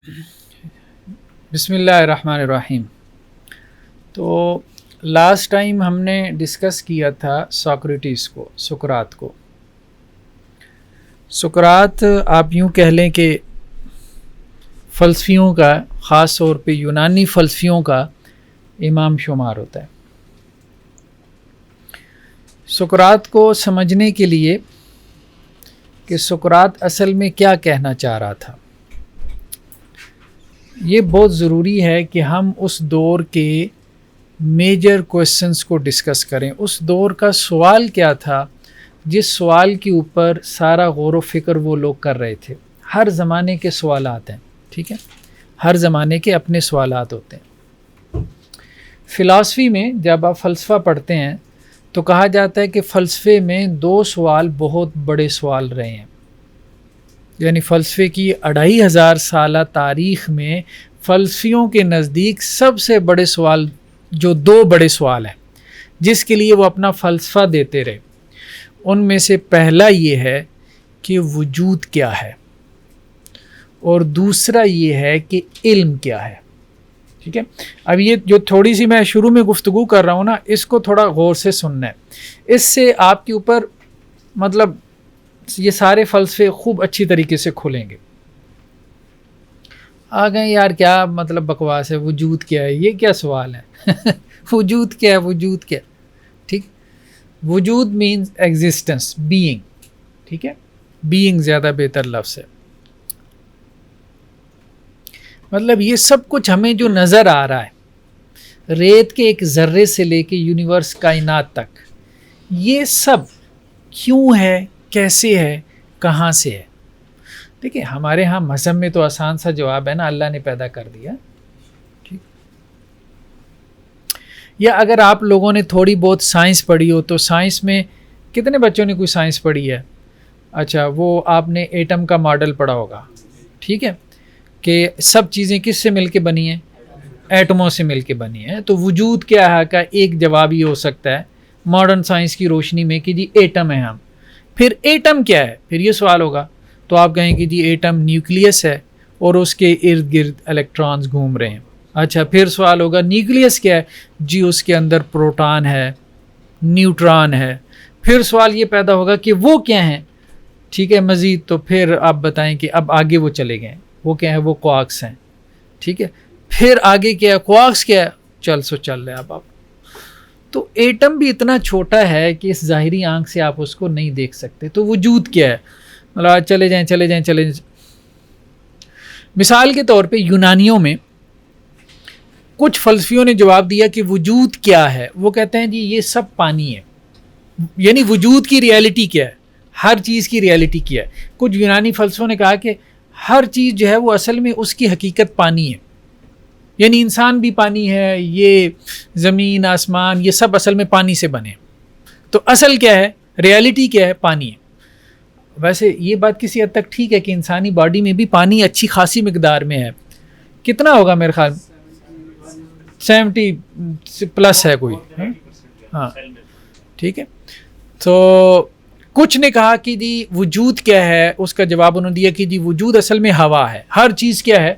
بسم اللہ الرحمن الرحیم. تو لاسٹ ٹائم ہم نے ڈسکس کیا تھا سوکریٹس کو، سقراط کو. سقراط آپ یوں کہہ لیں کہ فلسفیوں کا، خاص طور پہ یونانی فلسفیوں کا امام شمار ہوتا ہے. سقراط کو سمجھنے کے لیے کہ سقراط اصل میں کیا کہنا چاہ رہا تھا، یہ بہت ضروری ہے کہ ہم اس دور کے میجر کویسچنس کو ڈسکس کریں. اس دور کا سوال کیا تھا جس سوال کے اوپر سارا غور و فکر وہ لوگ کر رہے تھے. ہر زمانے کے سوالات ہیں، ٹھیک ہے، ہر زمانے کے اپنے سوالات ہوتے ہیں. فلسفی میں جب آپ فلسفہ پڑھتے ہیں تو کہا جاتا ہے کہ فلسفے میں دو سوال بہت بڑے سوال رہے ہیں. یعنی فلسفے کی 2500 سالہ تاریخ میں فلسفیوں کے نزدیک سب سے بڑے سوال جو دو بڑے سوال ہیں جس کے لیے وہ اپنا فلسفہ دیتے رہے، ان میں سے پہلا یہ ہے کہ وجود کیا ہے، اور دوسرا یہ ہے کہ علم کیا ہے. ٹھیک ہے، اب یہ جو تھوڑی سی میں شروع میں گفتگو کر رہا ہوں نا، اس کو تھوڑا غور سے سننا ہے. اس سے آپ کے اوپر مطلب یہ سارے فلسفے خوب اچھی طریقے سے کھلیں گے. آ گئے یار کیا مطلب بکواس ہے، وجود کیا ہے، یہ کیا سوال ہے وجود کیا ہے، وجود کیا ہے. ٹھیک، وجود مینز ایگزسٹنس، بینگ. ٹھیک ہے، بینگ زیادہ بہتر لفظ ہے. مطلب یہ سب کچھ ہمیں جو نظر آ رہا ہے، ریت کے ایک ذرے سے لے کے یونیورس کائنات تک، یہ سب کیوں ہے، کیسے ہے، کہاں سے ہے. دیکھیں ہمارے ہاں مذہب میں تو آسان سا جواب ہے نا، اللہ نے پیدا کر دیا. ٹھیک، یا اگر آپ لوگوں نے تھوڑی بہت سائنس پڑھی ہو تو سائنس میں کتنے بچوں نے کوئی سائنس پڑھی ہے؟ اچھا، وہ آپ نے ایٹم کا ماڈل پڑھا ہوگا. ٹھیک ہے، کہ سب چیزیں کس سے مل کے بنی ہیں؟ ایٹموں سے مل کے بنی ہیں. تو وجود کیا ہے کا ایک جواب یہ ہو سکتا ہے ماڈرن سائنس کی روشنی میں کہ جی ایٹم ہے ہم. پھر ایٹم کیا ہے؟ پھر یہ سوال ہوگا تو آپ کہیں کہ جی ایٹم نیوکلیس ہے اور اس کے ارد گرد الیکٹرانز گھوم رہے ہیں. اچھا، پھر سوال ہوگا نیوکلیس کیا ہے؟ جی اس کے اندر پروٹان ہے، نیوٹران ہے. پھر سوال یہ پیدا ہوگا کہ وہ کیا ہیں. ٹھیک ہے، مزید تو پھر آپ بتائیں کہ اب آگے وہ چلے گئے، وہ کیا ہے؟ وہ کوارکس ہیں. ٹھیک ہے، پھر آگے کیا ہے؟ کوارکس کیا ہے؟ چل رہے آپ. تو ایٹم بھی اتنا چھوٹا ہے کہ اس ظاہری آنکھ سے آپ اس کو نہیں دیکھ سکتے. تو وجود کیا ہے؟ مطلب چلے جائیں. مثال کے طور پہ یونانیوں میں کچھ فلسفیوں نے جواب دیا کہ وجود کیا ہے. وہ کہتے ہیں جی یہ سب پانی ہے. یعنی وجود کی ریالٹی کیا ہے، ہر چیز کی ریالٹی کیا ہے. کچھ یونانی فلسفوں نے کہا کہ ہر چیز جو ہے وہ اصل میں اس کی حقیقت پانی ہے. یعنی انسان بھی پانی ہے، یہ زمین آسمان یہ سب اصل میں پانی سے بنے. تو اصل کیا ہے، ریالٹی کیا ہے؟ پانی ہے. ویسے یہ بات کسی حد تک ٹھیک ہے کہ انسانی باڈی میں بھی پانی اچھی خاصی مقدار میں ہے. کتنا ہوگا؟ میرے خیال 70 پلس ہے کوئی. ہاں ٹھیک ہے. تو کچھ نے کہا کہ جی وجود کیا ہے، اس کا جواب انہوں نے دیا کہ جی وجود اصل میں ہوا ہے. ہر چیز کیا ہے؟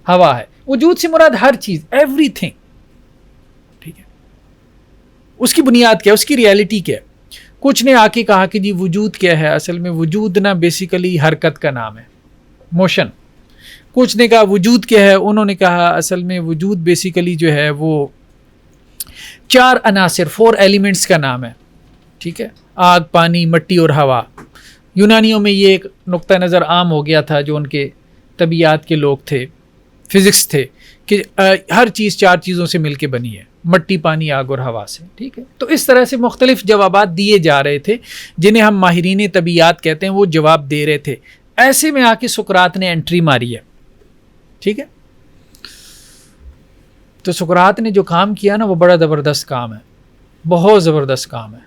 ہوا ہے. وجود سے مراد ہر چیز، ایوری تھنگ. ٹھیک ہے، اس کی بنیاد کیا ہے، اس کی ریالٹی کیا ہے. کچھ نے آ کے کہا کہ جی وجود کیا ہے، اصل میں وجود نا بیسیکلی حرکت کا نام ہے، موشن. کچھ نے کہا وجود کیا ہے، انہوں نے کہا اصل میں وجود بیسیکلی جو ہے وہ 4 عناصر، 4 ایلیمنٹس کا نام ہے. ٹھیک ہے، آگ، پانی، مٹی اور ہوا. یونانیوں میں یہ ایک نقطہ نظر عام ہو گیا تھا جو ان کے طبیعیات کے لوگ تھے، فزکس تھے، کہ ہر چیز 4 چیزوں سے مل کے بنی ہے، مٹی، پانی، آگ اور ہوا سے. ٹھیک ہے، تو اس طرح سے مختلف جوابات دیے جا رہے تھے جنہیں ہم ماہرین طبیعیات کہتے ہیں. وہ جواب دے رہے تھے. ایسے میں آ کے سقراط نے انٹری ماری ہے. ٹھیک ہے، تو سقراط نے جو کام کیا نا وہ بڑا زبردست کام ہے، بہت زبردست کام ہے.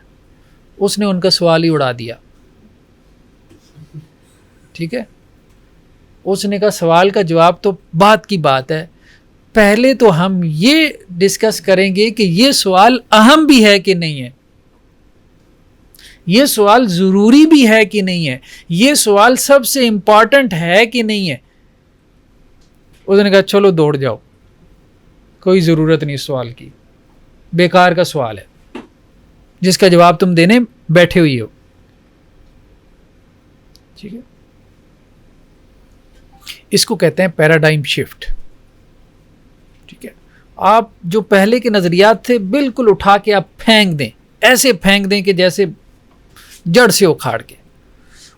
اس نے ان کا سوال ہی اڑا دیا. ٹھیک ہے، اس نے کہا سوال کا جواب تو بات کی بات ہے، پہلے تو ہم یہ ڈسکس کریں گے کہ یہ سوال اہم بھی ہے کہ نہیں ہے، یہ سوال ضروری بھی ہے کہ نہیں ہے، یہ سوال سب سے امپورٹنٹ ہے کہ نہیں ہے. اس نے کہا چلو دوڑ جاؤ, کوئی ضرورت نہیں سوال کی, بیکار کا سوال ہے جس کا جواب تم دینے بیٹھے ہوئی ہو. ٹھیک ہے, اس کو کہتے ہیں پیراڈائم شفٹ. ٹھیک ہے, آپ جو پہلے کے نظریات تھے بالکل اٹھا کے آپ پھینک دیں, ایسے پھینک دیں کہ جیسے جڑ سے اکھاڑ کے.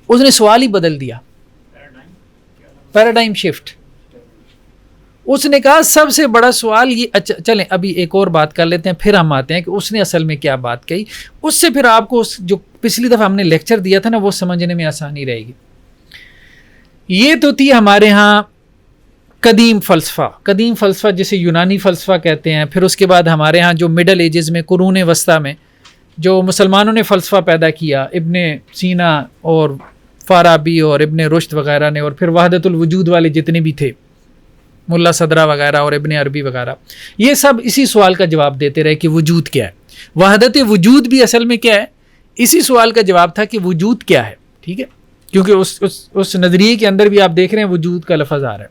اس نے سوال ہی بدل دیا, پیراڈائم شفٹ. اس نے کہا سب سے بڑا سوال یہ, اچھا چلیں ابھی ایک اور بات کر لیتے ہیں, پھر ہم آتے ہیں کہ اس نے اصل میں کیا بات کہی. اس سے پھر آپ کو جو پچھلی دفعہ ہم نے لیکچر دیا تھا نا, وہ سمجھنے میں آسانی رہے گی. یہ تو تھی ہمارے ہاں قدیم فلسفہ, قدیم فلسفہ جسے یونانی فلسفہ کہتے ہیں. پھر اس کے بعد ہمارے ہاں جو مڈل ایجز میں, قرون وسطیٰ میں جو مسلمانوں نے فلسفہ پیدا کیا, ابن سینا اور فارابی اور ابن رشد وغیرہ نے, اور پھر وحدت الوجود والے جتنے بھی تھے, ملا صدرہ وغیرہ اور ابن عربی وغیرہ, یہ سب اسی سوال کا جواب دیتے رہے کہ وجود کیا ہے. وحدت وجود بھی اصل میں کیا ہے, اسی سوال کا جواب تھا کہ وجود کیا ہے. ٹھیک ہے, کیونکہ اس نظریے کے اندر بھی آپ دیکھ رہے ہیں وجود کا لفظ آ رہا ہے.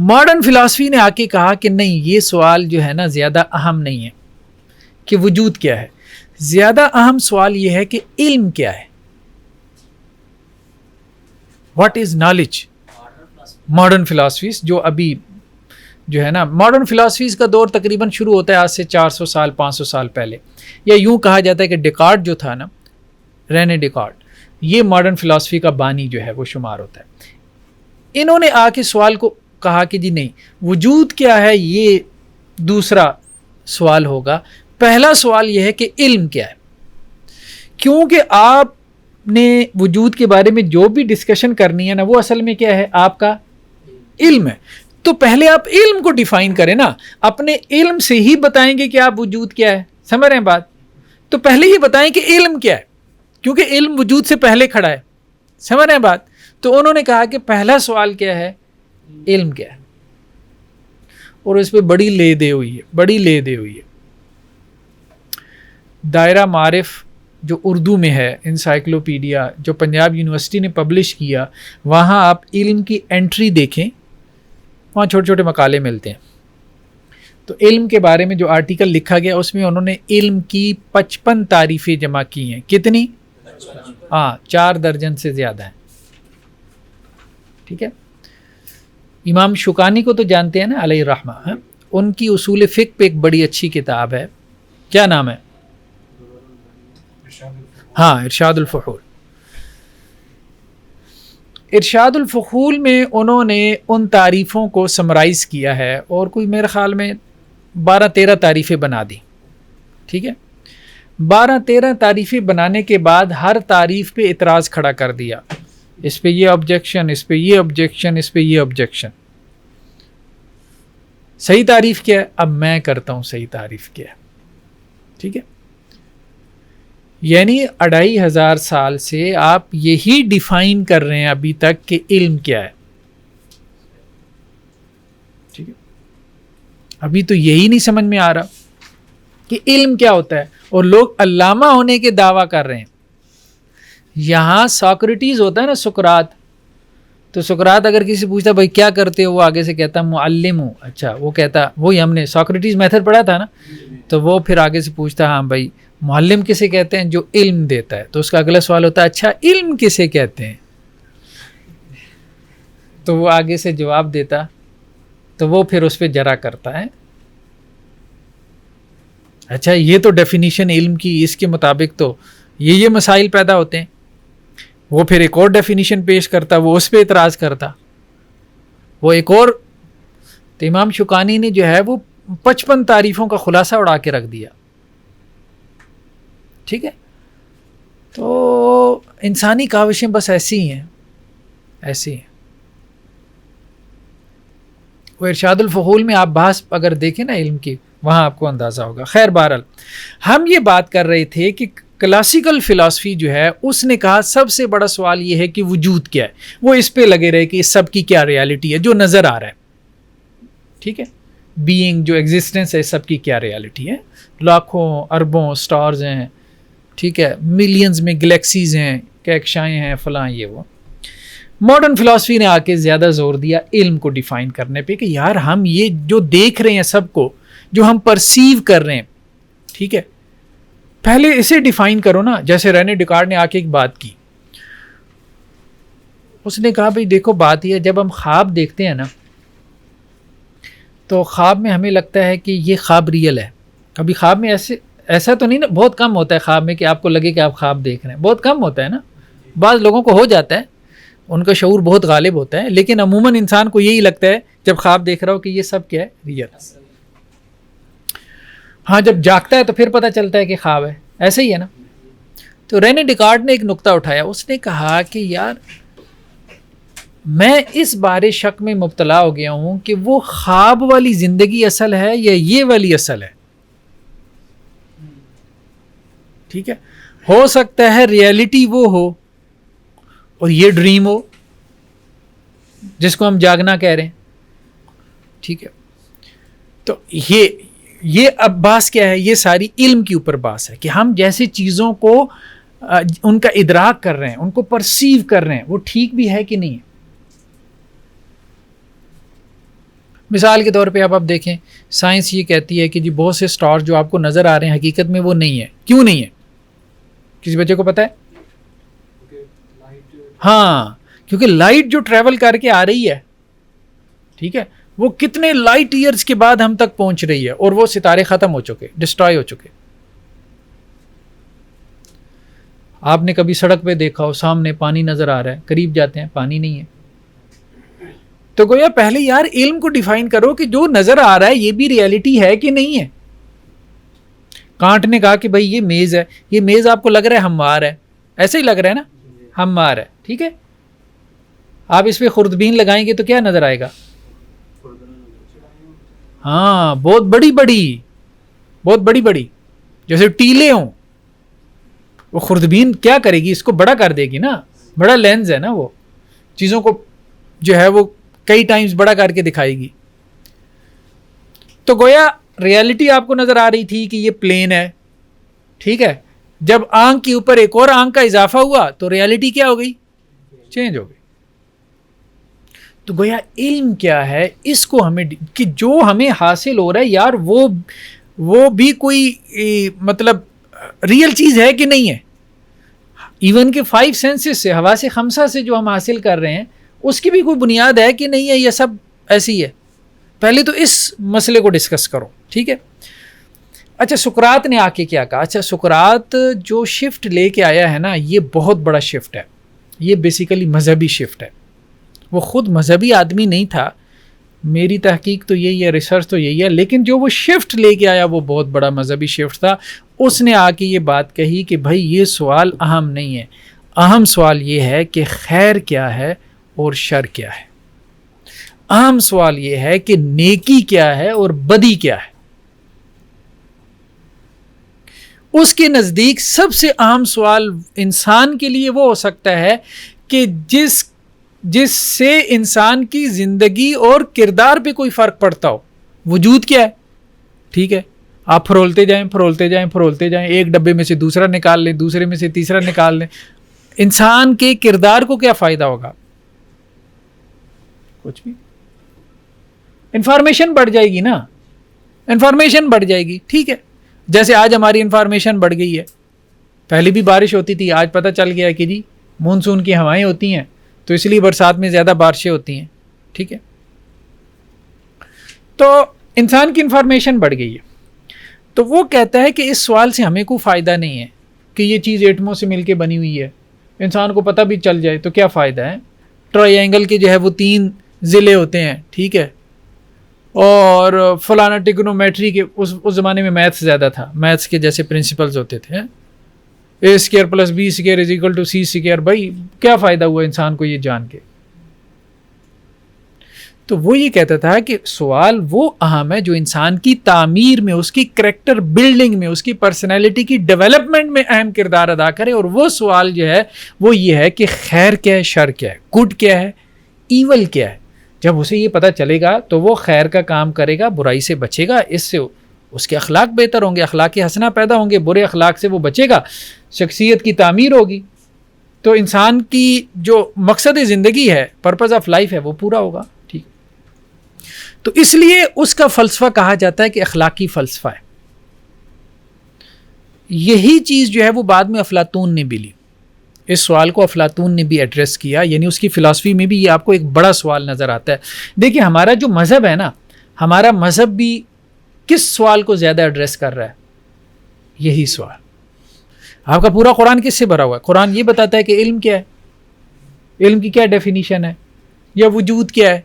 ماڈرن فلاسفی نے آ کے کہا کہ نہیں, یہ سوال جو ہے نا زیادہ اہم نہیں ہے کہ وجود کیا ہے. زیادہ اہم سوال یہ ہے کہ علم کیا ہے, what is knowledge. Modern philosophies جو ابھی جو ہے نا, ماڈرن فلاسفیز کا دور تقریباً شروع ہوتا ہے آج سے 400 سال 500 سال پہلے. یا یوں کہا جاتا ہے کہ ڈیکارٹ جو تھا نا, رینے ڈیکارٹ, یہ ماڈرن فلاسفی کا بانی جو ہے وہ شمار ہوتا ہے. انہوں نے آ کے سوال کو کہا کہ جی نہیں, وجود کیا ہے یہ دوسرا سوال ہوگا, پہلا سوال یہ ہے کہ علم کیا ہے. کیونکہ آپ نے وجود کے بارے میں جو بھی ڈسکشن کرنی ہے نا, وہ اصل میں کیا ہے, آپ کا علم ہے. تو پہلے آپ علم کو ڈیفائن کریں نا, اپنے علم سے ہی بتائیں گے کہ آپ وجود کیا ہے. سمجھ رہے ہیں بات؟ تو پہلے ہی بتائیں کہ علم کیا ہے, کیونکہ علم وجود سے پہلے کھڑا ہے. سمجھ رہے ہیں بات؟ تو انہوں نے کہا کہ پہلا سوال کیا ہے, علم کیا ہے. اور اس پہ بڑی لے دے ہوئی ہے, بڑی لے دے ہوئی ہے. دائرہ معارف جو اردو میں ہے, انسائکلوپیڈیا جو پنجاب یونیورسٹی نے پبلش کیا, وہاں آپ علم کی انٹری دیکھیں, وہاں چھوٹے چھوٹے مقالے ملتے ہیں. تو علم کے بارے میں جو آرٹیکل لکھا گیا اس میں انہوں نے علم کی 55 تعریفیں جمع کی ہیں. کتنی؟ 4 درجن سے زیادہ ہیں. ٹھیک ہے. امام شوکانی کو تو جانتے ہیں نا, علیہ الرحمہ, ان کی اصول فقہ پہ ایک بڑی اچھی کتاب ہے, کیا نام ہے؟ ارشاد الفحول. ارشاد الفحول میں انہوں نے ان تعریفوں کو سمرائز کیا ہے, اور کوئی میرے خیال میں 12-13 تعریفیں بنا دی. ٹھیک ہے. 12-13 تعریفیں بنانے کے بعد ہر تعریف پہ اعتراض کھڑا کر دیا, اس پہ یہ آبجیکشن, اس پہ یہ آبجیکشن, اس پہ یہ آبجیکشن. صحیح تعریف کیا ہے؟ اب میں کرتا ہوں صحیح تعریف کیا ہے. ٹھیک ہے. یعنی 2500 سال سے آپ یہی ڈیفائن کر رہے ہیں ابھی تک کہ علم کیا ہے. ٹھیک ہے. ابھی تو یہی نہیں سمجھ میں آ رہا کہ علم کیا ہوتا ہے, اور لوگ علامہ ہونے کے دعویٰ کر رہے ہیں. یہاں ساکریٹیز ہوتا ہے نا, سقراط, تو سقراط اگر کسی سے پوچھتا بھائی کیا کرتے ہو, وہ آگے سے کہتا معلم ہوں. اچھا, وہ کہتا وہی ہم نے ساکریٹیز میتھڈ پڑھا تھا نا, تو وہ پھر آگے سے پوچھتا ہاں بھائی معلم کسے کہتے ہیں؟ جو علم دیتا ہے. تو اس کا اگلا سوال ہوتا ہے اچھا علم کسے کہتے ہیں؟ تو وہ آگے سے جواب دیتا, تو وہ پھر اس پہ جرا کرتا ہے, اچھا یہ تو ڈیفینیشن علم کی, اس کے مطابق تو یہ مسائل پیدا ہوتے ہیں. وہ پھر ایک اور ڈیفینیشن پیش کرتا, وہ اس پہ اعتراض کرتا, وہ ایک اور. تو امام شوکانی نے جو ہے وہ 55 تعریفوں کا خلاصہ اڑا کے رکھ دیا. ٹھیک ہے. تو انسانی کاوشیں بس ایسی ہی ہیں, ایسی ہیں. وہ ارشاد الفحول میں آپ بحث اگر دیکھیں نا علم کی, وہاں آپ کو اندازہ ہوگا. خیر بہرحال ہم یہ بات کر رہے تھے کہ کلاسیکل فلاسفی جو ہے اس نے کہا سب سے بڑا سوال یہ ہے کہ وجود کیا ہے. وہ اس پہ لگے رہے کہ اس سب کی کیا ریالٹی ہے جو نظر آ رہا ہے. ٹھیک ہے. بینگ جو ایگزسٹنس ہے سب کی کیا ریالٹی ہے. لاکھوں اربوں سٹارز ہیں, ٹھیک ہے, ملینز میں گلیکسیز ہیں, کہکشائیں ہیں, فلاں یہ وہ. ماڈرن فلاسفی نے آ کے زیادہ زور دیا علم کو ڈیفائن کرنے پہ کہ یار ہم یہ جو دیکھ رہے ہیں سب کو، جو ہم پرسیو کر رہے ہیں، ٹھیک ہے، پہلے اسے ڈیفائن کرو نا. جیسے رینے ڈیکارٹ نے آ کے ایک بات کی، اس نے کہا بھائی دیکھو بات یہ ہے، جب ہم خواب دیکھتے ہیں نا تو خواب میں ہمیں لگتا ہے کہ یہ خواب ریئل ہے. کبھی خواب میں ایسا تو نہیں نا، بہت کم ہوتا ہے خواب میں کہ آپ کو لگے کہ آپ خواب دیکھ رہے ہیں، بہت کم ہوتا ہے نا. بعض لوگوں کو ہو جاتا ہے، ان کا شعور بہت غالب ہوتا ہے، لیکن عموماً انسان کو یہی لگتا ہے جب خواب دیکھ رہا ہو کہ یہ سب کیا ہے، ریئل. ہاں جب جاگتا ہے تو پھر پتہ چلتا ہے کہ خواب ہے. ایسے ہی ہے نا. تو رینے ڈیکارٹ نے ایک نقطہ اٹھایا، اس نے کہا کہ یار میں اس بارے شک میں مبتلا ہو گیا ہوں کہ وہ خواب والی زندگی اصل ہے یا یہ والی اصل ہے. ٹھیک ہے، ہو سکتا ہے ریئلٹی وہ ہو اور یہ ڈریم ہو جس کو ہم جاگنا کہہ رہے ہیں. ٹھیک ہے، تو یہ اب باس کیا ہے، یہ ساری علم کے اوپر باس ہے کہ ہم جیسے چیزوں کو ان کا ادراک کر رہے ہیں، ان کو پرسیو کر رہے ہیں، وہ ٹھیک بھی ہے کہ نہیں ہے. مثال کے طور پہ آپ دیکھیں، سائنس یہ کہتی ہے کہ جی بہت سے سٹار جو آپ کو نظر آ رہے ہیں حقیقت میں وہ نہیں ہے. کیوں نہیں ہے؟ کسی بچے کو پتہ ہے؟ ہاں، کیونکہ لائٹ جو ٹریول کر کے آ رہی ہے، ٹھیک ہے، وہ کتنے لائٹ ایئرز کے بعد ہم تک پہنچ رہی ہے اور وہ ستارے ختم ہو چکے، ڈسٹرائے ہو چکے. آپ نے کبھی سڑک پہ دیکھا ہو سامنے پانی نظر آ رہا ہے، قریب جاتے ہیں پانی نہیں ہے. تو گویا پہلے یار علم کو ڈیفائن کرو کہ جو نظر آ رہا ہے یہ بھی ریئلٹی ہے کہ نہیں ہے. کانٹ نے کہا کہ بھائی یہ میز ہے، یہ میز آپ کو لگ رہا ہے ہموار ہے، ایسے ہی لگ رہا ہے نا، ہموار ہے. ٹھیک ہے، آپ اس پہ خوردبین لگائیں گے تو کیا نظر آئے گا؟ ہاں، بہت بڑی بڑی جیسے ٹیلے ہوں. وہ خوردبین کیا کرے گی؟ اس کو بڑا کر دے گی نا، بڑا لینز ہے نا، وہ چیزوں کو جو ہے وہ کئی ٹائمز بڑا کر کے دکھائے گی. تو گویا ریئلٹی آپ کو نظر آ رہی تھی کہ یہ پلین ہے. ٹھیک ہے، جب آنکھ کے اوپر ایک اور آنکھ کا اضافہ ہوا تو ریئلٹی کیا ہو گئی؟ چینج ہو گئی. تو گویا علم کیا ہے، اس کو ہمیں کہ جو ہمیں حاصل ہو رہا ہے یار وہ بھی کوئی مطلب ریئل چیز ہے کہ نہیں ہے. ایون کہ 5 سینسز سے، حواس خمسہ سے جو ہم حاصل کر رہے ہیں اس کی بھی کوئی بنیاد ہے کہ نہیں ہے، یہ سب ایسی ہے. پہلے تو اس مسئلے کو ڈسکس کرو. ٹھیک ہے، اچھا سقراط نے آ کے کیا کہا؟ اچھا سقراط جو شفٹ لے کے آیا ہے نا، یہ بہت بڑا شفٹ ہے. یہ بیسیکلی مذہبی شفٹ ہے. وہ خود مذہبی آدمی نہیں تھا، میری تحقیق تو یہی ہے، ریسرچ تو یہی ہے، لیکن جو وہ شفٹ لے کے آیا وہ بہت بڑا مذہبی شفٹ تھا. اس نے آ کے یہ بات کہی کہ بھائی یہ سوال اہم نہیں ہے، اہم سوال یہ ہے کہ خیر کیا ہے اور شر کیا ہے. اہم سوال یہ ہے کہ نیکی کیا ہے اور بدی کیا ہے. اس کے نزدیک سب سے اہم سوال انسان کے لیے وہ ہو سکتا ہے کہ جس سے انسان کی زندگی اور کردار پہ کوئی فرق پڑتا ہو. وجود کیا ہے؟ ٹھیک ہے، آپ پھرولتے جائیں، ایک ڈبے میں سے دوسرا نکال لیں، دوسرے میں سے تیسرا نکال لیں. انسان کے کردار کو کیا فائدہ ہوگا؟ کچھ بھی. انفارمیشن بڑھ جائے گی نا، انفارمیشن بڑھ جائے گی. ٹھیک ہے، جیسے آج ہماری انفارمیشن بڑھ گئی ہے. پہلے بھی بارش ہوتی تھی، آج پتہ چل گیا کہ جی مونسون کی ہوائیں ہوتی ہیں تو اس لیے برسات میں زیادہ بارشیں ہوتی ہیں. ٹھیک ہے، تو انسان کی انفارمیشن بڑھ گئی ہے. تو وہ کہتا ہے کہ اس سوال سے ہمیں کوئی فائدہ نہیں ہے کہ یہ چیز ایٹموں سے مل کے بنی ہوئی ہے. انسان کو پتہ بھی چل جائے تو کیا فائدہ ہے؟ ٹرائی اینگل کے جو ہے وہ 3 ضلع ہوتے ہیں. ٹھیک ہے، اور فلانا ٹیگنومیٹری کے اس زمانے میں میتھس زیادہ تھا، میتھس کے جیسے پرنسپلز ہوتے تھے. A² + B² = C². بھائی کیا فائدہ ہوا انسان کو یہ جان کے؟ تو وہ یہ کہتا تھا کہ سوال وہ اہم ہے جو انسان کی تعمیر میں، اس کی کریکٹر بلڈنگ میں، اس کی پرسنالٹی کی ڈیولپمنٹ میں اہم کردار ادا کرے. اور وہ سوال جو ہے وہ یہ ہے کہ خیر کیا ہے، شر کیا ہے، گڈ کیا ہے، ایول کیا ہے. جب اسے یہ پتہ چلے گا تو وہ خیر کا کام کرے گا، برائی سے بچے گا. اس سے اس کے اخلاق بہتر ہوں گے، اخلاق حسنہ پیدا ہوں گے. برے اخلاق سے وہ بچے گا، شخصیت کی تعمیر ہوگی. تو انسان کی جو مقصد زندگی ہے، پرپز آف لائف ہے، وہ پورا ہوگا. ٹھیک، تو اس لیے اس کا فلسفہ کہا جاتا ہے کہ اخلاقی فلسفہ ہے. یہی چیز جو ہے وہ بعد میں افلاطون نے بھی لی. اس سوال کو افلاطون نے بھی ایڈریس کیا، یعنی اس کی فلسفی میں بھی یہ آپ کو ایک بڑا سوال نظر آتا ہے. دیکھیں ہمارا جو مذہب ہے نا، ہمارا مذہب بھی کس سوال کو زیادہ ایڈریس کر رہا ہے؟ یہی سوال. آپ کا پورا قرآن کس سے بھرا ہوا ہے؟ قرآن یہ بتاتا ہے کہ علم کیا ہے، علم کی کیا ڈیفینیشن ہے، یا وجود کیا ہے،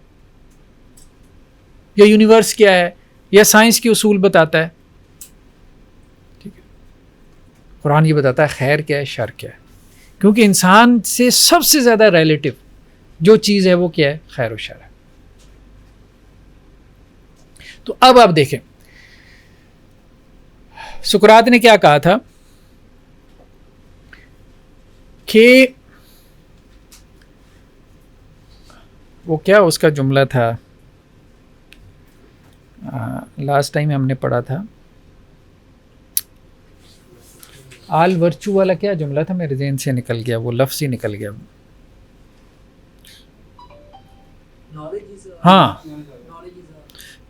یا یونیورس کیا ہے، یا سائنس کے اصول بتاتا ہے. ٹھیک ہے، قرآن یہ بتاتا ہے خیر کیا ہے، شر کیا ہے، کیونکہ انسان سے سب سے زیادہ ریلیٹو جو چیز ہے وہ کیا ہے؟ خیر و شر ہے. تو اب آپ دیکھیں سقراط نے کیا کہا تھا کہ وہ کیا اس کا جملہ تھا، لاسٹ ٹائم ہم نے پڑھا تھا، آل ورچو والا کیا جملہ تھا، میرے ذہن سے نکل گیا، وہ لفظ ہی نکل گیا. ہاں،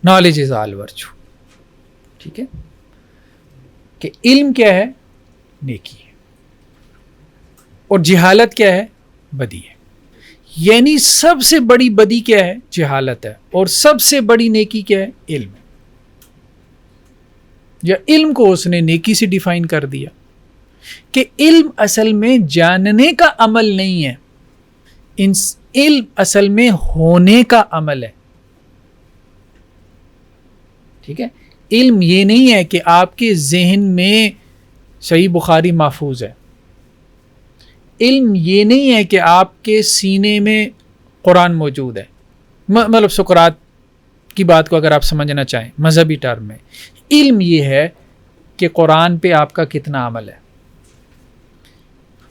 نالج از آل ورچو. ٹھیک ہے، کہ علم کیا ہے؟ نیکی ہے، اور جہالت کیا ہے؟ بدی ہے. یعنی سب سے بڑی بدی کیا ہے؟ جہالت ہے، اور سب سے بڑی نیکی کیا ہے؟ علم ہے. یا علم کو اس نے نیکی سے ڈیفائن کر دیا کہ علم اصل میں جاننے کا عمل نہیں ہے، علم اصل میں ہونے کا عمل ہے. ٹھیک ہے، علم یہ نہیں ہے کہ آپ کے ذہن میں صحیح بخاری محفوظ ہے، علم یہ نہیں ہے کہ آپ کے سینے میں قرآن موجود ہے. مطلب سقراط کی بات کو اگر آپ سمجھنا چاہیں مذہبی ٹرم میں، علم یہ ہے کہ قرآن پہ آپ کا کتنا عمل ہے.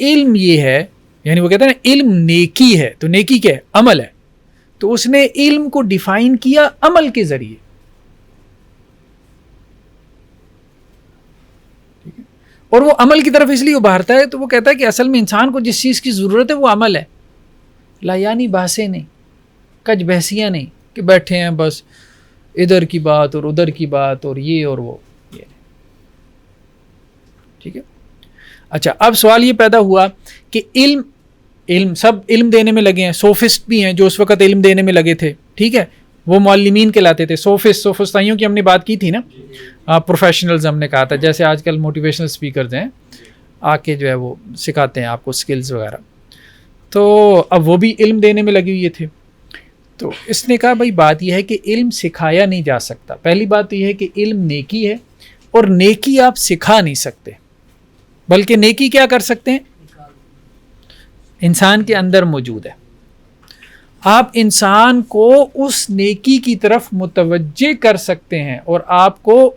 علم یہ ہے، یعنی وہ کہتے ہیں نا علم نیکی ہے، تو نیکی کیا ہے؟ عمل ہے. تو اس نے علم کو ڈیفائن کیا عمل کے ذریعے. اور وہ عمل کی طرف اس لیے ابھارتا ہے، تو وہ کہتا ہے کہ اصل میں انسان کو جس چیز کی ضرورت ہے وہ عمل ہے. لا یعنی بحثیں نہیں، کج بحثیاں نہیں کہ بیٹھے ہیں بس ادھر کی بات اور ادھر کی بات اور یہ اور وہ، یہ. ٹھیک ہے. اچھا، اب سوال یہ پیدا ہوا کہ علم سب علم دینے میں لگے ہیں، سوفسٹ بھی ہیں جو اس وقت علم دینے میں لگے تھے. ٹھیک ہے، وہ معلمین کہلاتے تھے. سوفسطائیوں کی ہم نے بات کی تھی نا، پروفیشنلز ہم نے کہا تھا، جیسے آج کل موٹیویشنل اسپیکرز ہیں آ کے جو ہے وہ سکھاتے ہیں آپ کو سکلز وغیرہ. تو اب وہ بھی علم دینے میں لگے ہوئے تھے. تو اس نے کہا بھائی بات یہ ہے کہ علم سکھایا نہیں جا سکتا. پہلی بات تو یہ ہے کہ علم نیکی ہے، اور نیکی آپ سکھا نہیں سکتے، بلکہ نیکی کیا کر سکتے ہیں؟ انسان کے اندر موجود ہے. آپ انسان کو اس نیکی کی طرف متوجہ کر سکتے ہیں، اور آپ کو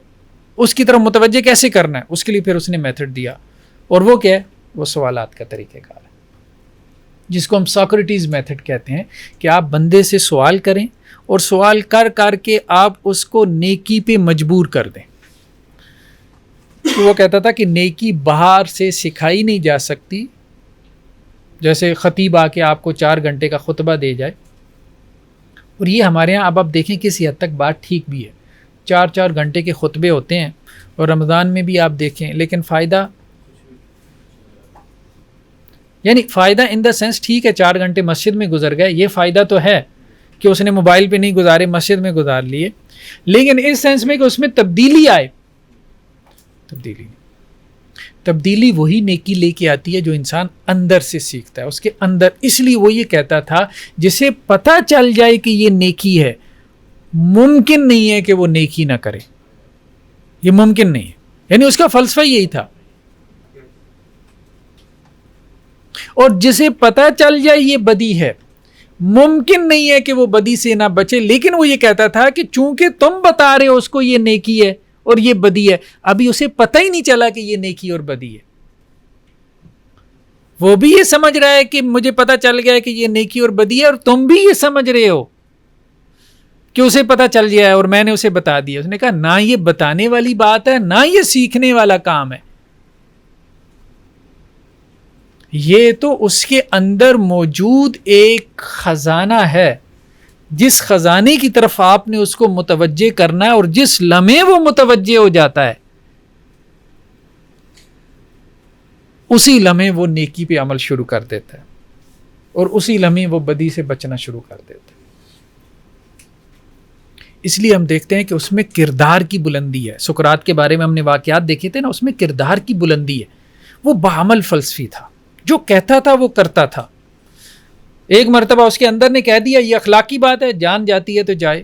اس کی طرف متوجہ کیسے کرنا ہے اس کے لیے پھر اس نے میتھڈ دیا. اور وہ کیا ہے؟ وہ سوالات کا طریقہ کار ہے، جس کو ہم ساکریٹیز میتھڈ کہتے ہیں، کہ آپ بندے سے سوال کریں اور سوال کر کر کے آپ اس کو نیکی پہ مجبور کر دیں. تو وہ کہتا تھا کہ نیکی باہر سے سکھائی نہیں جا سکتی، جیسے خطیب آ کے آپ کو 4 گھنٹے کا خطبہ دے جائے. اور یہ ہمارے یہاں اب آپ دیکھیں کسی حد تک بات ٹھیک بھی ہے، 4 گھنٹے کے خطبے ہوتے ہیں، اور رمضان میں بھی آپ دیکھیں، لیکن فائدہ یعنی فائدہ ان دا سینس ٹھیک ہے 4 گھنٹے مسجد میں گزر گئے، یہ فائدہ تو ہے کہ اس نے موبائل پہ نہیں گزارے، مسجد میں گزار لیے، لیکن اس سینس میں کہ اس میں تبدیلی آئے، تبدیلی وہی نیکی لے کے آتی ہے جو انسان اندر سے سیکھتا ہے، اس کے اندر. اس لیے وہ یہ کہتا تھا جسے پتہ چل جائے کہ یہ نیکی ہے، ممکن نہیں ہے کہ وہ نیکی نہ کرے، یہ ممکن نہیں ہے. یعنی اس کا فلسفہ یہی تھا. اور جسے پتہ چل جائے یہ بدی ہے، ممکن نہیں ہے کہ وہ بدی سے نہ بچے، لیکن وہ یہ کہتا تھا کہ چونکہ تم بتا رہے ہو اس کو یہ نیکی ہے اور یہ بدی ہے، ابھی اسے پتہ ہی نہیں چلا کہ یہ نیکی اور بدی ہے. وہ بھی یہ سمجھ رہا ہے کہ مجھے پتہ چل گیا ہے کہ یہ نیکی اور بدی ہے، اور تم بھی یہ سمجھ رہے ہو کہ اسے پتہ چل گیا ہے اور میں نے اسے بتا دیا. اس نے کہا نہ یہ بتانے والی بات ہے، نہ یہ سیکھنے والا کام ہے. یہ تو اس کے اندر موجود ایک خزانہ ہے، جس خزانے کی طرف آپ نے اس کو متوجہ کرنا ہے، اور جس لمحے وہ متوجہ ہو جاتا ہے اسی لمحے وہ نیکی پہ عمل شروع کر دیتا ہے، اور اسی لمحے وہ بدی سے بچنا شروع کر دیتا ہے۔ اس لیے ہم دیکھتے ہیں کہ اس میں کردار کی بلندی ہے۔ سقراط کے بارے میں ہم نے واقعات دیکھے تھے نا، اس میں کردار کی بلندی ہے۔ وہ بعمل فلسفی تھا، جو کہتا تھا وہ کرتا تھا۔ ایک مرتبہ اس کے اندر نے کہہ دیا یہ اخلاقی بات ہے، جان جاتی ہے تو جائے،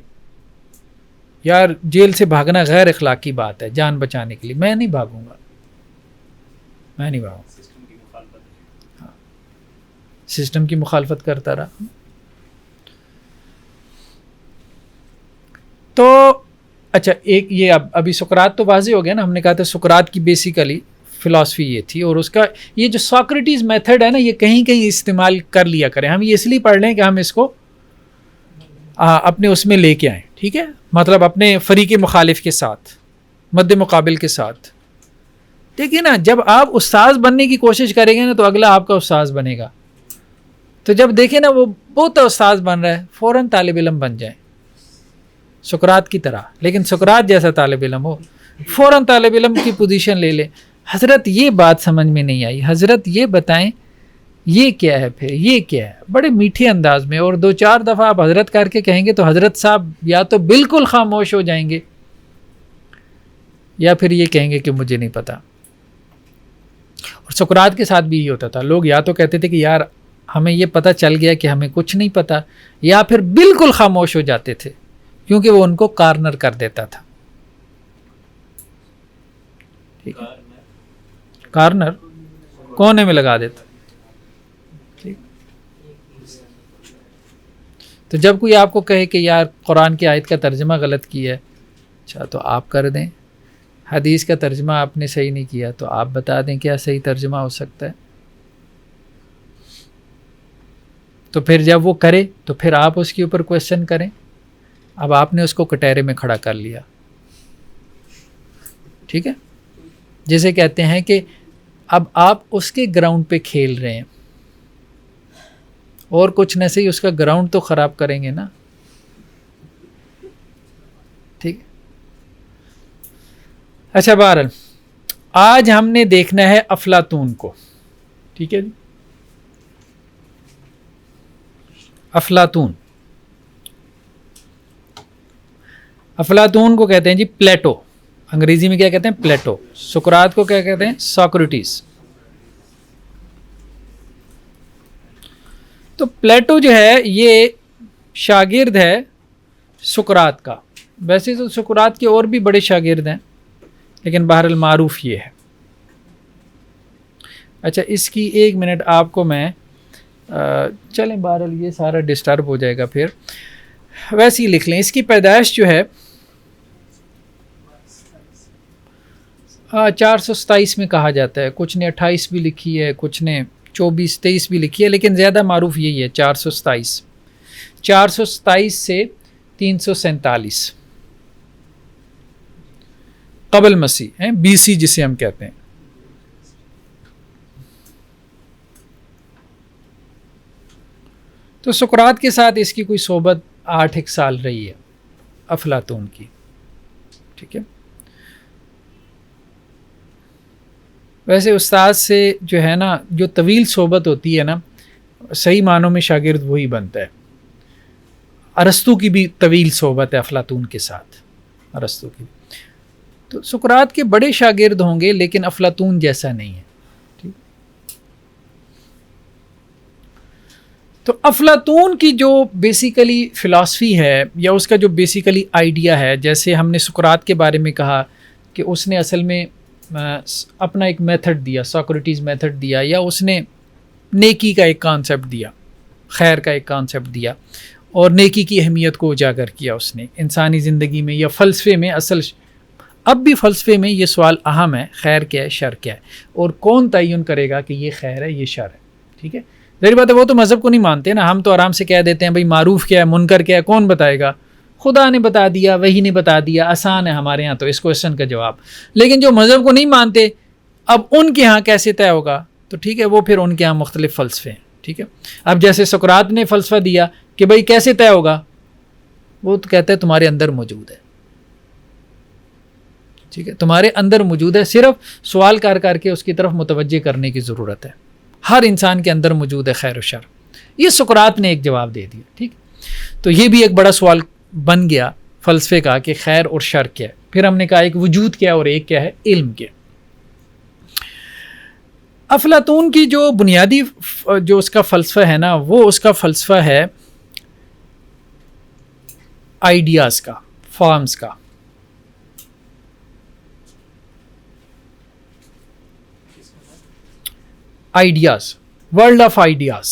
یار جیل سے بھاگنا غیر اخلاقی بات ہے جان بچانے کے لیے، میں نہیں بھاگوں گا، میں نہیں بھاگوں گا۔ سسٹم کی مخالفت کرتا رہا۔ تو اچھا، ایک یہ ابھی سقراط تو واضح ہو گیا نا، ہم نے کہا تھا سقراط کی بیسیکلی فلاسفی یہ تھی، اور اس کا یہ جو ساکریٹیز میتھڈ ہے نا، یہ کہیں کہیں استعمال کر لیا کریں۔ ہم یہ اس لیے پڑھ لیں کہ ہم اس کو اپنے اس میں لے کے آئیں، ٹھیک ہے، مطلب اپنے فریق مخالف کے ساتھ، مد مقابل کے ساتھ۔ دیکھیے نا، جب آپ استاذ بننے کی کوشش کریں گے نا تو اگلا آپ کا استاذ بنے گا، تو جب دیکھیں نا وہ بہت استاذ بن رہا ہے، فوراً طالب علم بن جائیں سقراط کی طرح، لیکن سقراط جیسا طالب علم ہو، فوراً طالب علم کی پوزیشن لے لے۔ حضرت یہ بات سمجھ میں نہیں آئی، حضرت یہ بتائیں یہ کیا ہے، پھر یہ کیا ہے، بڑے میٹھے انداز میں، اور 2-4 دفعہ آپ حضرت کر کے کہیں گے تو حضرت صاحب یا تو بالکل خاموش ہو جائیں گے، یا پھر یہ کہیں گے کہ مجھے نہیں پتا۔ اور سقراط کے ساتھ بھی یہ ہوتا تھا، لوگ یا تو کہتے تھے کہ یار ہمیں یہ پتہ چل گیا کہ ہمیں کچھ نہیں پتا، یا پھر بالکل خاموش ہو جاتے تھے، کیونکہ وہ ان کو کارنر کر دیتا تھا۔ ٹھیک ہے، کارنر کونے میں لگا دیتا۔ ٹھیک، تو جب کوئی آپ کو کہے کہ یار قرآن کی آیت کا ترجمہ غلط کیا ہے، اچھا تو آپ کر دیں، حدیث کا ترجمہ آپ نے صحیح نہیں کیا تو آپ بتا دیں کیا صحیح ترجمہ ہو سکتا ہے۔ تو پھر جب وہ کرے تو پھر آپ اس کے اوپر کویسچن کریں۔ اب آپ نے اس کو کٹہرے میں کھڑا کر لیا، ٹھیک ہے، جسے کہتے ہیں کہ اب آپ اس کے گراؤنڈ پہ کھیل رہے ہیں، اور کچھ نہ صحیح اس کا گراؤنڈ تو خراب کریں گے نا، ٹھیک ہے۔ اچھا، بہرحال آج ہم نے دیکھنا ہے افلاطون کو، ٹھیک ہے جی، افلاطون کو کہتے ہیں جی پلیٹو، انگریزی میں کیا کہتے ہیں؟ پلیٹو۔ سقراط کو کیا کہتے ہیں؟ ساکریٹس۔ تو پلیٹو جو ہے یہ شاگرد ہے سقراط کا، ویسے تو سقراط کے اور بھی بڑے شاگرد ہیں، لیکن بہرحال معروف یہ ہے۔ اچھا، اس کی 1 منٹ آپ کو میں چلیں، بہرحال یہ سارا ڈسٹرب ہو جائے گا، پھر ویسے ہی لکھ لیں۔ اس کی پیدائش جو ہے 427 میں کہا جاتا ہے، کچھ نے 28 بھی لکھی ہے، کچھ نے 24-23 بھی لکھی ہے، لیکن زیادہ معروف یہی ہے 427 سے 347 قبل مسیح، BC جسے ہم کہتے ہیں۔ تو سقراط کے ساتھ اس کی کوئی صحبت 8 سال رہی ہے افلاطون کی، ٹھیک ہے۔ ویسے استاد سے جو ہے نا، جو طویل صحبت ہوتی ہے نا، صحیح معنوں میں شاگرد وہی بنتا ہے۔ ارسطو کی بھی طویل صحبت ہے افلاطون کے ساتھ، ارسطو کی۔ تو سقراط کے بڑے شاگرد ہوں گے، لیکن افلاطون جیسا نہیں ہے، ٹھیک۔ تو افلاطون کی جو بیسیکلی فلاسفی ہے، یا اس کا جو بیسیکلی آئیڈیا ہے، جیسے ہم نے سقراط کے بارے میں کہا کہ اس نے اصل میں اپنا ایک میتھڈ دیا، ساکریٹیز میتھڈ دیا، یا اس نے نیکی کا ایک کانسیپٹ دیا، خیر کا ایک کانسیپٹ دیا، اور نیکی کی اہمیت کو اجاگر کیا اس نے انسانی زندگی میں یا فلسفے میں۔ اب بھی فلسفے میں یہ سوال اہم ہے، خیر کیا ہے، شر کیا ہے، اور کون تعین کرے گا کہ یہ خیر ہے، یہ شر ہے، ٹھیک ہے۔ ظاہر بات ہے وہ تو مذہب کو نہیں مانتے نا، ہم تو آرام سے کہہ دیتے ہیں بھائی معروف کیا ہے، منکر کیا ہے، کون بتائے گا؟ خدا نے بتا دیا، وحی نے بتا دیا، آسان ہے ہمارے ہاں تو اس کویسچن کا جواب۔ لیکن جو مذہب کو نہیں مانتے، اب ان کے ہاں کیسے طے ہوگا تو ٹھیک ہے، وہ پھر ان کے یہاں مختلف فلسفے ہیں. ٹھیک ہے، اب جیسے سقراط نے فلسفہ دیا کہ بھئی کیسے طے ہوگا، وہ تو کہتا ہے تمہارے اندر موجود ہے. ٹھیک ہے، تمہارے اندر موجود ہے، صرف سوال کر کے اس کی طرف متوجہ کرنے کی ضرورت ہے. ہر انسان کے اندر موجود ہے خیر و شر. یہ سقراط نے ایک جواب دے دیا. ٹھیک، تو یہ بھی ایک بڑا سوال بن گیا فلسفے کا کہ خیر اور شر کیا ہے. پھر ہم نے کہا ایک وجود کیا اور ایک کیا ہے علم کیا. افلاطون کی جو بنیادی جو اس کا فلسفہ ہے نا، وہ اس کا فلسفہ ہے آئیڈیاز کا، فارمز کا. Ideas, world of ideas.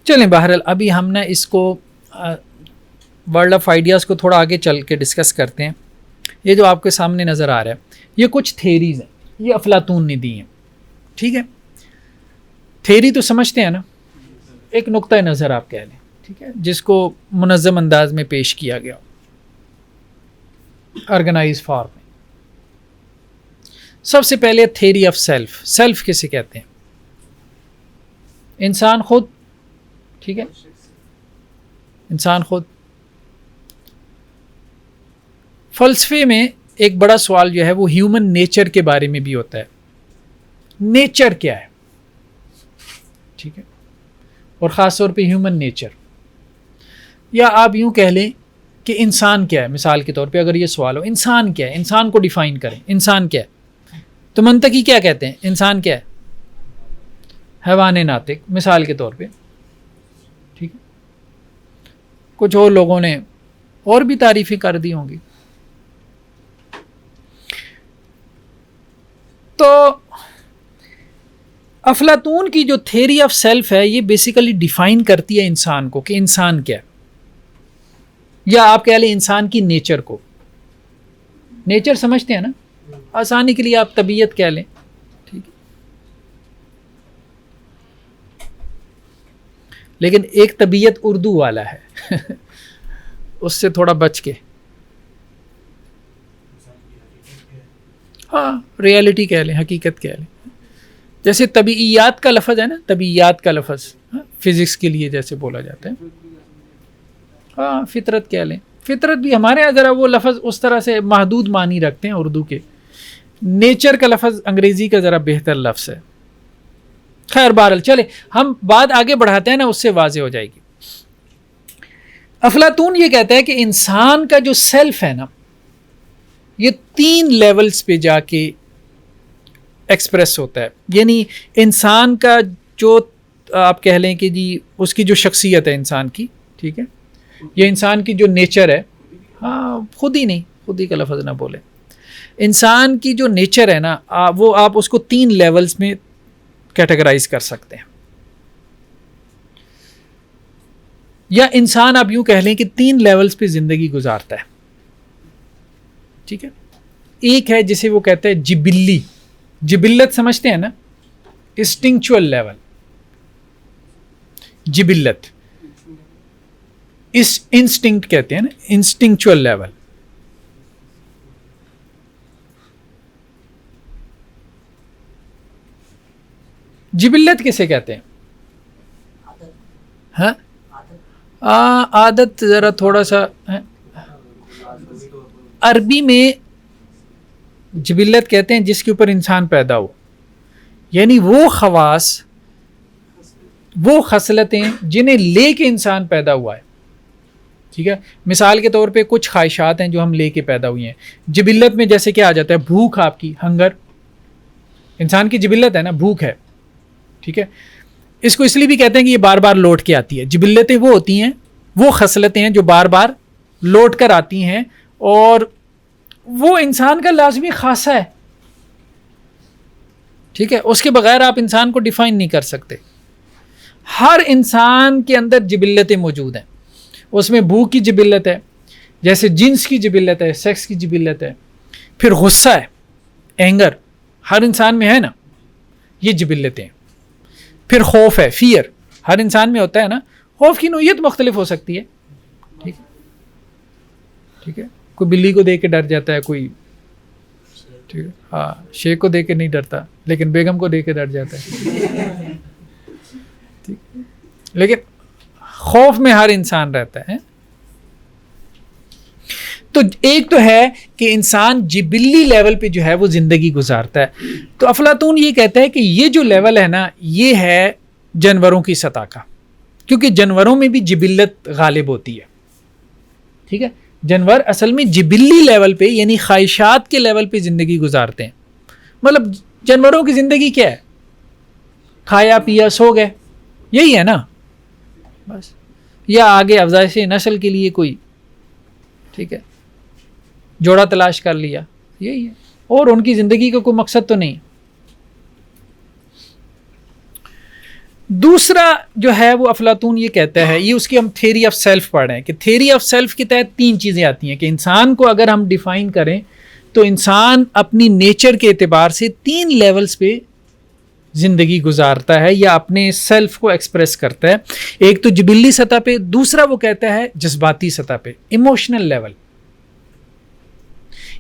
چلیں بہرحال ابھی ہم نے اس کو ورلڈ آف آئیڈیاز کو تھوڑا آگے چل کے ڈسکس کرتے ہیں. یہ جو آپ کے سامنے نظر آ رہا ہے یہ کچھ تھیریز ہیں، یہ افلاطون نے دی ہیں. ٹھیک ہے، تھیری تو سمجھتے ہیں نا، ایک نقطہ نظر آپ کہہ لیں. ٹھیک ہے، جس کو منظم انداز میں پیش کیا گیا، آرگنائز فارم میں. سب سے پہلے تھیری آف سیلف. سیلف کسے کہتے ہیں؟ انسان خود. ٹھیک ہے، انسان خود. فلسفے میں ایک بڑا سوال جو ہے وہ ہیومن نیچر کے بارے میں بھی ہوتا ہے. نیچر کیا ہے؟ ٹھیک ہے، اور خاص طور پہ ہیومن نیچر، یا آپ یوں کہہ لیں کہ انسان کیا ہے. مثال کے طور پہ اگر یہ سوال ہو انسان کیا ہے، انسان کو ڈیفائن کریں. انسان کیا ہے؟ تو منطقی کیا کہتے ہیں؟ انسان کیا ہے؟ حیوان ناطق، مثال کے طور پہ. ٹھیک ہے، کچھ اور لوگوں نے اور بھی تعریفیں کر دی ہوں گی. تو افلاطون کی جو تھیری آف سیلف ہے یہ بیسیکلی ڈیفائن کرتی ہے انسان کو کہ انسان کیا ہے، یا آپ کہہ لیں انسان کی نیچر کو. نیچر سمجھتے ہیں نا، آسانی کے لیے آپ طبیعت کہہ لیں. ٹھیک ہے، لیکن ایک طبیعت اردو والا ہے اس سے تھوڑا بچ کے. ہاں، ریالٹی کہہ لیں، حقیقت کہہ لیں. جیسے طبیعیات کا لفظ ہے نا، طبیعیات کا لفظ فزکس کے لیے جیسے بولا جاتا ہے. ہاں، فطرت کہہ لیں. فطرت بھی ہمارے یہاں ذرا وہ لفظ اس طرح سے محدود معنی رکھتے ہیں اردو کے. نیچر کا لفظ انگریزی کا ذرا بہتر لفظ ہے. خیر بہرحال چلے ہم بات آگے بڑھاتے ہیں نا، اس سے واضح ہو جائے گی. افلاطون یہ کہتا ہے کہ انسان کا جو سیلف ہے نا، یہ 3 لیولز پہ جا کے ایکسپریس ہوتا ہے. یعنی انسان کا جو آپ کہہ لیں کہ جی اس کی جو شخصیت ہے انسان کی. ٹھیک ہے، یہ انسان کی جو نیچر ہے، ہاں خود ہی نہیں، خود ہی کا لفظ نہ بولیں. انسان کی جو نیچر ہے نا، وہ آپ اس کو 3 لیولز میں کیٹیگرائز کر سکتے ہیں. یا انسان آپ یوں کہہ لیں کہ 3 لیولز پہ زندگی گزارتا ہے. ٹھیک ہے، ایک ہے جسے وہ کہتے ہیں جبلی. جبلت سمجھتے ہیں نا، انسٹنکچوئل لیول. جبلت اس انسٹنکٹ کہتے ہیں نا، انسٹنکچوئل لیول. جبلت کسے کہتے ہیں؟ ہاں، عادت ذرا تھوڑا سا عربی میں جبلت کہتے ہیں جس کے اوپر انسان پیدا ہو. یعنی وہ خواص، وہ خصلتیں جنہیں لے کے انسان پیدا ہوا ہے. ٹھیک ہے، مثال کے طور پہ کچھ خواہشات ہیں جو ہم لے کے پیدا ہوئی ہیں. جبلت میں جیسے کیا آ جاتا ہے؟ بھوک، آپ کی ہنگر. انسان کی جبلت ہے نا، بھوک ہے. ٹھیک ہے، اس کو اس لیے بھی کہتے ہیں کہ یہ بار بار لوٹ کے آتی ہے. جبلتیں وہ ہوتی ہیں، وہ خصلتیں ہیں جو بار بار لوٹ کر آتی ہیں، اور وہ انسان کا لازمی خاصہ ہے. ٹھیک ہے، اس کے بغیر آپ انسان کو ڈیفائن نہیں کر سکتے. ہر انسان کے اندر جبلتیں موجود ہیں. اس میں بھوک کی جبلت ہے، جیسے جنس کی جبلت ہے، سیکس کی جبلت ہے. پھر غصہ ہے، اینگر، ہر انسان میں ہے نا، یہ جبلتیں. پھر خوف ہے، فیئر، ہر انسان میں ہوتا ہے نا. خوف کی نوعیت مختلف ہو سکتی ہے. ٹھیک ہے. کوئی بلی کو دیکھ کے ڈر جاتا ہے, کوئی ٹھیک ہے ہاں شیر کو دیکھ کے نہیں ڈرتا, لیکن بیگم کو دیکھ کے ڈر جاتا ہے. لیکن خوف میں ہر انسان رہتا ہے. تو ایک تو ہے کہ انسان جبلی لیول پہ جو ہے وہ زندگی گزارتا ہے. تو افلاطون یہ کہتا ہے کہ یہ جو لیول ہے نا, یہ ہے جانوروں کی سطح کا, کیونکہ جانوروں میں بھی جبلت غالب ہوتی ہے. ٹھیک ہے, جانور اصل میں جبلی لیول پہ یعنی خواہشات کے لیول پہ زندگی گزارتے ہیں. مطلب جانوروں کی زندگی کیا ہے, کھایا پیا سو گئے, یہی ہے نا بس, یا آگے افزائش نسل کے لیے کوئی ٹھیک ہے جوڑا تلاش کر لیا, یہی ہے, اور ان کی زندگی کا کوئی مقصد تو نہیں. دوسرا جو ہے وہ افلاطون یہ کہتا ہے, یہ اس کی ہم تھیوری آف سیلف پڑھ رہے ہیں کہ تھیوری آف سیلف کے تحت 3 چیزیں آتی ہیں کہ انسان کو اگر ہم ڈیفائن کریں تو انسان اپنی نیچر کے اعتبار سے 3 لیولز پہ زندگی گزارتا ہے یا اپنے سیلف کو ایکسپریس کرتا ہے. ایک تو جبلی سطح پہ, دوسرا وہ کہتا ہے جذباتی سطح پہ, ایموشنل لیول,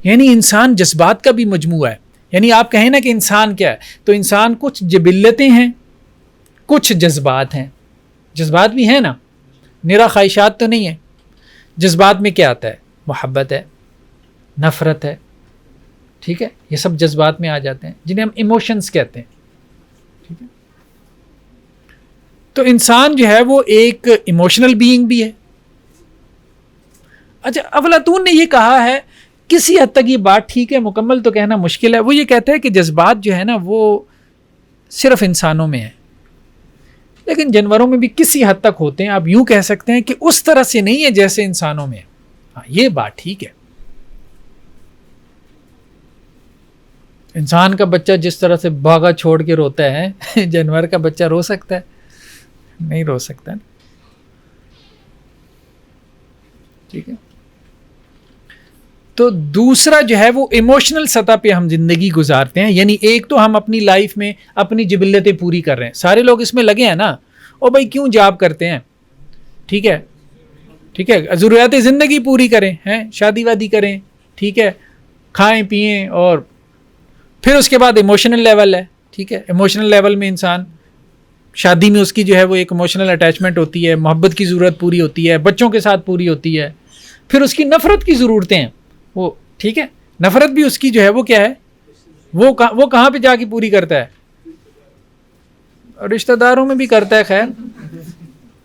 یعنی انسان جذبات کا بھی مجموعہ ہے. یعنی آپ کہیں نا کہ انسان کیا ہے, تو انسان کچھ جبلتیں ہیں, کچھ جذبات ہیں. جذبات بھی ہیں نا, نرا خواہشات تو نہیں ہے. جذبات میں کیا آتا ہے, محبت ہے, نفرت ہے, ٹھیک ہے, یہ سب جذبات میں آ جاتے ہیں جنہیں ہم ایموشنز کہتے ہیں. ٹھیک ہے, تو انسان جو ہے وہ ایک ایموشنل بینگ بھی ہے. اچھا, افلاطون نے یہ کہا ہے, کسی حد تک یہ بات ٹھیک ہے, مکمل تو کہنا مشکل ہے. وہ یہ کہتا ہے کہ جذبات جو ہے نا وہ صرف انسانوں میں ہیں, لیکن جانوروں میں بھی کسی حد تک ہوتے ہیں. آپ یوں کہہ سکتے ہیں کہ اس طرح سے نہیں ہے جیسے انسانوں میں. ہاں یہ بات ٹھیک ہے. انسان کا بچہ جس طرح سے بھاگا چھوڑ کے روتا ہے, جانور کا بچہ رو سکتا ہے؟ نہیں رو سکتا. ٹھیک ہے, تو دوسرا جو ہے وہ ایموشنل سطح پہ ہم زندگی گزارتے ہیں. یعنی ایک تو ہم اپنی لائف میں اپنی جبلتیں پوری کر رہے ہیں. سارے لوگ اس میں لگے ہیں نا, او بھائی کیوں جاب کرتے ہیں, ٹھیک ہے, ٹھیک ہے, ضروریات زندگی پوری کریں, ہیں شادی وادی کریں, ٹھیک ہے, کھائیں پئیں, اور پھر اس کے بعد ایموشنل لیول ہے. ٹھیک ہے, ایموشنل لیول میں انسان شادی میں اس کی جو ہے وہ ایک ایموشنل اٹیچمنٹ ہوتی ہے, محبت کی ضرورت پوری ہوتی ہے, بچوں کے ساتھ پوری ہوتی ہے. پھر اس کی نفرت کی ضرورتیں ہیں وہ, ٹھیک ہے, نفرت بھی اس کی جو ہے وہ کیا ہے, وہ کہاں پہ جا کے پوری کرتا ہے, رشتہ داروں میں بھی کرتا ہے. خیر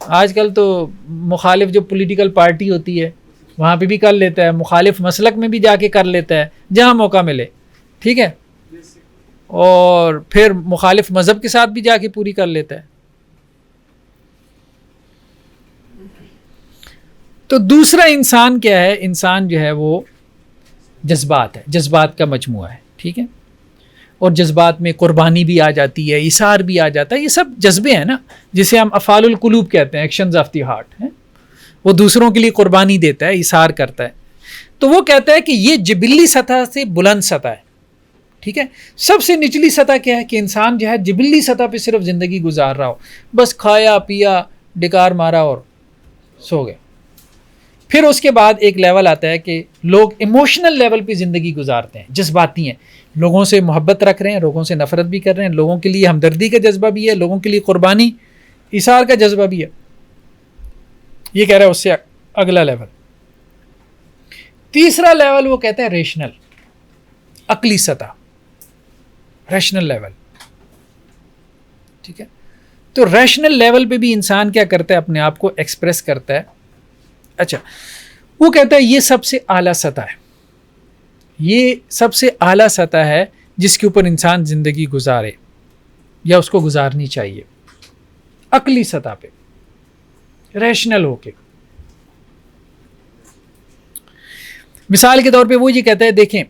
آج کل تو مخالف جو پولیٹیکل پارٹی ہوتی ہے وہاں پہ بھی کر لیتا ہے, مخالف مسلک میں بھی جا کے کر لیتا ہے جہاں موقع ملے. ٹھیک ہے, اور پھر مخالف مذہب کے ساتھ بھی جا کے پوری کر لیتا ہے. تو دوسرا انسان کیا ہے, انسان جو ہے وہ جذبات ہے, جذبات کا مجموعہ ہے. ٹھیک ہے, اور جذبات میں قربانی بھی آ جاتی ہے, ایثار بھی آ جاتا ہے. یہ سب جذبے ہیں نا, جسے ہم افعال القلوب کہتے ہیں, ایکشنز آف دی ہارٹ ہیں. وہ دوسروں کے لیے قربانی دیتا ہے, ایثار کرتا ہے. تو وہ کہتا ہے کہ یہ جبلی سطح سے بلند سطح ہے. ٹھیک ہے, سب سے نچلی سطح کیا ہے کہ انسان جو ہے جبلی سطح پہ صرف زندگی گزار رہا ہو, بس کھایا پیا ڈکار مارا اور سو گئے. پھر اس کے بعد ایک لیول آتا ہے کہ لوگ ایموشنل لیول پہ زندگی گزارتے ہیں, جذباتی ہیں, لوگوں سے محبت رکھ رہے ہیں, لوگوں سے نفرت بھی کر رہے ہیں, لوگوں کے لیے ہمدردی کا جذبہ بھی ہے, لوگوں کے لیے قربانی ایثار کا جذبہ بھی ہے. یہ کہہ رہا ہے اس سے اگلا لیول. تیسرا لیول وہ کہتا ہے ریشنل, عقلی سطح, ریشنل لیول. ٹھیک ہے, تو ریشنل لیول پہ بھی انسان کیا کرتا ہے, اپنے آپ کو ایکسپریس کرتا ہے. اچھا, وہ کہتا ہے یہ سب سے اعلیٰ سطح ہے, یہ سب سے اعلیٰ سطح ہے جس کے اوپر انسان زندگی گزارے یا اس کو گزارنی چاہیے, عقلی سطح پہ, ریشنل ہو کے. مثال کے طور پہ وہ یہ کہتا ہے, دیکھیں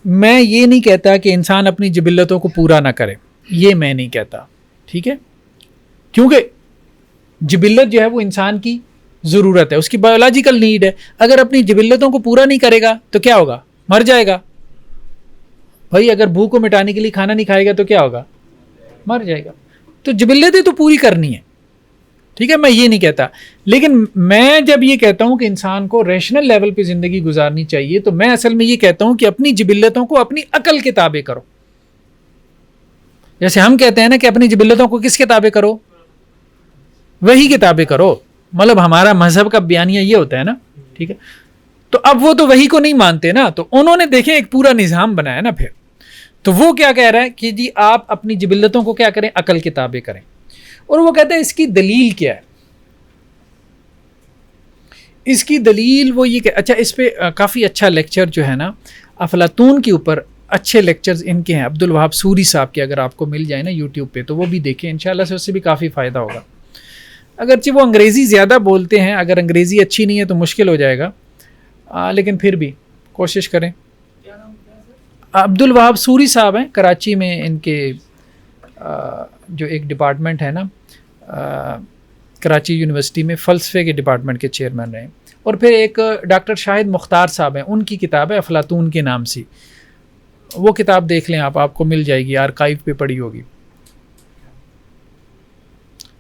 میں یہ نہیں کہتا کہ انسان اپنی جبلتوں کو پورا نہ کرے, یہ میں نہیں کہتا. ٹھیک ہے, کیونکہ جبلت جو ہے وہ انسان کی ضرورت ہے, اس کی بایولوجیکل نیڈ ہے. اگر اپنی جبلتوں کو پورا نہیں کرے گا تو کیا ہوگا, مر جائے گا. بھائی اگر بھوک کو مٹانے کے لیے کھانا نہیں کھائے گا تو کیا ہوگا, مر جائے گا. تو جبلتیں تو پوری کرنی ہے. ٹھیک ہے, میں یہ نہیں کہتا, لیکن میں جب یہ کہتا ہوں کہ انسان کو ریشنل لیول پہ زندگی گزارنی چاہیے تو میں اصل میں یہ کہتا ہوں کہ اپنی جبلتوں کو اپنی عقل کے تابع کرو. جیسے ہم کہتے ہیں نا کہ اپنی جبلتوں کو کس کے تابع کرو, وہی کے تابع کرو, مطلب ہمارا مذہب کا بیانیہ یہ ہوتا ہے نا. ٹھیک ہے, تو اب وہ تو وہی کو نہیں مانتے نا, تو انہوں نے دیکھیں ایک پورا نظام بنایا نا پھر, تو وہ کیا کہہ رہا ہے کہ جی آپ اپنی جبلتوں کو کیا کریں, عقل کے تابع کریں. اور وہ کہتے ہیں اس کی دلیل کیا ہے, اس کی دلیل وہ یہ کہ اچھا اس پہ کافی اچھا لیکچر جو ہے نا افلاطون کے اوپر, اچھے لیکچرز ان کے ہیں, عبد الوہاب سوری صاحب کے, اگر آپ کو مل جائے نا یوٹیوب پہ تو وہ بھی دیکھیں, انشاءاللہ سے اس سے بھی کافی فائدہ ہوگا. اگرچہ وہ انگریزی زیادہ بولتے ہیں, اگر انگریزی اچھی نہیں ہے تو مشکل ہو جائے گا, لیکن پھر بھی کوشش کریں. عبد الوہاب سوری صاحب ہیں, کراچی میں ان کے جو ایک ڈپارٹمنٹ ہے نا کراچی یونیورسٹی میں فلسفے کے ڈپارٹمنٹ کے چیئرمین رہے. اور پھر ایک ڈاکٹر شاہد مختار صاحب ہیں, ان کی کتاب ہے افلاطون کے نام سے, وہ کتاب دیکھ لیں آپ کو مل جائے گی, آرکائیو پہ پڑی ہوگی.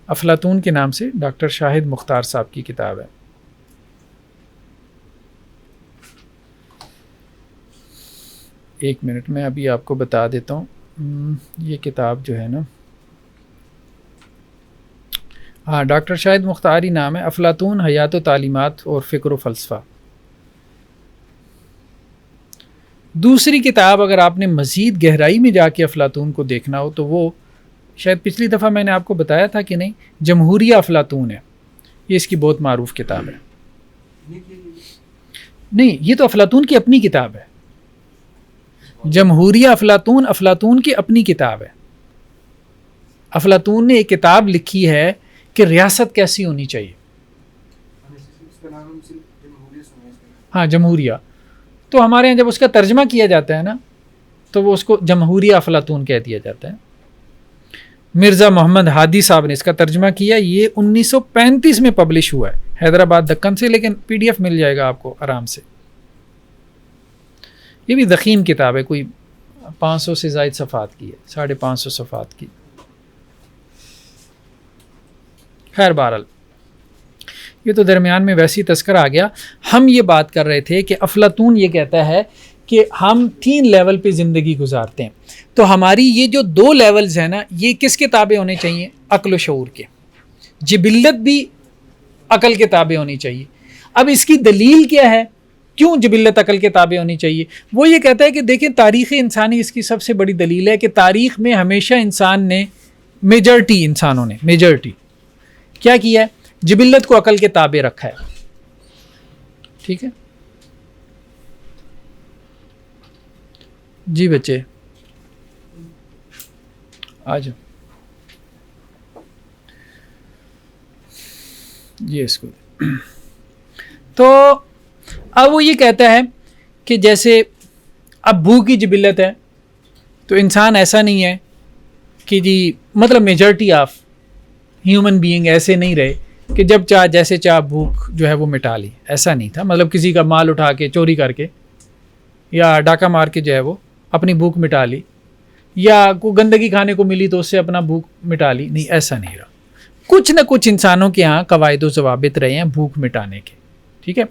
افلاطون کے نام سے ڈاکٹر شاہد مختار صاحب کی کتاب ہے. ایک منٹ میں ابھی آپ کو بتا دیتا ہوں, یہ کتاب جو ہے نا, ہاں ڈاکٹر شاہد مختاری نام ہے, افلاطون حیات و تعلیمات اور فکر و فلسفہ. دوسری کتاب اگر آپ نے مزید گہرائی میں جا کے افلاطون کو دیکھنا ہو تو وہ شاید پچھلی دفعہ میں نے آپ کو بتایا تھا کہ نہیں, جمہوریہ افلاطون ہے, یہ اس کی بہت معروف کتاب ہے. نہیں, یہ تو افلاطون کی اپنی کتاب ہے, جمہوریہ افلاطون افلاطون کی اپنی کتاب ہے. افلاطون نے ایک کتاب لکھی ہے کہ ریاست کیسی ہونی چاہیے. ہاں جمہوریہ, تو ہمارے یہاں جب اس کا ترجمہ کیا جاتا ہے نا تو وہ اس کو جمہوریہ افلاطون کہہ دیا جاتا ہے. مرزا محمد ہادی صاحب نے اس کا ترجمہ کیا, یہ 1935 میں پبلش ہوا ہے حیدرآباد دکن سے, لیکن پی ڈی ایف مل جائے گا آپ کو آرام سے. یہ بھی ضخیم کتاب ہے, کوئی 500 سے زائد صفحات کی ہے, 550 صفحات کی. خیر بہرحال یہ تو درمیان میں ویسی تذکرہ آ گیا. ہم یہ بات کر رہے تھے کہ افلاطون یہ کہتا ہے کہ ہم 3 لیول پہ زندگی گزارتے ہیں, تو ہماری یہ جو 2 لیولز ہیں نا یہ کس کے تابع ہونے چاہیے, عقل و شعور کے. جبلت بھی عقل کے تابع ہونی چاہیے. اب اس کی دلیل کیا ہے, کیوں جبلت عقل کے تابع ہونی چاہیے؟ وہ یہ کہتا ہے کہ دیکھیں تاریخ انسانی اس کی سب سے بڑی دلیل ہے کہ تاریخ میں ہمیشہ انسان نے انسانوں نے میجرٹی کیا کیا ہے, جبلت کو عقل کے تابع رکھا ہے. ٹھیک ہے جی بچے آ جاؤ, یہ اس کو تو اب وہ یہ کہتا ہے کہ جیسے اب بھوک کی جبلت ہے تو انسان ایسا نہیں ہے کہ جی مطلب میجرٹی آف ہیومن بینگ ایسے نہیں رہے کہ جب چاہ جیسے چاہ بھوک جو ہے وہ مٹا لی, ایسا نہیں تھا. مطلب کسی کا مال اٹھا کے چوری کر کے یا ڈاکہ مار کے جو ہے وہ اپنی بھوک مٹا لی, یا کوئی گندگی کھانے کو ملی تو اس سے اپنا بھوک مٹا لی, نہیں ایسا نہیں رہا. کچھ نہ کچھ انسانوں کے ہاں قواعد و ضوابط رہے ہیں بھوک مٹانے کے. ٹھیک ہے,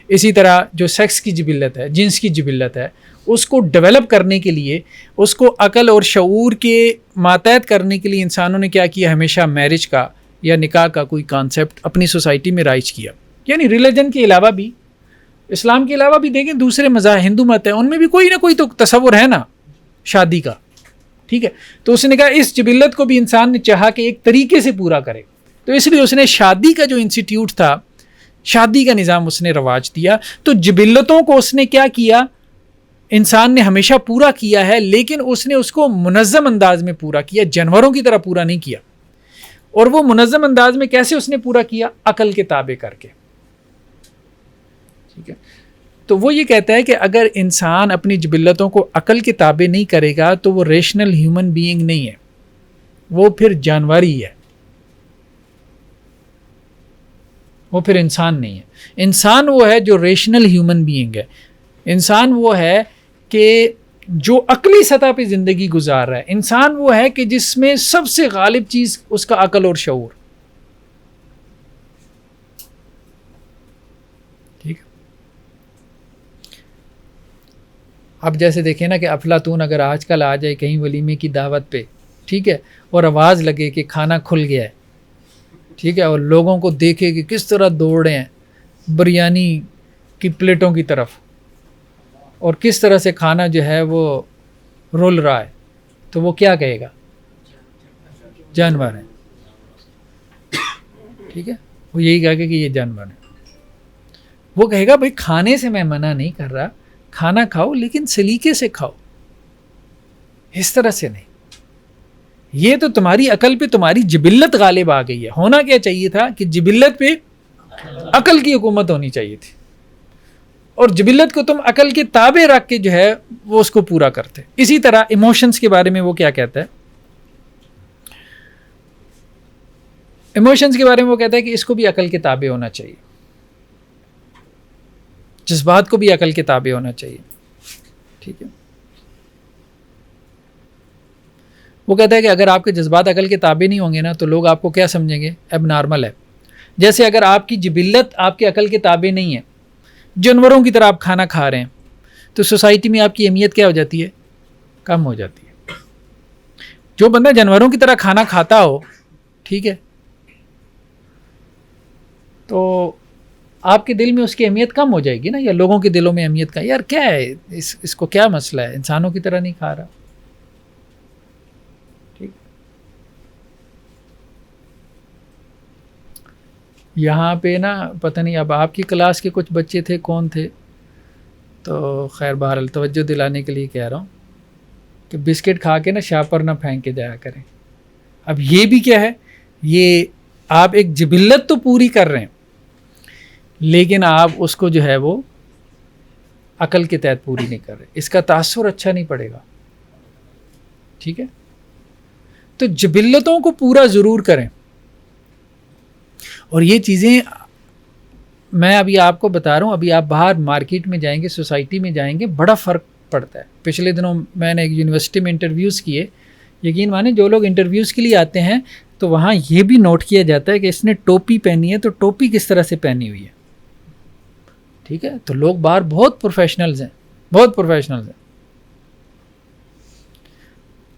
اسی طرح جو سیکس کی جبلت ہے, جنس کی جبلت ہے, اس کو ڈیولپ کرنے کے لیے, اس کو عقل اور شعور کے ماتحت کرنے کے لیے انسانوں نے کیا کیا, ہمیشہ میرج کا یا نکاح کا کوئی کانسیپٹ اپنی سوسائٹی میں رائج کیا. یعنی ریلیجن کے علاوہ بھی, اسلام کے علاوہ بھی دیکھیں دوسرے مذاہب, ہندو مت ہے, ان میں بھی کوئی نہ کوئی تو تصور ہے نا شادی کا. ٹھیک ہے, تو اس نے کہا اس جبلت کو بھی انسان نے چاہا کہ ایک طریقے سے پورا کرے, تو اس لیے اس نے شادی کا جو انسٹیٹیوٹ تھا, شادی کا نظام اس نے رواج دیا. تو جبلتوں کو اس نے کیا کیا, انسان نے ہمیشہ پورا کیا ہے, لیکن اس نے اس کو منظم انداز میں پورا کیا, جانوروں کی طرح پورا نہیں کیا. اور وہ منظم انداز میں کیسے اس نے پورا کیا, عقل کے تابع کر کے. ٹھیک ہے, تو وہ یہ کہتا ہے کہ اگر انسان اپنی جبلتوں کو عقل کے تابع نہیں کرے گا تو وہ ریشنل ہیومن بینگ نہیں ہے, وہ پھر جانوری ہے, وہ پھر انسان نہیں ہے. انسان وہ ہے جو ریشنل ہیومن بینگ ہے. انسان وہ ہے کہ جو عقلی سطح پہ زندگی گزار رہا ہے. انسان وہ ہے کہ جس میں سب سے غالب چیز اس کا عقل اور شعور. اب جیسے دیکھیں نا کہ افلاطون اگر آج کل آ جائے کہیں ولیمے کی دعوت پہ، ٹھیک ہے، اور آواز لگے کہ کھانا کھل گیا ہے، ٹھیک ہے، اور لوگوں کو دیکھے کہ کس طرح دوڑ رہے ہیں بریانی کی پلیٹوں کی طرف، اور کس طرح سے کھانا جو ہے وہ رول رہا ہے، تو وہ کیا کہے گا؟ جانور ہیں، ٹھیک ہے، وہ یہی کہے گا کہ یہ جانور ہیں. وہ کہے گا بھائی کھانے سے میں منع نہیں کر رہا، کھانا کھاؤ لیکن سلیقے سے کھاؤ، اس طرح سے نہیں. یہ تو تمہاری عقل پہ تمہاری جبلت غالب آ گئی ہے. ہونا کیا چاہیے تھا کہ جبلت پہ عقل کی حکومت ہونی چاہیے تھی، اور جبلت کو تم عقل کے تابع رکھ کے جو ہے وہ اس کو پورا کرتے. اسی طرح ایموشنز کے بارے میں وہ کیا کہتا ہے؟ ایموشنز کے بارے میں وہ کہتا ہے کہ اس کو بھی عقل کے تابع ہونا چاہیے، جذبات کو بھی عقل کے تابع ہونا چاہیے، ٹھیک ہے. وہ کہتا ہے کہ اگر آپ کے جذبات عقل کے تابع نہیں ہوں گے نا تو لوگ آپ کو کیا سمجھیں گے؟ اب نارمل ہے. جیسے اگر آپ کی جبلت آپ کے عقل کے تابع نہیں ہے، جانوروں کی طرح آپ کھانا کھا رہے ہیں، تو سوسائٹی میں آپ کی اہمیت کیا ہو جاتی ہے؟ کم ہو جاتی ہے. جو بندہ جانوروں کی طرح کھانا کھاتا ہو، ٹھیک ہے، تو آپ کے دل میں اس کی اہمیت کم ہو جائے گی نا، یا لوگوں کے دلوں میں اہمیت کا، یار کیا ہے اس کو کیا مسئلہ ہے، انسانوں کی طرح نہیں کھا رہا. ٹھیک. یہاں پہ نا پتہ نہیں اب آپ کی کلاس کے کچھ بچے تھے، کون تھے، تو خیر بہرحال توجہ دلانے کے لیے کہہ رہا ہوں کہ بسکٹ کھا کے نا شاپر نہ پھینک کے جایا کریں. اب یہ بھی کیا ہے، یہ آپ ایک جبلت تو پوری کر رہے ہیں لیکن آپ اس کو جو ہے وہ عقل کے تحت پوری نہیں کر رہے، اس کا تاثر اچھا نہیں پڑے گا. ٹھیک ہے، تو جبلتوں کو پورا ضرور کریں. اور یہ چیزیں میں ابھی آپ کو بتا رہا ہوں، ابھی آپ باہر مارکیٹ میں جائیں گے، سوسائٹی میں جائیں گے، بڑا فرق پڑتا ہے. پچھلے دنوں میں نے ایک یونیورسٹی میں انٹرویوز کیے، یقین مانیں جو لوگ انٹرویوز کے لیے آتے ہیں تو وہاں یہ بھی نوٹ کیا جاتا ہے کہ اس نے ٹوپی پہنی ہے تو ٹوپی کس طرح سے پہنی ہوئی ہے. ٹھیک ہے، تو لوگ باہر بہت پروفیشنلز ہیں، بہت پروفیشنلز ہیں.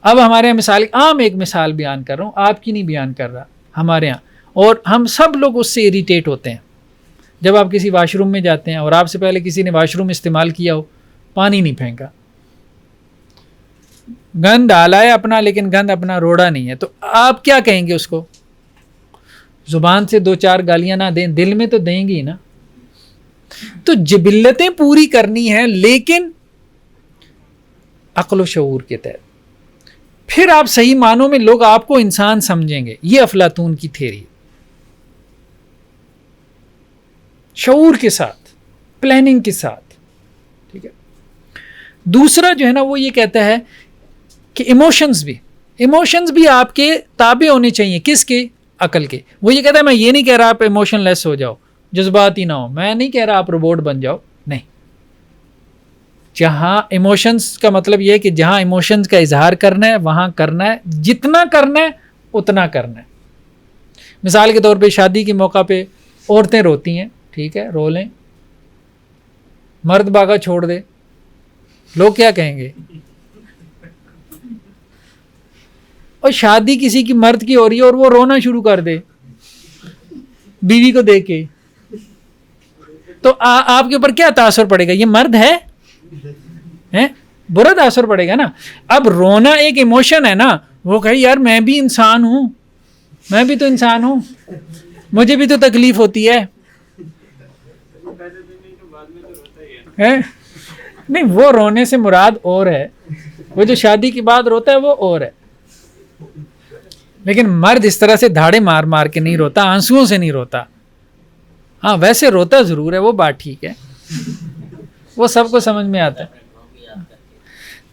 اب ہمارے یہاں مثال عام ایک مثال بیان کر رہا ہوں، آپ کی نہیں بیان کر رہا، ہمارے یہاں، اور ہم سب لوگ اس سے اریٹیٹ ہوتے ہیں. جب آپ کسی واش روم میں جاتے ہیں اور آپ سے پہلے کسی نے واش روم استعمال کیا ہو، پانی نہیں پھینکا، گند ڈالا ہے اپنا لیکن گند اپنا روڑا نہیں ہے، تو آپ کیا کہیں گے اس کو؟ زبان سے دو چار گالیاں نہ دیں، دل میں تو دیں گی نا. تو جبلتیں پوری کرنی ہیں لیکن عقل و شعور کے تحت، پھر آپ صحیح معنوں میں لوگ آپ کو انسان سمجھیں گے. یہ افلاطون کی تھیوری، شعور کے ساتھ، پلاننگ کے ساتھ. ٹھیک ہے. دوسرا جو ہے نا وہ یہ کہتا ہے کہ ایموشنز بھی آپ کے تابع ہونے چاہیے. کس کے؟ عقل کے. وہ یہ کہتا ہے میں یہ نہیں کہہ رہا آپ ایموشن لیس ہو جاؤ، جذبات ہی نہ ہو، میں نہیں کہہ رہا آپ روبوٹ بن جاؤ، نہیں. جہاں ایموشنز کا مطلب یہ ہے کہ جہاں ایموشنز کا اظہار کرنا ہے وہاں کرنا ہے، جتنا کرنا ہے اتنا کرنا ہے. مثال کے طور پہ شادی کے موقع پہ عورتیں روتی ہیں، ٹھیک ہے، رو لیں. مرد باغا چھوڑ دے، لوگ کیا کہیں گے؟ اور شادی کسی کی مرد کی ہو رہی ہے اور وہ رونا شروع کر دے بیوی کو دیکھ کے، تو آپ کے اوپر کیا تاثر پڑے گا؟ یہ مرد ہے، برا تاثر پڑے گا نا. اب رونا ایک ایموشن ہے نا، وہ کہے یار میں بھی انسان ہوں، میں بھی تو انسان ہوں، مجھے بھی تو تکلیف ہوتی ہے. نہیں، وہ رونے سے مراد اور ہے، وہ جو شادی کی بات روتا ہے وہ اور ہے. لیکن مرد اس طرح سے دھاڑے مار مار کے نہیں روتا، آنسوؤں سے نہیں روتا. ہاں ویسے روتا ضرور ہے، وہ بات ٹھیک ہے، وہ سب کو سمجھ میں آتا ہے.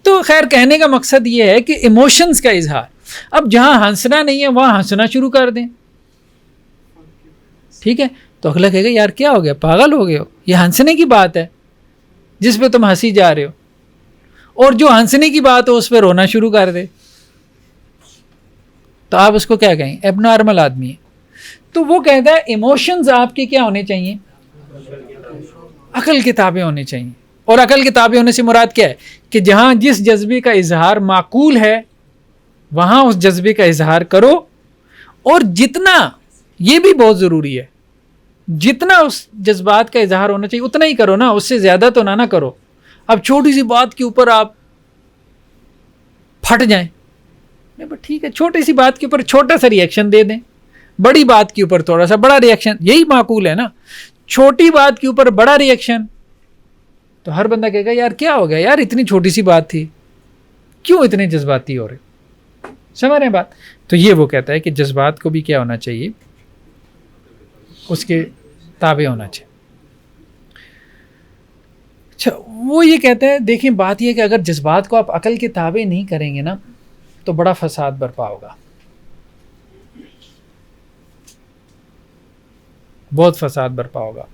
تو خیر کہنے کا مقصد یہ ہے کہ ایموشنز کا اظہار. اب جہاں ہنسنا نہیں ہے وہاں ہنسنا شروع کر دیں. ٹھیک ہے، تو اگلا کہے گا یار کیا ہو گیا، پاگل ہو گئے ہو، یہ ہنسنے کی بات ہے جس پہ تم ہنسی جا رہے ہو، اور جو ہنسنے کی بات ہو اس پہ رونا شروع کر دے، تو آپ اس کو کیا کہیں؟ ایب نارمل آدمی ہے. تو وہ کہتا ہے ایموشنز آپ کے کیا ہونے چاہیے؟ عقل کے تابع ہونے چاہیے. اور عقل کے تابع ہونے سے مراد کیا ہے کہ جہاں جس جذبے کا اظہار معقول ہے وہاں اس جذبے کا اظہار کرو، اور جتنا، یہ بھی بہت ضروری ہے، جتنا اس جذبات کا اظہار ہونا چاہیے اتنا ہی کرو نا، اس سے زیادہ تو نہ کرو۔ اب چھوٹی سی بات کے اوپر آپ پھٹ جائیں، ٹھیک ہے چھوٹی سی بات کے اوپر چھوٹا سا ریئیکشن دے دیں، بڑی بات کے اوپر تھوڑا سا بڑا ریئیکشن، یہی معقول ہے نا۔ چھوٹی بات کے اوپر بڑا ریئیکشن تو ہر بندہ کہے گا یار کیا ہو گیا یار، اتنی چھوٹی سی بات تھی، کیوں اتنے جذباتی ہو رہے؟ سمجھ رہے ہیں بات؟ تو یہ وہ کہتا ہے کہ جذبات کو بھی کیا ہونا چاہیے، اس کے تابع ہونا چاہیے۔ اچھا وہ یہ کہتا ہے دیکھیں بات یہ ہے کہ اگر جذبات کو آپ عقل کے تابع نہیں کریں گے نا تو بڑا فساد برپا ہوگا، بہت فساد برپا ہوگا،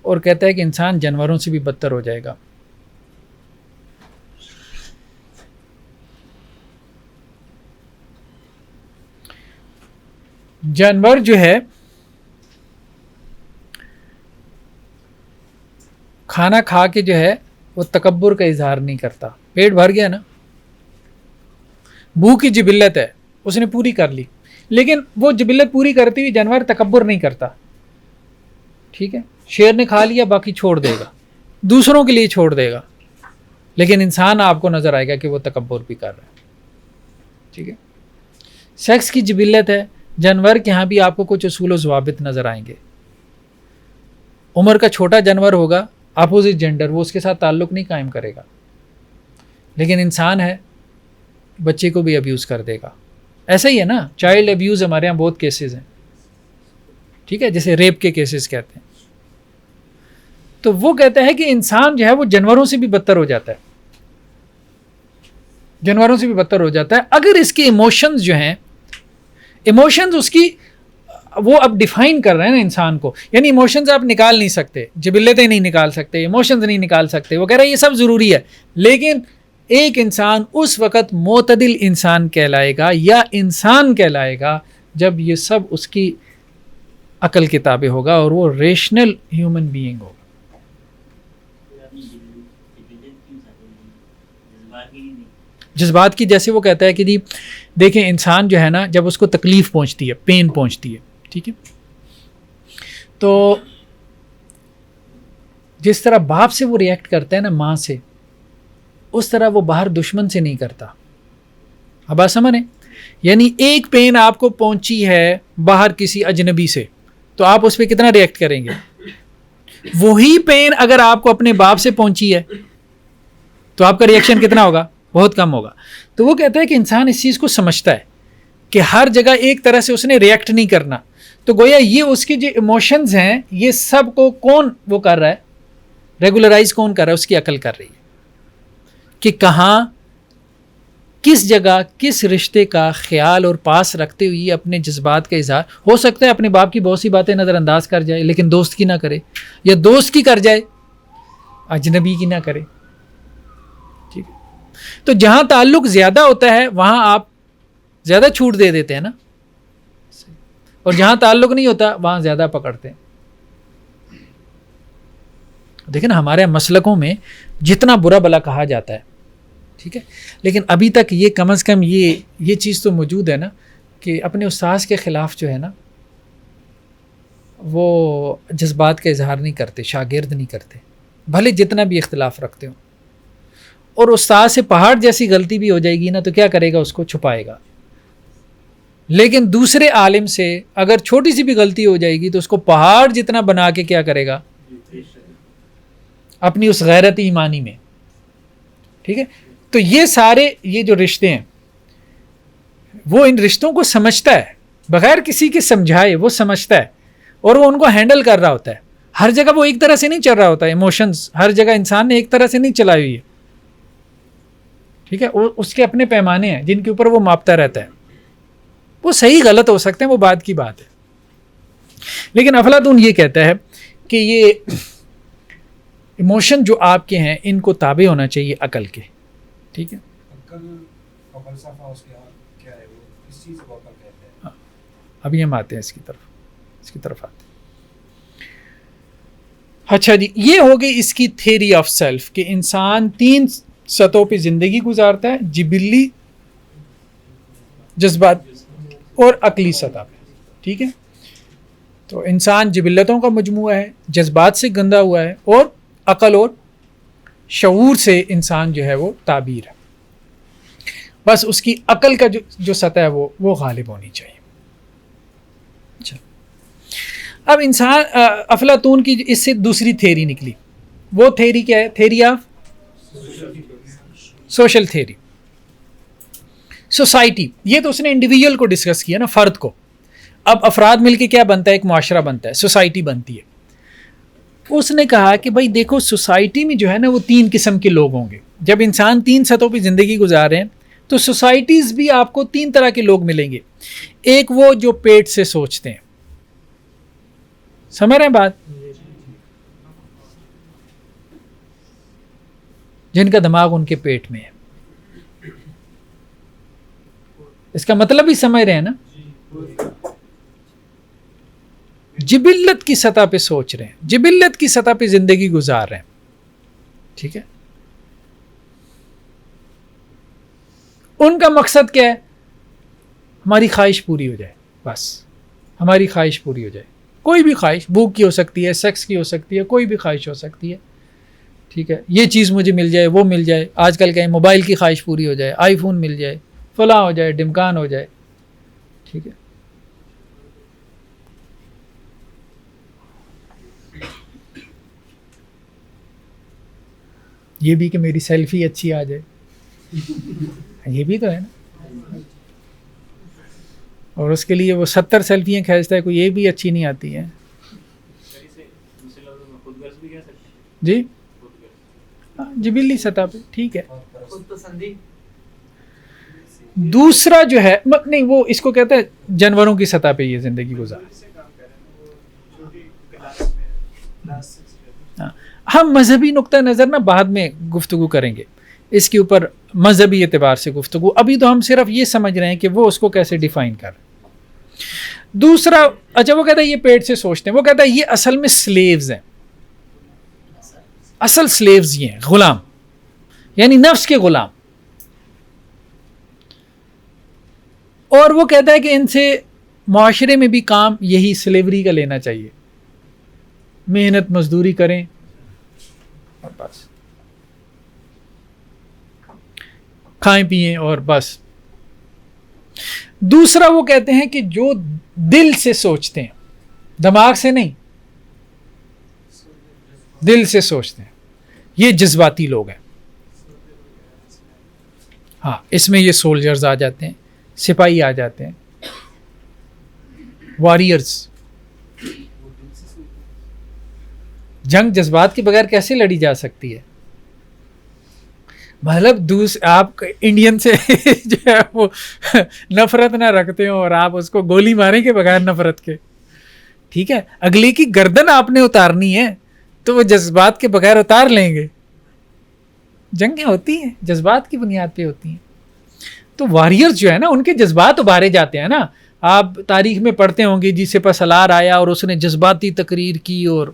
اور کہتا ہے کہ انسان جانوروں سے بھی بدتر ہو جائے گا۔ جانور جو ہے کھانا کھا کے جو ہے وہ تکبر کا اظہار نہیں کرتا، پیٹ بھر گیا نا، بھوک کی جبلت ہے اس نے پوری کر لی، لیکن وہ جبلت پوری کرتی ہوئی جانور تکبر نہیں کرتا، ٹھیک ہے، شیر نے کھا لیا باقی چھوڑ دے گا، دوسروں کے لیے چھوڑ دے گا، لیکن انسان آپ کو نظر آئے گا کہ وہ تکبر بھی کر رہا ہے، ٹھیک ہے۔ سیکس کی جبلت ہے، جانور کے ہاں بھی آپ کو کچھ اصول و ضوابط نظر آئیں گے۔ عمر کا چھوٹا جانور ہوگا اپوزٹ جینڈر، وہ اس کے ساتھ تعلق نہیں قائم کرے گا، لیکن انسان ہے بچے کو بھی ابیوز کر دے گا۔ ایسا ہی ہے نا، چائلڈ ابیوز ہمارے یہاں بہت کیسز ہیں، ٹھیک ہے، جیسے ریپ کے کیسز کہتے ہیں۔ تو وہ کہتا ہے کہ انسان جو ہے وہ جانوروں سے بھی بدتر ہو جاتا ہے، جانوروں سے بھی بدتر ہو جاتا ہے اگر اس کے ایموشنز جو ہیں، ایموشنز اس کی وہ اب ڈیفائن کر رہے ہیں نا انسان کو، یعنی ایموشنز آپ نکال نہیں سکتے، جبلتیں نہیں نکال سکتے، ایموشنز نہیں نکال سکتے، وہ کہہ رہا ہے یہ سب ضروری ہے، لیکن ایک انسان اس وقت معتدل انسان کہلائے گا یا انسان کہلائے گا جب یہ سب اس کی عقل کے تابع ہوگا اور وہ ریشنل ہیومن بینگ ہوگا۔ جذبات کی جیسے وہ کہتا ہے کہ جی دیکھیں انسان جو ہے نا جب اس کو تکلیف پہنچتی ہے، پین پہنچتی ہے، ٹھیک ہے، تو جس طرح باپ سے وہ ریئیکٹ کرتا ہے نا ماں سے، اس طرح وہ باہر دشمن سے نہیں کرتا۔ اب آپ سمجھیں، یعنی ایک پین آپ کو پہنچی ہے باہر کسی اجنبی سے تو آپ اس پہ کتنا ریئیکٹ کریں گے؟ وہی پین اگر آپ کو اپنے باپ سے پہنچی ہے تو آپ کا ریئیکشن کتنا ہوگا؟ بہت کم ہوگا۔ تو وہ کہتا ہے کہ انسان اس چیز کو سمجھتا ہے کہ ہر جگہ ایک طرح سے اس نے ریئیکٹ نہیں کرنا، تو گویا یہ اس کے جو ایموشنز ہیں یہ سب کو کون وہ کر رہا ہے، ریگولرائز کون کر رہا ہے؟ اس کی عقل کر رہی ہے کہ کہاں کس جگہ کس رشتے کا خیال اور پاس رکھتے ہوئے اپنے جذبات کا اظہار ہو سکتا ہے۔ اپنے باپ کی بہت سی باتیں نظر انداز کر جائے لیکن دوست کی نہ کرے، یا دوست کی کر جائے اجنبی کی نہ کرے، ٹھیک ہے۔ تو جہاں تعلق زیادہ ہوتا ہے وہاں آپ زیادہ چھوٹ دے دیتے ہیں نا، اور جہاں تعلق نہیں ہوتا وہاں زیادہ پکڑتے ہیں۔ دیکھیں نا ہمارے مسلکوں میں جتنا برا بلا کہا جاتا ہے، ٹھیک ہے، لیکن ابھی تک یہ کم از کم یہ چیز تو موجود ہے نا کہ اپنے استاذ کے خلاف جو ہے نا وہ جذبات کا اظہار نہیں کرتے، شاگرد نہیں کرتے، بھلے جتنا بھی اختلاف رکھتے ہوں۔ اور استاد سے پہاڑ جیسی غلطی بھی ہو جائے گی نا تو کیا کرے گا؟ اس کو چھپائے گا، لیکن دوسرے عالم سے اگر چھوٹی سی بھی غلطی ہو جائے گی تو اس کو پہاڑ جتنا بنا کے کیا کرے گا؟ اپنی اس غیرت ایمانی میں، ٹھیک ہے۔ تو یہ سارے یہ جو رشتے ہیں وہ ان رشتوں کو سمجھتا ہے بغیر کسی کے سمجھائے، وہ سمجھتا ہے اور وہ ان کو ہینڈل کر رہا ہوتا ہے۔ ہر جگہ وہ ایک طرح سے نہیں چل رہا ہوتا ہے، ایموشنز ہر جگہ انسان نے ایک طرح سے نہیں چلائی ہوئی ہے، ٹھیک ہے، اس کے اپنے پیمانے ہیں جن کے اوپر وہ ماپتا رہتا ہے۔ وہ صحیح غلط ہو سکتے ہیں، وہ بات کی بات ہے، لیکن افلاطون یہ کہتا ہے کہ یہ ایموشن جو آپ کے ہیں ان کو تابع ہونا چاہیے عقل کے، ٹھیک ہے۔ ابھی ہم آتے ہیں اس کی طرف آتے ہیں۔ اچھا جی، یہ ہو گئی اس کی تھیری آف سیلف کہ انسان 3 سطحوں پہ زندگی گزارتا ہے، جبلی، جذبات اور عقلی سطح پہ. ٹھیک ہے، تو انسان جبلتوں کا مجموعہ ہے، جذبات سے گندا ہوا ہے، اور عقل اور شعور سے انسان جو ہے وہ تعبیر ہے. بس اس کی عقل کا جو سطح ہے وہ غالب ہونی چاہیے. اچھا، اب انسان افلاطون کی اس سے دوسری تھیری نکلی. وہ تھیری کیا ہے؟ Theory of social theory. Society, یہ تو اس نے انڈیویجول کو ڈسکس کیا نا، فرد کو. اب افراد مل کے کیا بنتا ہے؟ ایک معاشرہ بنتا ہے، سوسائٹی بنتی ہے. اس نے کہا کہ بھائی دیکھو، سوسائٹی میں جو ہے نا وہ 3 قسم کے لوگ ہوں گے. جب انسان 3 سطحوں پہ زندگی گزار رہے ہیں تو سوسائٹیز بھی آپ کو 3 طرح کے لوگ ملیں گے. ایک وہ جو پیٹ سے سوچتے ہیں، سمجھ رہے ہیں بات؟ جن کا دماغ ان کے پیٹ میں ہے. اس کا مطلب ہی سمجھ رہے ہیں نا؟ جبلت کی سطح پہ سوچ رہے ہیں، جبلت کی سطح پہ زندگی گزار رہے ہیں. ٹھیک ہے، ان کا مقصد کیا ہے؟ ہماری خواہش پوری ہو جائے. بس ہماری خواہش پوری ہو جائے. کوئی بھی خواہش، بھوک کی ہو سکتی ہے، سیکس کی ہو سکتی ہے، کوئی بھی خواہش ہو سکتی ہے. ٹھیک ہے، یہ چیز مجھے مل جائے، وہ مل جائے. آج کل کہیں موبائل کی خواہش پوری ہو جائے، آئی فون مل جائے، فلاں ہو جائے، ڈمکان ہو جائے. ٹھیک ہے، یہ بھی کہ میری سیلفی اچھی آ جائے، یہ بھی تو ہے نا. اور اس کے لیے وہ 70 سیلفیاں کھینچتا ہے، کوئی یہ بھی اچھی نہیں آتی ہے. جی جبلی سطح پہ ٹھیک ہے. دوسرا جو ہے نہیں، وہ اس کو کہتے ہیں جانوروں کی سطح پہ یہ زندگی گزار. ہم مذہبی نقطہ نظر نا بعد میں گفتگو کریں گے اس کے اوپر، مذہبی اعتبار سے گفتگو. ابھی تو ہم صرف یہ سمجھ رہے ہیں کہ وہ اس کو کیسے ڈیفائن کر رہے. دوسرا، اچھا وہ کہتا ہے یہ پیٹ سے سوچتے ہیں. وہ کہتا ہے یہ اصل میں سلیوز ہیں، اصل سلیوز یہ ہیں، غلام، یعنی نفس کے غلام. اور وہ کہتا ہے کہ ان سے معاشرے میں بھی کام یہی سلیوری کا لینا چاہیے، محنت مزدوری کریں اور بس کھائیں پئیں اور بس. دوسرا وہ کہتے ہیں کہ جو دل سے سوچتے ہیں، دماغ سے نہیں، دل سے سوچتے ہیں، یہ جذباتی لوگ ہیں. ہاں، اس میں یہ سولجرز آ جاتے ہیں، سپاہی آ جاتے ہیں، واریئرز. جنگ جذبات کے بغیر کیسے لڑی جا سکتی ہے؟ مطلب آپ انڈین سے جو ہے وہ نفرت نہ رکھتے ہو اور آپ اس کو گولی ماریں کے بغیر نفرت کے. ٹھیک ہے، اگلے کی گردن آپ نے اتارنی ہے تو وہ جذبات کے بغیر اتار لیں گے. جنگیں ہوتی ہیں جذبات کی بنیاد پہ ہوتی ہیں. تو واریئر جو ہے نا، ان کے جذبات ابھارے جاتے ہیں نا. آپ تاریخ میں پڑھتے ہوں گے جی سپہ سالار آیا اور اس نے جذباتی تقریر کی اور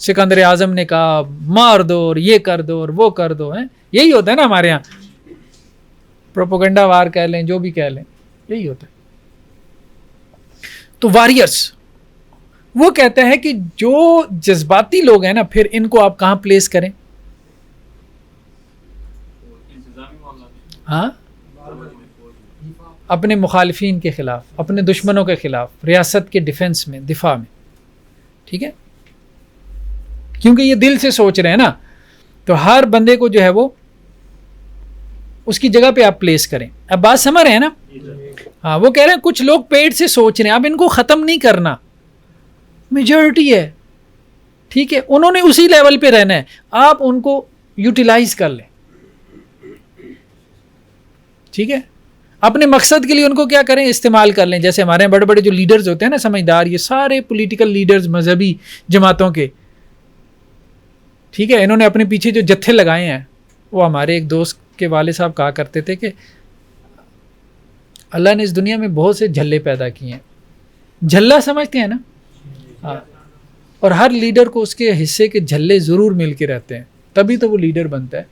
سکندر اعظم نے کہا مار دو اور یہ کر دو اور وہ کر دو. یہی ہوتا ہے نا ہمارے ہاں، پروپیگنڈا وار کہہ لیں، جو بھی کہہ لیں، یہی ہوتا ہے. تو واریئرز وہ کہتا ہے کہ جو جذباتی لوگ ہیں نا، پھر ان کو آپ کہاں پلیس کریں؟ ہاں، اپنے مخالفین کے خلاف، اپنے دشمنوں کے خلاف، ریاست کے ڈیفنس میں، دفاع میں. ٹھیک ہے، کیونکہ یہ دل سے سوچ رہے ہیں نا، تو ہر بندے کو جو ہے وہ اس کی جگہ پہ آپ پلیس کریں. اب بات سمجھ رہے ہیں نا؟ ہاں، وہ کہہ رہے ہیں کچھ لوگ پیٹ سے سوچ رہے ہیں، اب ان کو ختم نہیں کرنا، میجورٹی ہے. ٹھیک ہے، انہوں نے اسی لیول پہ رہنا ہے، آپ ان کو یوٹیلائز کر لیں. ٹھیک ہے، اپنے مقصد کے لیے ان کو کیا کریں؟ استعمال کر لیں. جیسے ہمارے بڑے بڑے جو لیڈرز ہوتے ہیں نا، سمجھدار، یہ سارے پولیٹیکل لیڈرز مذہبی جماعتوں کے. ٹھیک ہے، انہوں نے اپنے پیچھے جو جتھے لگائے ہیں، وہ ہمارے ایک دوست کے والد صاحب کہا کرتے تھے کہ اللہ نے اس دنیا میں بہت سے جھلے پیدا کیے ہیں. جھلا سمجھتے ہیں نا؟ ہاں. اور ہر لیڈر کو اس کے حصے کے جھلے ضرور مل کے رہتے ہیں, تبھی تو وہ لیڈر بنتا ہے.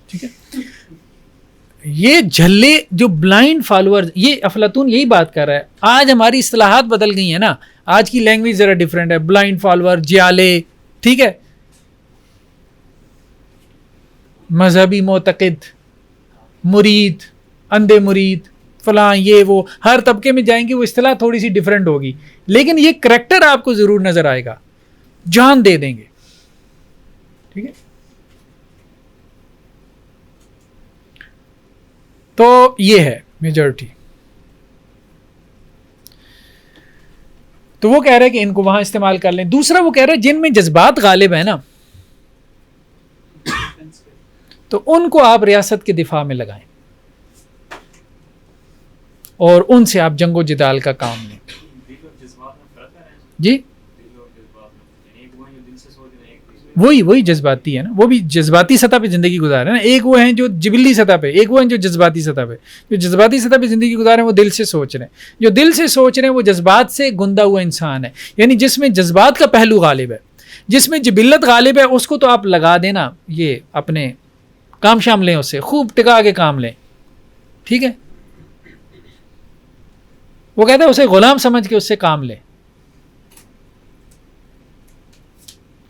ٹھیک ہے, یہ جھلے جو بلائنڈ فالوور, یہ افلاطون یہی بات کر رہا ہے. آج ہماری اصطلاحات بدل گئی ہیں نا, آج کی لینگویج ذرا ڈفرینٹ ہے. بلائنڈ فالوور, جیالے, ٹھیک ہے, مذہبی معتقد, مرید, اندھے مرید, فلاں, یہ وہ, ہر طبقے میں جائیں گے وہ اصطلاح تھوڑی سی ڈفرینٹ ہوگی, لیکن یہ کریکٹر آپ کو ضرور نظر آئے گا, جان دے دیں گے. ٹھیک ہے, تو یہ ہے میجورٹی. تو وہ کہہ رہے ہیں کہ ان کو وہاں استعمال کر لیں. دوسرا وہ کہہ رہے ہیں جن میں جذبات غالب ہیں نا, تو ان کو آپ ریاست کے دفاع میں لگائیں اور ان سے آپ جنگ و جدال کا کام لیں. جی وہی جذباتی ہے نا, وہ بھی جذباتی سطح پہ زندگی گزارے نا. ایک وہ ہیں جو جبلی سطح پہ, ایک وہ ہیں جو جذباتی سطح پہ. جو جذباتی سطح پہ زندگی گزارے ہیں وہ دل سے سوچ رہے ہیں, جو دل سے سوچ رہے ہیں وہ جذبات سے گندا ہوا انسان ہے, یعنی جس میں جذبات کا پہلو غالب ہے. جس میں جبلت غالب ہے اس کو تو آپ لگا دینا, یہ اپنے کام شام لیں, اس سے خوب ٹکا کے کام لیں. ٹھیک ہے, وہ کہتا ہے اسے غلام سمجھ کے اس سے کام لیں.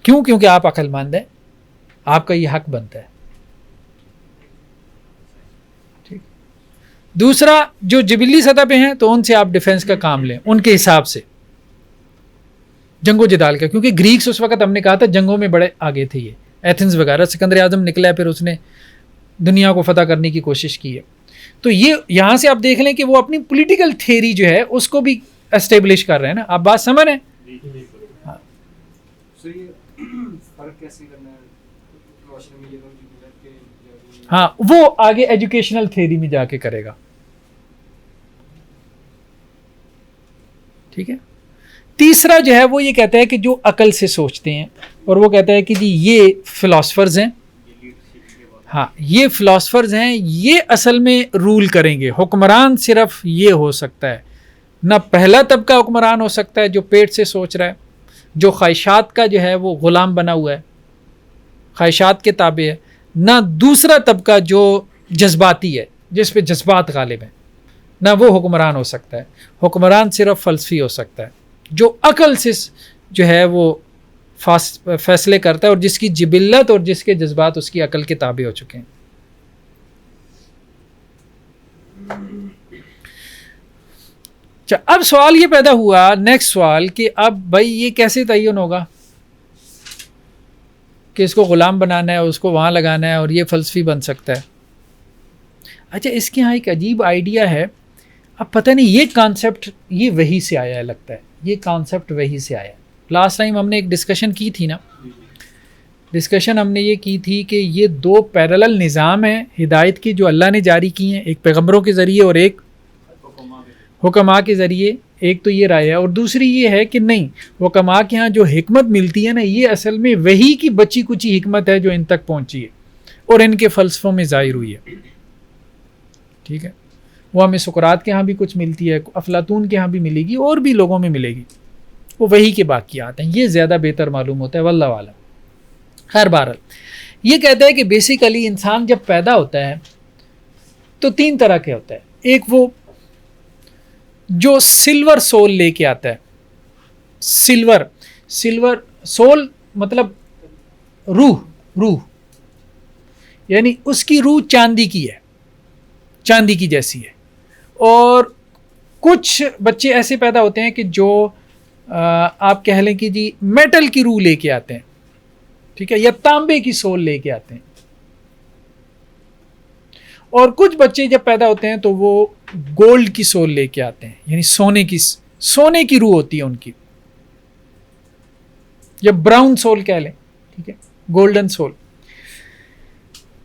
کیوں؟ کیونکہ آپ عقل مند ہیں, آپ کا یہ حق بنتا ہے. ٹھیک. دوسرا جو جبلی سطح پہ ہیں تو ان سے آپ ڈیفنس کا کام لیں, ان کے حساب سے جنگ و جدال کا, کیونکہ گریکس اس وقت ہم نے کہا تھا جنگوں میں بڑے آگے تھے. یہ ایتھنز وغیرہ, سکندر اعظم نکلا ہے پھر اس نے دنیا کو فتح کرنے کی کوشش کی ہے. تو یہ یہاں سے آپ دیکھ لیں کہ وہ اپنی پولیٹیکل تھیوری جو ہے اس کو بھی اسٹیبلش کر رہے ہیں نا. آپ بات سمجھ رہے ہیں؟ ہاں. ہاں, وہ آگے ایجوکیشنل تھیوری میں جا کے کرے گا. ٹھیک ہے. تیسرا جو ہے وہ یہ کہتا ہے کہ جو عقل سے سوچتے ہیں, اور وہ کہتا ہے کہ جی یہ فلاسفرز ہیں. ہاں, یہ فلاسفرز ہیں, یہ اصل میں رول کریں گے. حکمران صرف یہ ہو سکتا ہے, نہ پہلا طبقہ حکمران ہو سکتا ہے جو پیٹ سے سوچ رہا ہے, جو خواہشات کا جو ہے وہ غلام بنا ہوا ہے, خواہشات کے تابع ہے, نہ دوسرا طبقہ جو جذباتی ہے جس پہ جذبات غالب ہیں, نہ وہ حکمران ہو سکتا ہے. حکمران صرف فلسفی ہو سکتا ہے جو عقل سے جو ہے وہ فیصلے کرتا ہے, اور جس کی جبلت اور جس کے جذبات اس کی عقل کے تابع ہو چکے ہیں. اب سوال یہ پیدا ہوا, نیکسٹ سوال, کہ اب بھائی یہ کیسے تعین ہوگا کہ اس کو غلام بنانا ہے, اس کو وہاں لگانا ہے, اور یہ فلسفی بن سکتا ہے. اچھا, اس کے ہاں ایک عجیب آئیڈیا ہے. اب پتہ نہیں یہ کانسیپٹ یہ وہی سے آیا ہے, لگتا ہے یہ کانسیپٹ وہی سے آیا ہے. لاسٹ ٹائم ہم نے ایک ڈسکشن کی تھی نا, ڈسکشن ہم نے یہ کی تھی کہ یہ دو پیرالل نظام ہیں ہدایت کی جو اللہ نے جاری کی ہیں, ایک پیغمبروں کے ذریعے اور ایک حکماء کے ذریعے. ایک تو یہ رائے ہے, اور دوسری یہ ہے کہ نہیں, حکماء کے ہاں جو حکمت ملتی ہے نا, یہ اصل میں وہی کی بچی کچی حکمت ہے جو ان تک پہنچی ہے اور ان کے فلسفوں میں ظاہر ہوئی ہے. ٹھیک ہے, وہ ہمیں سقراط کے ہاں بھی کچھ ملتی ہے, افلاطون کے ہاں بھی ملے گی, اور بھی لوگوں میں ملے گی. وہ وہی کے باقیات ہیں, یہ زیادہ بہتر معلوم ہوتا ہے, واللہ اعلم. خیر بہرحال یہ کہتا ہے کہ بیسیکلی انسان جب پیدا ہوتا ہے تو تین طرح کے ہوتا ہے. ایک وہ جو سلور سول لے کے آتا ہے, سلور سول مطلب روح, یعنی اس کی روح چاندی کی ہے, چاندی کی جیسی ہے. اور کچھ بچے ایسے پیدا ہوتے ہیں کہ جو آپ کہہ لیں کہ جی میٹل کی روح لے کے آتے ہیں, ٹھیک ہے, یا تانبے کی سول لے کے آتے ہیں. اور کچھ بچے جب پیدا ہوتے ہیں تو وہ گولڈ کی سول لے کے آتے ہیں, یعنی سونے کی روح ہوتی ہے ان کی, یا براؤن سول کہہ لیں, ٹھیک ہے, گولڈن سول.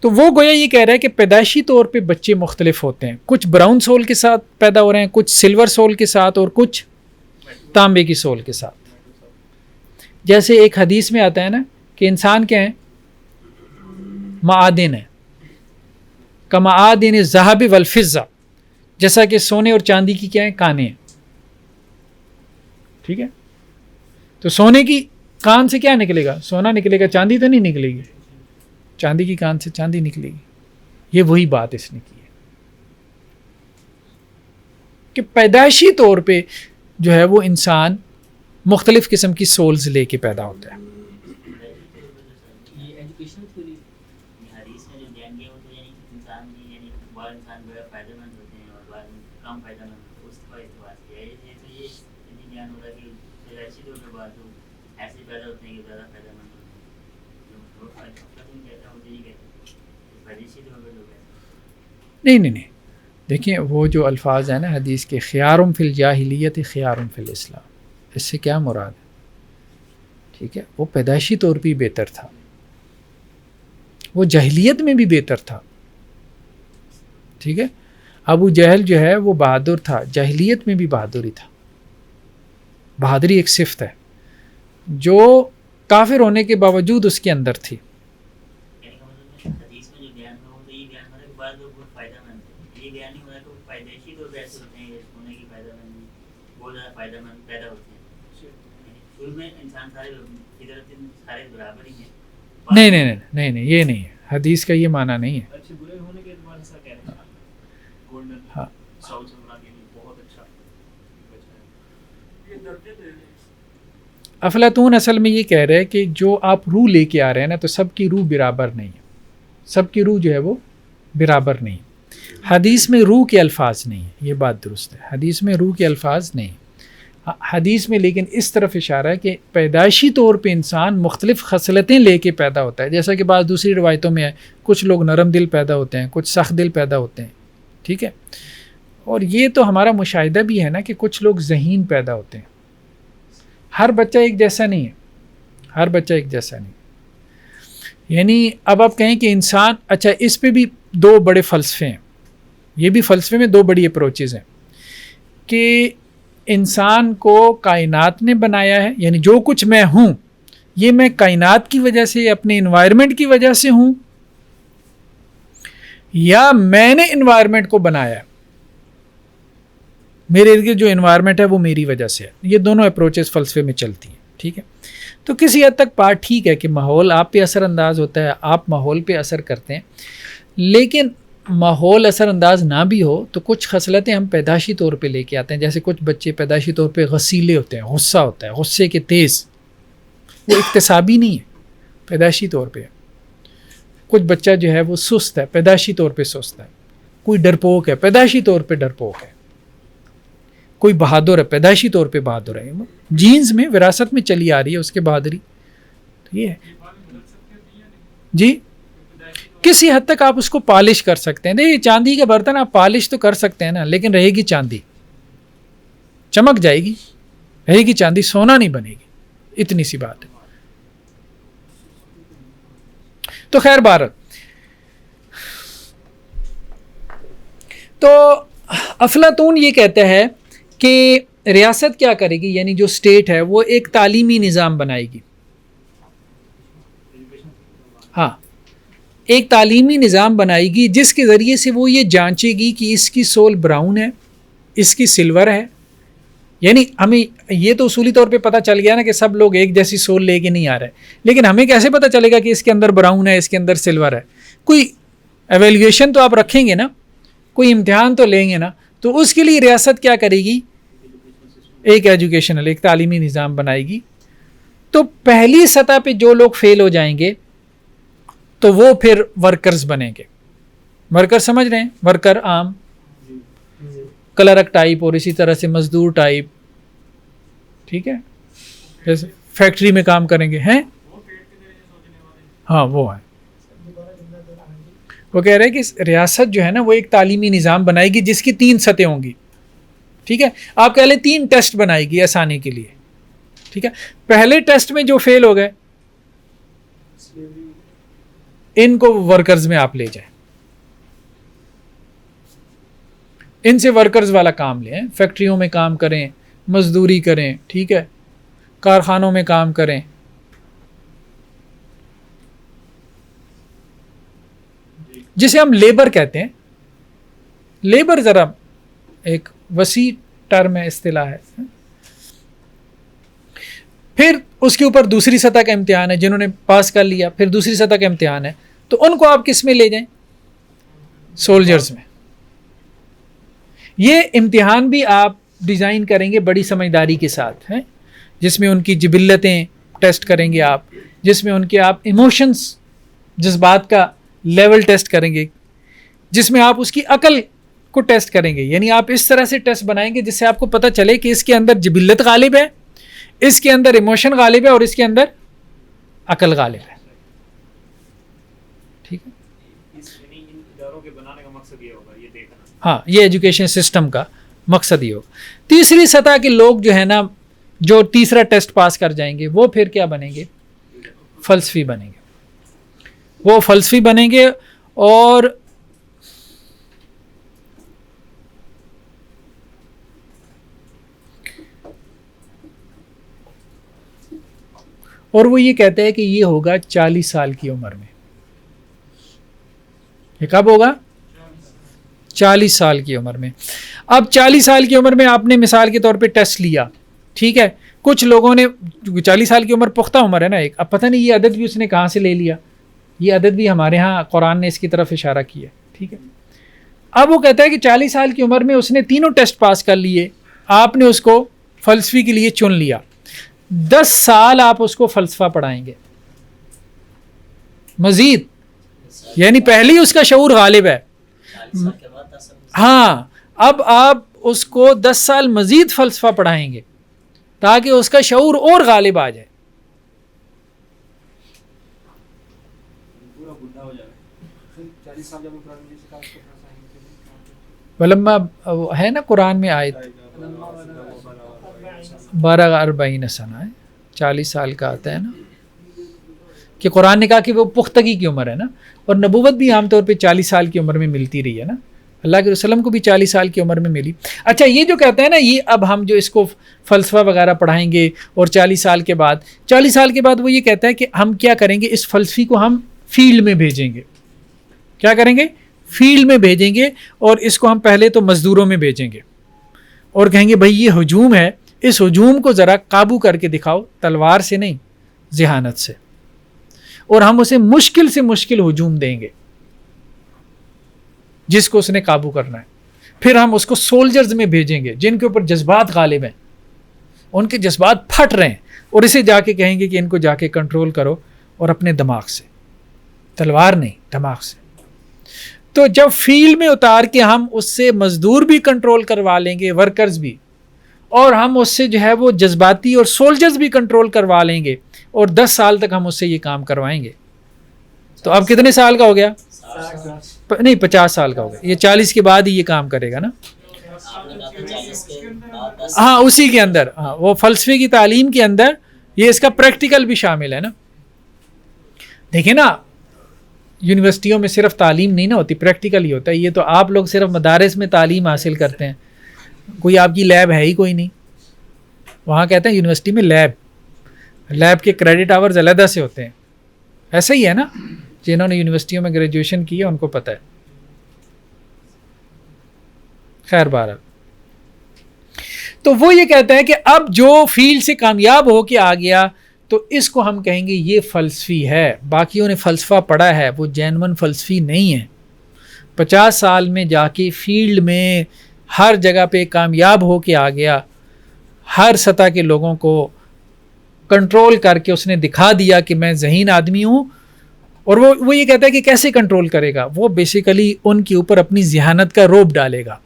تو وہ گویا یہ کہہ رہا ہے کہ پیدائشی طور پہ بچے مختلف ہوتے ہیں, کچھ براؤن سول کے ساتھ پیدا ہو رہے ہیں, کچھ سلور سول کے ساتھ, اور کچھ تانبے کی سول کے ساتھ. جیسے ایک حدیث میں آتا ہے نا کہ انسان کیا ہیں, معادن ہے, کمعادن الذہب والفضہ, جیسا کہ سونے اور چاندی کی کیا ہیں, کانیں ہیں. ٹھیک ہے, تو سونے کی کان سے کیا نکلے گا؟ سونا نکلے گا، چاندی تو نہیں نکلے گی. چاندی کی کان سے چاندی نکلے گی. یہ وہی بات اس نے کی ہے کہ پیدائشی طور پہ جو ہے وہ انسان مختلف قسم کی سولز لے کے پیدا ہوتا ہے. نہیں دیکھیں وہ جو الفاظ ہیں نا حدیث کے، خیارم فی الجاہلیت خیارم فی الاسلام، اس سے کیا مراد ہے؟ ٹھیک ہے، وہ پیدائشی طور پہ بہتر تھا، وہ جاہلیت میں بھی بہتر تھا. ٹھیک ہے، ابو جہل جو ہے وہ بہادر تھا، جاہلیت میں بھی بہادر ہی تھا. بہادری ایک صفت ہے جو کافر ہونے کے باوجود اس کے اندر تھی. نہیں یہ نہیں ہے، حدیث کا یہ معنی نہیں ہے. ہاں افلاطون اصل میں یہ کہہ رہے ہیں کہ جو آپ روح لے کے آ رہے ہیں نا، تو سب کی روح برابر نہیں ہے، سب کی روح جو ہے وہ برابر نہیں. حدیث میں روح کے الفاظ نہیں ہیں، یہ بات درست ہے، حدیث میں روح کے الفاظ نہیں. حدیث میں لیکن اس طرف اشارہ ہے کہ پیدائشی طور پہ انسان مختلف خصلتیں لے کے پیدا ہوتا ہے. جیسا کہ بعض دوسری روایتوں میں ہے، کچھ لوگ نرم دل پیدا ہوتے ہیں، کچھ سخت دل پیدا ہوتے ہیں. ٹھیک ہے، اور یہ تو ہمارا مشاہدہ بھی ہے نا کہ کچھ لوگ ذہین پیدا ہوتے ہیں. ہر بچہ ایک جیسا نہیں ہے، ہر بچہ ایک جیسا نہیں. یعنی اب آپ کہیں کہ انسان، اچھا اس پہ بھی دو بڑے فلسفے ہیں، یہ بھی فلسفے میں دو بڑی اپروچز ہیں کہ انسان کو کائنات نے بنایا ہے، یعنی جو کچھ میں ہوں یہ میں کائنات کی وجہ سے، اپنے انوائرمنٹ کی وجہ سے ہوں، یا میں نے انوائرمنٹ کو بنایا ہے، میرے ارد گرد جو انوائرمنٹ ہے وہ میری وجہ سے ہے. یہ دونوں اپروچز فلسفے میں چلتی ہیں. ٹھیک ہے، تو کسی حد تک بات ٹھیک ہے کہ ماحول آپ پہ اثر انداز ہوتا ہے، آپ ماحول پہ اثر کرتے ہیں، لیکن ماحول اثر انداز نہ بھی ہو تو کچھ خصلتیں ہم پیدائشی طور پہ لے کے آتے ہیں. جیسے کچھ بچے پیدائشی طور پہ غصیلے ہوتے ہیں، غصہ ہوتا ہے، غصے کے تیز، وہ اکتسابی نہیں ہے، پیدائشی طور پہ. کچھ بچہ جو ہے وہ سست ہے، پیدائشی طور پہ سست ہے. کوئی ڈرپوک ہے، پیدائشی طور پہ ڈرپوک ہے. کوئی بہادر ہے، پیدائشی طور پہ بہادر ہے، جینز میں، وراثت میں چلی آ رہی ہے اس کے بہادری. یہ ہے جی، کسی حد تک آپ اس کو پالش کر سکتے ہیں. دیکھیے چاندی کے برتن آپ پالش تو کر سکتے ہیں نا، لیکن رہے گی چاندی، چمک جائے گی، رہے گی چاندی، سونا نہیں بنے گی. اتنی سی بات ہے. تو خیر بہرحال، تو افلاطون یہ کہتا ہے کہ ریاست کیا کرے گی، یعنی جو اسٹیٹ ہے وہ ایک تعلیمی نظام بنائے گی. ہاں، ایک تعلیمی نظام بنائے گی جس کے ذریعے سے وہ یہ جانچے گی کہ اس کی سول براؤن ہے، اس کی سلور ہے. یعنی ہمیں یہ تو اصولی طور پہ پتہ چل گیا نا کہ سب لوگ ایک جیسی سول لے کے نہیں آ رہے، لیکن ہمیں کیسے پتہ چلے گا کہ اس کے اندر براؤن ہے، اس کے اندر سلور ہے؟ کوئی ایویلیویشن تو آپ رکھیں گے نا، کوئی امتحان تو لیں گے نا. تو اس کے لیے ریاست کیا کرے گی؟ ایک ایجوکیشنل، ایک تعلیمی نظام بنائے گی. تو پہلی سطح پہ جو لوگ فیل ہو جائیں گے تو وہ پھر ورکرز بنیں گے. ورکر سمجھ رہے ہیں؟ ورکر عام کلرک ٹائپ، اور اسی طرح سے مزدور ٹائپ. ٹھیک ہے، فیکٹری میں کام کریں گے ہیں. ہاں وہ ہے، وہ کہہ رہے ہیں کہ ریاست جو ہے نا وہ ایک تعلیمی نظام بنائے گی جس کی 3 سطحیں ہوں گی. ٹھیک ہے، آپ کہہ لیں 3 ٹیسٹ بنائے گی آسانی کے لیے. ٹھیک ہے، پہلے ٹیسٹ میں جو فیل ہو گئے ان کو ورکرز میں آپ لے جائیں، ان سے ورکرز والا کام لیں، فیکٹریوں میں کام کریں، مزدوری کریں. ٹھیک ہے، کارخانوں میں کام کریں. جسے ہم لیبر کہتے ہیں. لیبر ذرا ایک وسیع ٹرم ہے، اصطلاح ہے. پھر اس کے اوپر دوسری سطح کا امتحان ہے، جنہوں نے پاس کر لیا پھر دوسری سطح کا امتحان ہے، تو ان کو آپ کس میں لے جائیں؟ سولجرز میں. یہ امتحان بھی آپ ڈیزائن کریں گے بڑی سمجھداری کے ساتھ ہیں، جس میں ان کی جبلتیں ٹیسٹ کریں گے آپ، جس میں ان کے آپ ایموشنز جذبات کا لیول ٹیسٹ کریں گے، جس میں آپ اس کی عقل کو ٹیسٹ کریں گے. یعنی آپ اس طرح سے ٹیسٹ بنائیں گے جس سے آپ کو پتہ چلے کہ اس کے اندر جبلت غالب ہے، اس کے اندر ایموشن غالب ہے، اور اس کے اندر عقل غالب ہے. ٹھیک ہے، ہاں یہ ایجوکیشن سسٹم کا مقصد ہی ہوگا. تیسری سطح کے لوگ جو ہے نا، جو تیسرا ٹیسٹ پاس کر جائیں گے، وہ پھر کیا بنیں گے؟ فلسفی بنیں گے. وہ فلسفی بنیں گے اور وہ یہ کہتے ہیں کہ یہ ہوگا 40 سال کی عمر میں. یہ کب ہوگا؟ 40 سال کی عمر میں. اب 40 سال کی عمر میں آپ نے مثال کے طور پہ ٹیسٹ لیا، ٹھیک ہے، کچھ لوگوں نے 40 سال کی عمر پختہ عمر ہے نا ایک، اب پتہ نہیں یہ عدد بھی اس نے کہاں سے لے لیا، یہ عدد بھی ہمارے ہاں قرآن نے اس کی طرف اشارہ کیا، ٹھیک ہے. اب وہ کہتا ہے کہ 40 سال کی عمر میں اس نے تینوں ٹیسٹ پاس کر لیے، آپ نے اس کو فلسفی کے لیے چن لیا، 10 سال آپ اس کو فلسفہ پڑھائیں گے مزید، یعنی پہلے ہی اس کا شعور غالب ہے. ہاں اب آپ اس کو 10 سال مزید فلسفہ پڑھائیں گے تاکہ اس کا شعور اور غالب آ جائے. ولما ہے نا قرآن میں آیت 12 سنہ ہے، 40 سال کا آتا ہے نا، کہ قرآن نے کہا کہ وہ پختگی کی عمر ہے نا، اور نبوت بھی عام طور پہ 40 سال کی عمر میں ملتی رہی ہے نا، اللہ کے وسلم کو بھی 40 سال کی عمر میں ملی. اچھا یہ جو کہتے ہیں نا، یہ اب ہم جو اس کو فلسفہ وغیرہ پڑھائیں گے اور 40 سال کے بعد وہ یہ کہتا ہے کہ ہم کیا کریں گے، اس فلسفی کو ہم فیلڈ میں بھیجیں گے. کیا کریں گے؟ فیلڈ میں بھیجیں گے، اور اس کو ہم پہلے تو مزدوروں میں بھیجیں گے اور کہیں گے بھائی یہ ہجوم ہے، اس ہجوم کو ذرا قابو کر کے دکھاؤ، تلوار سے نہیں ذہانت سے، اور ہم اسے مشکل سے مشکل ہجوم دیں گے جس کو اس نے قابو کرنا ہے. پھر ہم اس کو سولجرز میں بھیجیں گے جن کے اوپر جذبات غالب ہیں، ان کے جذبات پھٹ رہے ہیں، اور اسے جا کے کہیں گے کہ ان کو جا کے کنٹرول کرو، اور اپنے دماغ سے، تلوار نہیں، دماغ سے. تو جب فیلڈ میں اتار کے ہم اس سے مزدور بھی کنٹرول کروا لیں گے، ورکرز بھی، اور ہم اس سے جو ہے وہ جذباتی اور سولجرز بھی کنٹرول کروا لیں گے، اور 10 سال تک ہم اس سے یہ کام کروائیں گے، تو اب کتنے سال کا ہو گیا؟ نہیں 50 سال کا ہو گیا. یہ 40 کے بعد ہی یہ کام کرے گا نا. ہاں اسی کے اندر، ہاں وہ فلسفے کی تعلیم کے اندر یہ اس کا پریکٹیکل بھی شامل ہے نا. دیکھیں نا، یونیورسٹیوں میں صرف تعلیم نہیں نا ہوتی، پریکٹیکل ہی ہوتا ہے. یہ تو آپ لوگ صرف مدارس میں تعلیم حاصل کرتے ہیں، کوئی آپ کی لیب ہے ہی کوئی نہیں. وہاں کہتے ہیں یونیورسٹی میں لیب کے کریڈٹ آورز علیحدہ سے ہوتے ہیں. ایسا ہی ہے نا، جنہوں نے یونیورسٹیوں میں گریجویشن کی ہے ان کو پتہ ہے. خیر بہرحال، تو وہ یہ کہتا ہے کہ اب جو فیلڈ سے کامیاب ہو کے آ گیا تو اس کو ہم کہیں گے یہ فلسفی ہے. باقیوں نے فلسفہ پڑھا ہے، وہ جینون فلسفی نہیں ہے. 50 سال میں جا کے فیلڈ میں ہر جگہ پہ کامیاب ہو کے آ گیا، ہر سطح کے لوگوں کو کنٹرول کر کے اس نے دکھا دیا کہ میں ذہین آدمی ہوں. اور وہ یہ کہتا ہے کہ کیسے کنٹرول کرے گا؟ وہ بیسیکلی ان کے اوپر اپنی ذہانت کا روب ڈالے گا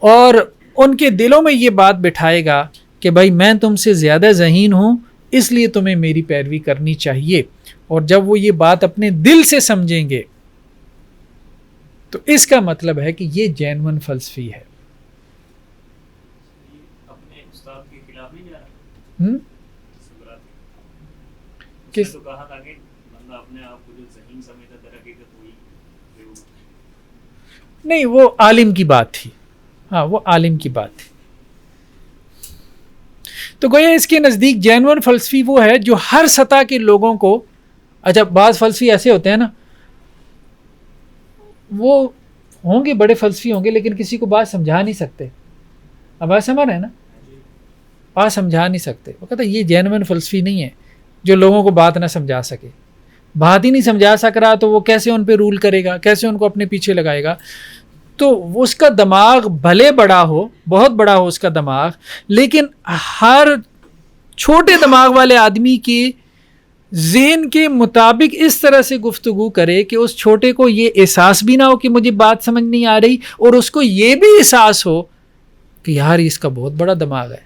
اور ان کے دلوں میں یہ بات بٹھائے گا کہ بھائی میں تم سے زیادہ ذہین ہوں، اس لیے تمہیں میری پیروی کرنی چاہیے. اور جب وہ یہ بات اپنے دل سے سمجھیں گے تو اس کا مطلب ہے کہ یہ جینون فلسفی ہے. اپنے استاد کے خلاف نہیں جا رہا. کس کہا تھا کہ بندہ اپنے آپ کو جو ذہین سمجھتا در حقیقت وہی نہیں، وہ عالم کی بات تھی. ہاں وہ عالم کی بات تھی. تو گویا اس کے نزدیک جینون فلسفی وہ ہے جو ہر سطح کے لوگوں کو، اچھا بعض فلسفی ایسے ہوتے ہیں نا، وہ ہوں گے بڑے فلسفی ہوں گے لیکن کسی کو بات سمجھا نہیں سکتے. اب بات سمجھ رہے ہیں نا، بات سمجھا نہیں سکتے. وہ کہتا ہے یہ جینوئن فلسفی نہیں ہے جو لوگوں کو بات نہ سمجھا سکے. بات ہی نہیں سمجھا سک رہا تو وہ کیسے ان پہ رول کرے گا, کیسے ان کو اپنے پیچھے لگائے گا. تو اس کا دماغ بھلے بڑا ہو, بہت بڑا ہو اس کا دماغ, لیکن ہر چھوٹے دماغ والے آدمی کے ذہن کے مطابق اس طرح سے گفتگو کرے کہ اس چھوٹے کو یہ احساس بھی نہ ہو کہ مجھے بات سمجھ نہیں آ رہی, اور اس کو یہ بھی احساس ہو کہ یار اس کا بہت بڑا دماغ ہے.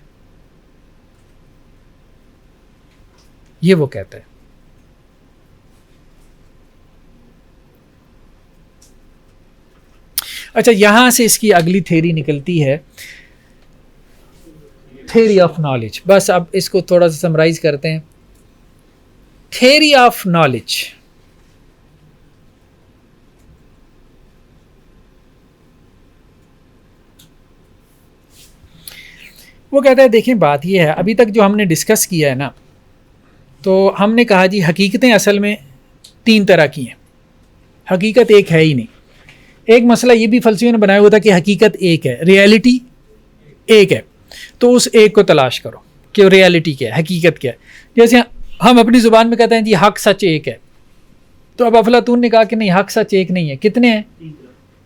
یہ وہ کہتا ہے. اچھا, یہاں سے اس کی اگلی تھیری نکلتی ہے, تھیری آف نالج. بس اب اس کو تھوڑا سا سمرائز کرتے ہیں. تھیری آف نالج وہ کہتا ہے دیکھیں بات یہ ہے, ابھی تک جو ہم نے ڈسکس کیا ہے نا, تو ہم نے کہا جی حقیقتیں اصل میں 3 طرح کی ہیں. حقیقت ایک ہے ہی نہیں. ایک مسئلہ یہ بھی فلسفیوں نے بنایا ہوا تھا کہ حقیقت ایک ہے, ریئلٹی ایک ہے. تو اس ایک کو تلاش کرو کہ ریئلٹی کیا ہے, حقیقت کیا ہے. جیسے ہم اپنی زبان میں کہتے ہیں جی حق سچ ایک ہے, تو اب افلاطون نے کہا کہ نہیں, حق سچ ایک نہیں ہے. کتنے ہیں؟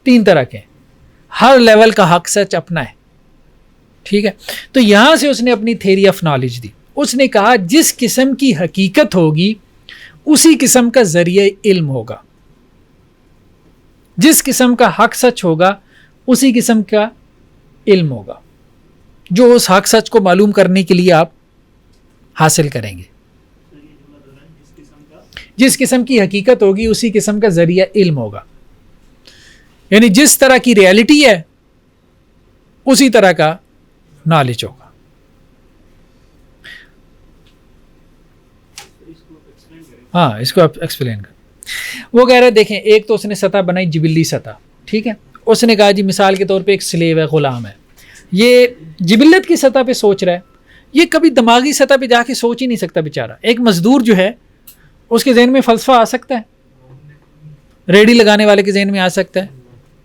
3 طرح کے. ہر لیول کا حق سچ اپنا ہے. ٹھیک ہے, تو یہاں سے اس نے اپنی تھیری آف نالج دی. اس نے کہا جس قسم کی حقیقت ہوگی اسی قسم کا ذریعہ علم ہوگا. جس قسم کا حق سچ ہوگا اسی قسم کا علم ہوگا, جو اس حق سچ کو معلوم کرنے کے لیے آپ حاصل کریں گے. جس قسم کی حقیقت ہوگی اسی قسم کا ذریعہ علم ہوگا. یعنی جس طرح کی ریئلٹی ہے اسی طرح کا نالج ہوگا. ہاں, اس کو آپ ایکسپلین کریں. وہ کہہ رہے دیکھیں, ایک تو اس نے سطح بنائی جبلی سطح. ٹھیک ہے, اس نے کہا جی مثال کے طور پہ ایک سلیو ہے, غلام ہے, یہ جبلت کی سطح پہ سوچ رہا ہے, یہ کبھی دماغی سطح پہ جا کے سوچ ہی نہیں سکتا بیچارہ. ایک مزدور جو ہے اس کے ذہن میں فلسفہ آ سکتا ہے؟ ریڑھی لگانے والے کے ذہن میں آ سکتا ہے؟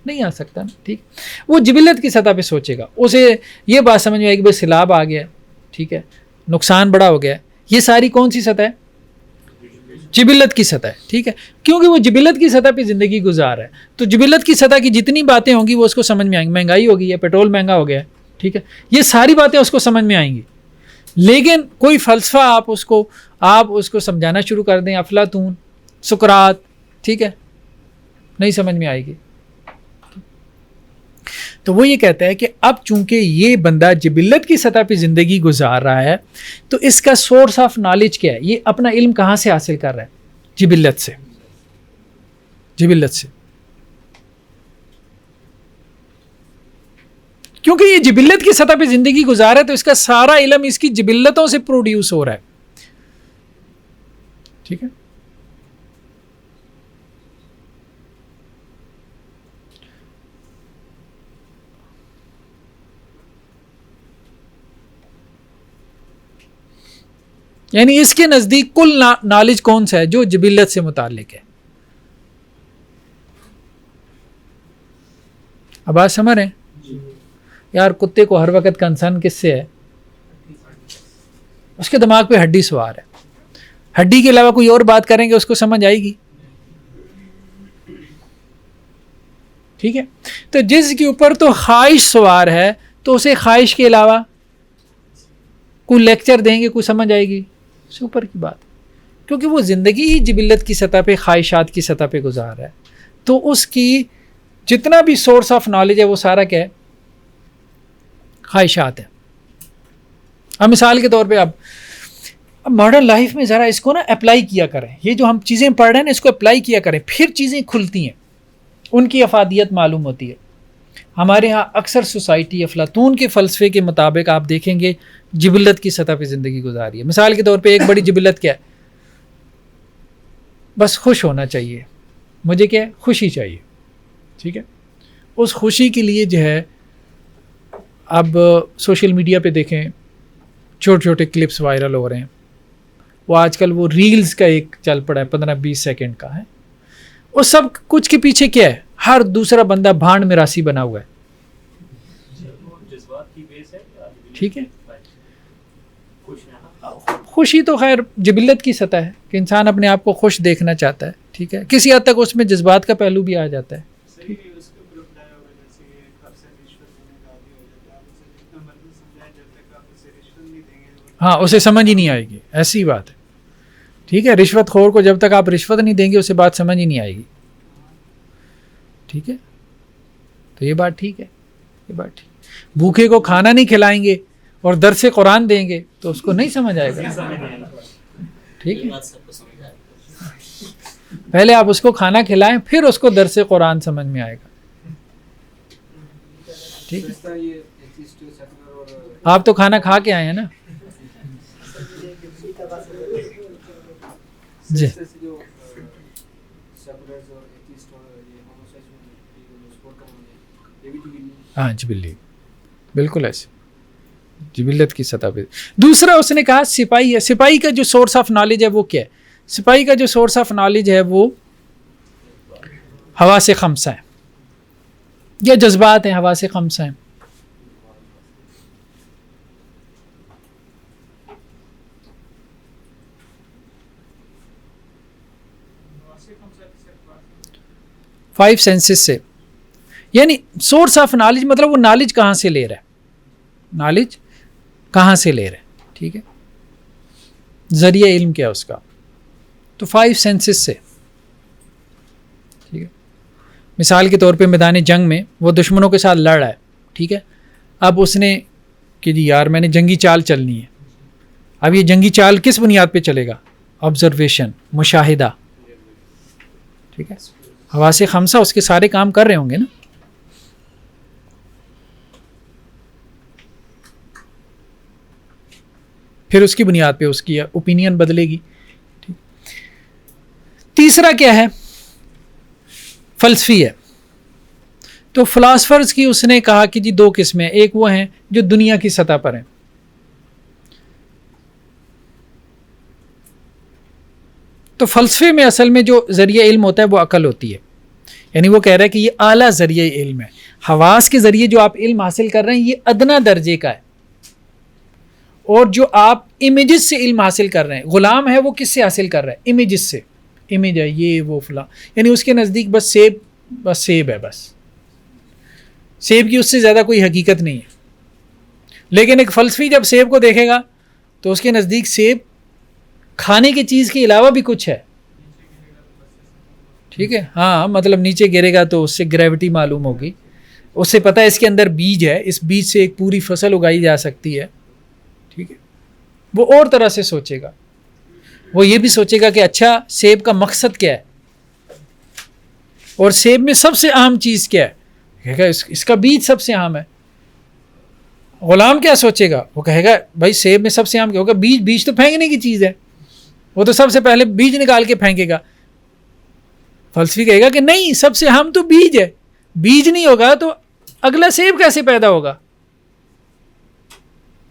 نہیں آ سکتا نا. ٹھیک, وہ جبلت کی سطح پہ سوچے گا, اسے یہ بات سمجھ میں آئے کہ بھائی سیلاب آ گیا, ٹھیک ہے, نقصان بڑا ہو گیا. یہ ساری کون سی سطح ہے؟ جبلت کی سطح ہے. ٹھیک ہے, کیونکہ وہ جبلت کی سطح پہ زندگی گزار ہے, تو جبلت کی سطح کی جتنی باتیں ہوں گی وہ اس کو سمجھ میں آئیں گی. مہنگائی ہو گئی ہے, پیٹرول مہنگا ہو گیا ہے, ٹھیک ہے, یہ ساری باتیں اس کو سمجھ میں آئیں گی. لیکن کوئی فلسفہ آپ اس کو سمجھانا شروع کر دیں, افلاطون, سقراط, ٹھیک ہے, نہیں سمجھ میں آئے گی. تو وہ یہ کہتا ہے کہ اب چونکہ یہ بندہ جبلت کی سطح پہ زندگی گزار رہا ہے, تو اس کا سورس آف نالج کیا ہے؟ یہ اپنا علم کہاں سے حاصل کر رہا ہے؟ جبلت سے. جبلت سے, کیونکہ یہ جبلت کی سطح پہ زندگی گزار ہے تو اس کا سارا علم اس کی جبلتوں سے پروڈیوس ہو رہا ہے. ٹھیک ہے, یعنی اس کے نزدیک کل نالج کون سا ہے؟ جو جبلت سے متعلق ہے. اب آپ سمجھ رہے ہیں یار, کتے کو ہر وقت کنسرن کس سے ہے؟ اس کے دماغ پہ ہڈی سوار ہے. ہڈی کے علاوہ کوئی اور بات کریں گے اس کو سمجھ آئے گی؟ ٹھیک ہے, تو جس کے اوپر تو خواہش سوار ہے تو اسے خواہش کے علاوہ کوئی لیکچر دیں گے, کوئی سمجھ آئے گی؟ اس اوپر کی بات, کیونکہ وہ زندگی ہی جبلت کی سطح پہ, خواہشات کی سطح پہ گزار ہے. تو اس کی جتنا بھی سورس آف نالج ہے وہ سارا کیا ہے؟ خواہشات ہے. اب مثال کے طور پہ اب ماڈرن لائف میں ذرا اس کو نا اپلائی کیا کریں. یہ جو ہم چیزیں پڑھ رہے ہیں نا اس کو اپلائی کیا کریں, پھر چیزیں کھلتی ہیں, ان کی افادیت معلوم ہوتی ہے. ہمارے ہاں اکثر سوسائٹی افلاطون کے فلسفے کے مطابق آپ دیکھیں گے جبلت کی سطح پہ زندگی گزاری ہے. مثال کے طور پہ ایک بڑی جبلت کیا ہے؟ بس خوش ہونا چاہیے, مجھے کیا ہے؟ خوشی چاہیے. ٹھیک ہے, اس خوشی کے لیے جو ہے اب سوشل میڈیا پہ دیکھیں چھوٹے چھوٹے کلپس وائرل ہو رہے ہیں. وہ آج کل وہ ریلز کا ایک چل پڑا ہے 15-20 سیکنڈ کا ہے. اس سب کچھ کے پیچھے کیا ہے؟ ہر دوسرا بندہ بھانڈ میراثی بنا ہوا ہے. ٹھیک ہے, خوشی تو خیر جبلت کی سطح ہے کہ انسان اپنے آپ کو خوش دیکھنا چاہتا ہے، ٹھیک ہے، کسی حد تک اس میں جذبات کا پہلو بھی آ جاتا ہے. ہاں اسے سمجھ ہی نہیں آئے گی، ایسی بات ہے، ٹھیک ہے. رشوت خور کو جب تک آپ رشوت نہیں دیں گے اسے بات سمجھ ہی نہیں آئے گی، ٹھیک ہے. تو یہ بات ٹھیک ہے، یہ بات ٹھیک. بھوکے کو کھانا نہیں کھلائیں گے اور درس قرآن دیں گے تو اس کو نہیں سمجھ آئے گا، ٹھیک ہے. پہلے آپ اس کو کھانا کھلائیں پھر اس کو درس قرآن سمجھ میں آئے گا، ٹھیک ہے. آپ تو کھانا کھا کے آئے ہیں نا. جی ہاں جبلی، بالکل ایسے جبلت کی سطح پہ. دوسرا اس نے کہا سپاہی ہے. سپاہی کا جو سورس آف نالج ہے وہ کیا ہے؟ سپاہی کا جو سورس آف نالج ہے وہ حواس خمسہ ہے یا جذبات ہیں، حواس خمسہ ہیں. فائیو سینسز سے، یعنی سورس آف نالج مطلب وہ نالج کہاں سے لے رہا ہے، نالج کہاں سے لے رہا ہے، ٹھیک ہے. ذریعہ علم کیا اس کا، تو فائیو سینسز سے، ٹھیک ہے. مثال کے طور پہ میدان جنگ میں وہ دشمنوں کے ساتھ لڑ رہا ہے، ٹھیک ہے. اب اس نے کہ جی یار میں نے جنگی چال چلنی ہے. اب یہ جنگی چال کس بنیاد پہ چلے گا؟ آبزرویشن، مشاہدہ، ٹھیک ہے. حواس خمسہ اس کے سارے کام کر رہے ہوں گے نا. پھر اس کی بنیاد پہ اس کی اوپینین بدلے گی. تیسرا کیا ہے؟ فلسفی ہے. تو فلاسفرز کی اس نے کہا کہ جی دو قسمیں، ایک وہ ہیں جو دنیا کی سطح پر ہیں، تو فلسفے میں اصل میں جو ذریعہ علم ہوتا ہے وہ عقل ہوتی ہے. یعنی وہ کہہ رہا ہے کہ یہ اعلیٰ ذریعہ علم ہے. حواس کے ذریعے جو آپ علم حاصل کر رہے ہیں یہ ادنا درجے کا ہے، اور جو آپ امیجز سے علم حاصل کر رہے ہیں، غلام ہے وہ کس سے حاصل کر رہا ہے؟ امیجز سے. امیج ہے یہ وہ فلاں، یعنی اس کے نزدیک بس سیب ہے، بس سیب کی اس سے زیادہ کوئی حقیقت نہیں ہے. لیکن ایک فلسفی جب سیب کو دیکھے گا تو اس کے نزدیک سیب کھانے کی چیز کے علاوہ بھی کچھ ہے، ٹھیک ہے. ہاں مطلب نیچے گرے گا تو اس سے گریوٹی معلوم ہوگی، اس سے پتہ ہے اس کے اندر بیج ہے، اس بیج سے ایک پوری فصل اگائی جا سکتی ہے، ٹھیک ہے. وہ اور طرح سے سوچے گا. وہ یہ بھی سوچے گا کہ اچھا سیب کا مقصد کیا ہے، اور سیب میں سب سے اہم چیز کیا ہے، کہے گا اس کا بیج سب سے اہم ہے. غلام کیا سوچے گا؟ وہ کہے گا بھائی سیب میں سب سے اہم کیا ہوگا؟ بیج تو پھینکنے کی چیز ہے، وہ تو سب سے پہلے بیج نکال کے پھینکے گا. فلسفی کہے گا کہ نہیں، سب سے اہم تو بیج ہے، بیج نہیں ہوگا تو اگلا سیب کیسے پیدا ہوگا.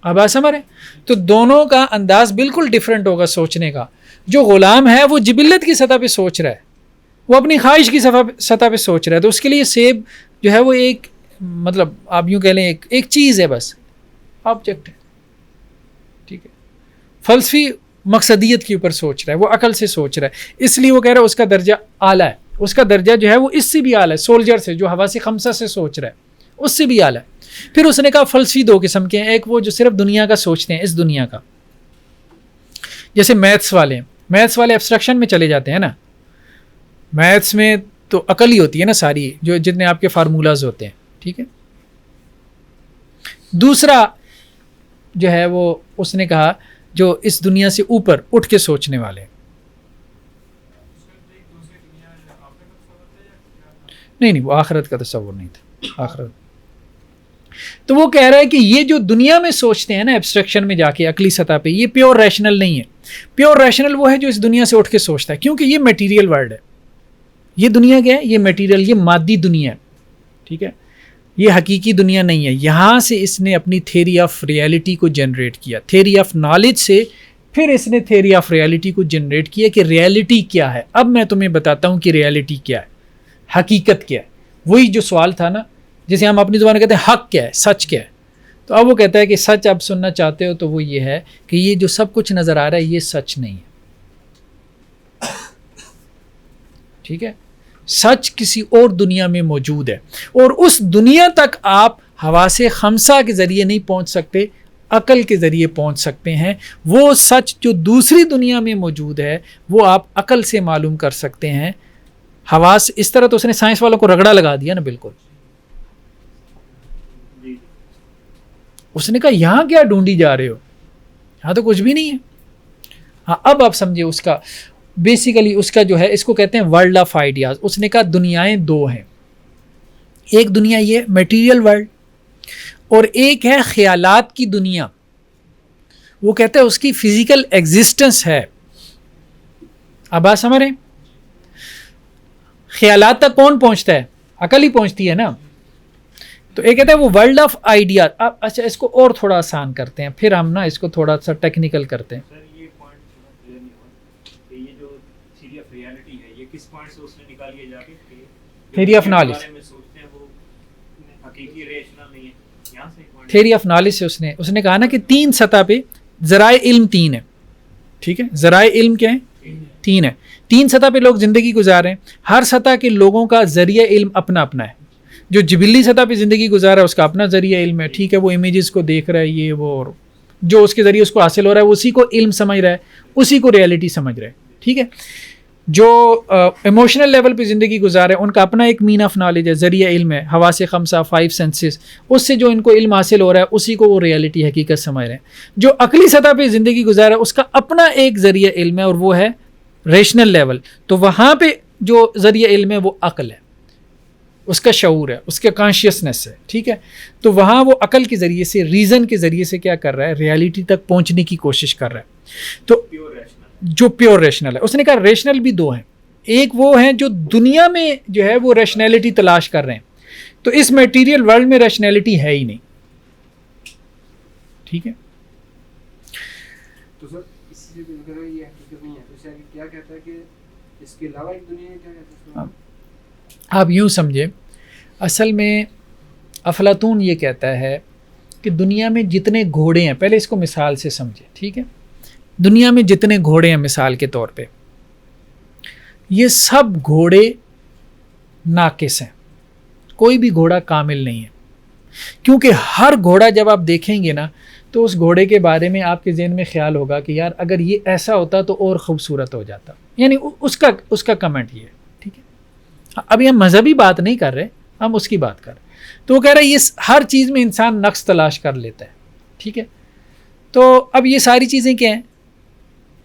اب آپ سمجھ رہے ہیں؟ تو دونوں کا انداز بالکل ڈیفرنٹ ہوگا سوچنے کا. جو غلام ہے وہ جبلت کی سطح پہ سوچ رہا ہے، وہ اپنی خواہش کی سطح پہ سوچ رہا ہے، تو اس کے لیے سیب جو ہے وہ ایک مطلب آپ یوں کہہ لیں ایک چیز ہے، بس آبجیکٹ ہے، ٹھیک ہے. فلسفی مقصدیت کے اوپر سوچ رہا ہے، وہ عقل سے سوچ رہا ہے، اس لیے وہ کہہ رہا ہے اس کا درجہ اعلیٰ ہے. اس کا درجہ جو ہے وہ اس سے بھی اعلیٰ ہے، سولجر سے جو حواس خمسہ سے سوچ رہا ہے اس سے بھی اعلیٰ ہے. پھر اس نے کہا فلسفی دو قسم کے ہیں، ایک وہ جو صرف دنیا کا سوچتے ہیں، اس دنیا کا، جیسے میتھس والے ہیں. میتھس والے ایبسٹریکشن میں چلے جاتے ہیں نا، میتھس میں تو عقل ہی ہوتی ہے نا ساری، جو جتنے آپ کے فارمولاز ہوتے ہیں، ٹھیک ہے. دوسرا جو ہے وہ اس نے کہا جو اس دنیا سے اوپر اٹھ کے سوچنے والے ہیں. نہیں وہ آخرت کا تصور نہیں تھا، آخرت. تو وہ کہہ رہا ہے کہ یہ جو دنیا میں سوچتے ہیں نا ایبسٹریکشن میں جا کے عقلی سطح پہ، یہ پیور ریشنل نہیں ہے. پیور ریشنل وہ ہے جو اس دنیا سے اٹھ کے سوچتا ہے، کیونکہ یہ میٹیریل ورلڈ ہے. یہ دنیا کیا ہے؟ یہ میٹیریل، یہ مادی دنیا ہے، ٹھیک ہے. یہ حقیقی دنیا نہیں ہے. یہاں سے اس نے اپنی تھیوری آف ریالٹی کو جنریٹ کیا، تھیوری آف نالج سے پھر اس نے تھیوری آف ریالٹی کو جنریٹ کیا کہ ریالٹی کیا ہے. اب میں تمہیں بتاتا ہوں کہ ریالٹی کیا ہے، حقیقت کیا ہے. وہی جو سوال تھا نا، جسے ہم اپنی زبان میں کہتے ہیں حق کیا ہے، سچ کیا ہے. تو اب وہ کہتا ہے کہ سچ آپ سننا چاہتے ہو تو وہ یہ ہے کہ یہ جو سب کچھ نظر آ رہا ہے یہ سچ نہیں ہے. ٹھیک ہے, سچ کسی اور دنیا میں موجود ہے, اور اس دنیا تک آپ حواس خمسہ کے ذریعے نہیں پہنچ سکتے, عقل کے ذریعے پہنچ سکتے ہیں. وہ سچ جو دوسری دنیا میں موجود ہے وہ آپ عقل سے معلوم کر سکتے ہیں. حواس اس طرح تو اس نے سائنس والوں کو رگڑا لگا دیا نا بالکل. اس نے کہا یہاں کیا ڈھونڈی جا رہے ہو, یہاں تو کچھ بھی نہیں ہے. ہاں اب آپ سمجھے اس کا بیسیکلی اس کا جو ہے اس کو کہتے ہیں ورلڈ آف آئیڈیاز. اس نے کہا دنیایں دو ہیں, ایک دنیا یہ میٹیریل ورلڈ اور ایک ہے خیالات کی دنیا. وہ کہتے ہیں اس کی فزیکل ایگزسٹنس ہے. اب آپ سمجھ رہے ہیں خیالات تک کون پہنچتا ہے؟ عقل ہی پہنچتی ہے نا. تو ایک کہتا ہے وہ ورلڈ آف آئیڈیاز. اب اچھا اس کو اور تھوڑا آسان کرتے ہیں, پھر ہم نا اس کو تھوڑا سا ٹیکنیکل کرتے ہیں. سر یہ پوائنٹ کلیئر نہیں ہوا کہ یہ جو تھیوری آف ریالٹی ہے یہ کس پوائنٹ سے اس نے نکالی ہے جا کے تھیوری آف نالج. بارے میں سوچتے ہیں وہ حقیقی ریشنل نہیں ہے. یہاں سے تھیوری آف نالج سے اس نے کہا نا کہ 3 سطح پہ ذرائع علم 3 ہیں. ٹھیک ہے, ذرائع علم کیا ہیں؟ 3 ہیں. 3 سطح پہ لوگ زندگی گزار رہے ہیں. ہر سطح کے لوگوں کا ذریعہ علم اپنا اپنا ہے. جو جبلی سطح پہ زندگی گزار رہا ہے اس کا اپنا ذریعہ علم ہے. ٹھیک ہے, وہ امیجز کو دیکھ رہا ہے, یہ وہ, اور جو اس کے ذریعے اس کو حاصل ہو رہا ہے اسی کو علم سمجھ رہا ہے, اسی کو ریالٹی سمجھ رہا ہے. ٹھیک ہے, جو ایموشنل لیول پہ زندگی گزار رہے ہیں ان کا اپنا ایک مین آف نالج ہے, ذریعہ علم ہے, حواس خمسہ 5 سینسز, اس سے جو ان کو علم حاصل ہو رہا ہے اسی کو وہ ریالٹی حقیقت سمجھ رہے ہیں. جو عقلی سطح پہ زندگی گزار رہا ہے اس کا اپنا ایک ذریعہ علم ہے اور وہ ہے ریشنل لیول. تو وہاں پہ جو ذریعہ علم ہے وہ عقل ہے, اس کا شعور ہے, اس کا کانشیسنس ہے. ٹھیک ہے, تو وہاں وہ عقل کے ذریعے سے, ریزن کے ذریعے سے کیا کر رہا ہے, ریالٹی تک پہنچنے کی کوشش کر رہا ہے. تو جو پیور ریشنل ہے. اس نے کہا ریشنل بھی 2 ہیں. ایک وہ ہیں جو دنیا میں جو ہے وہ ریشنلٹی تلاش کر رہے ہیں, تو اس میٹیریل ورلڈ میں ریشنلٹی ہے ہی نہیں. ٹھیک ہے, تو سر اس سے اگر یہ حقیقت نہیں ہے تو اسے کیا کہتا ہے کہ اس کے علاوہ ایک دنیا ہے, کیا کہتا ہے؟ آپ یوں سمجھے, اصل میں افلاطون یہ کہتا ہے کہ دنیا میں جتنے گھوڑے ہیں, پہلے اس کو مثال سے سمجھے. ٹھیک ہے, دنیا میں جتنے گھوڑے ہیں مثال کے طور پہ, یہ سب گھوڑے ناقص ہیں, کوئی بھی گھوڑا کامل نہیں ہے. کیونکہ ہر گھوڑا جب آپ دیکھیں گے نا تو اس گھوڑے کے بارے میں آپ کے ذہن میں خیال ہوگا کہ یار اگر یہ ایسا ہوتا تو اور خوبصورت ہو جاتا. یعنی اس کا کمنٹ یہ ہے. ٹھیک ہے, ابھی ہم مذہبی بات نہیں کر رہے, ہم اس کی بات کر رہے. تو وہ کہہ رہا ہے یہ ہر چیز میں انسان نقص تلاش کر لیتا ہے. ٹھیک ہے, تو اب یہ ساری چیزیں کیا ہیں,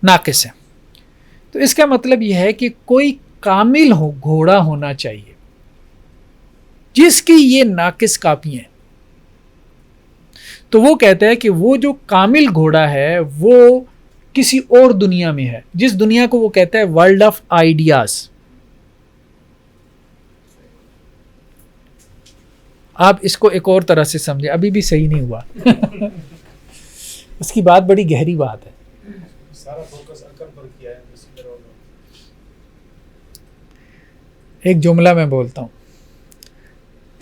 ناقص ہیں. تو اس کا مطلب یہ ہے کہ کوئی کامل گھوڑا ہونا چاہیے جس کی یہ ناقص کاپی ہیں. تو وہ کہتا ہے کہ وہ جو کامل گھوڑا ہے وہ کسی اور دنیا میں ہے, جس دنیا کو وہ کہتا ہے ورلڈ آف آئیڈیاز. آپ اس کو ایک اور طرح سے سمجھیں, ابھی بھی صحیح نہیں ہوا. اس کی بات بڑی گہری بات ہے. سارا فوکس عقل پر کیا ہے. ایک جملہ میں بولتا ہوں,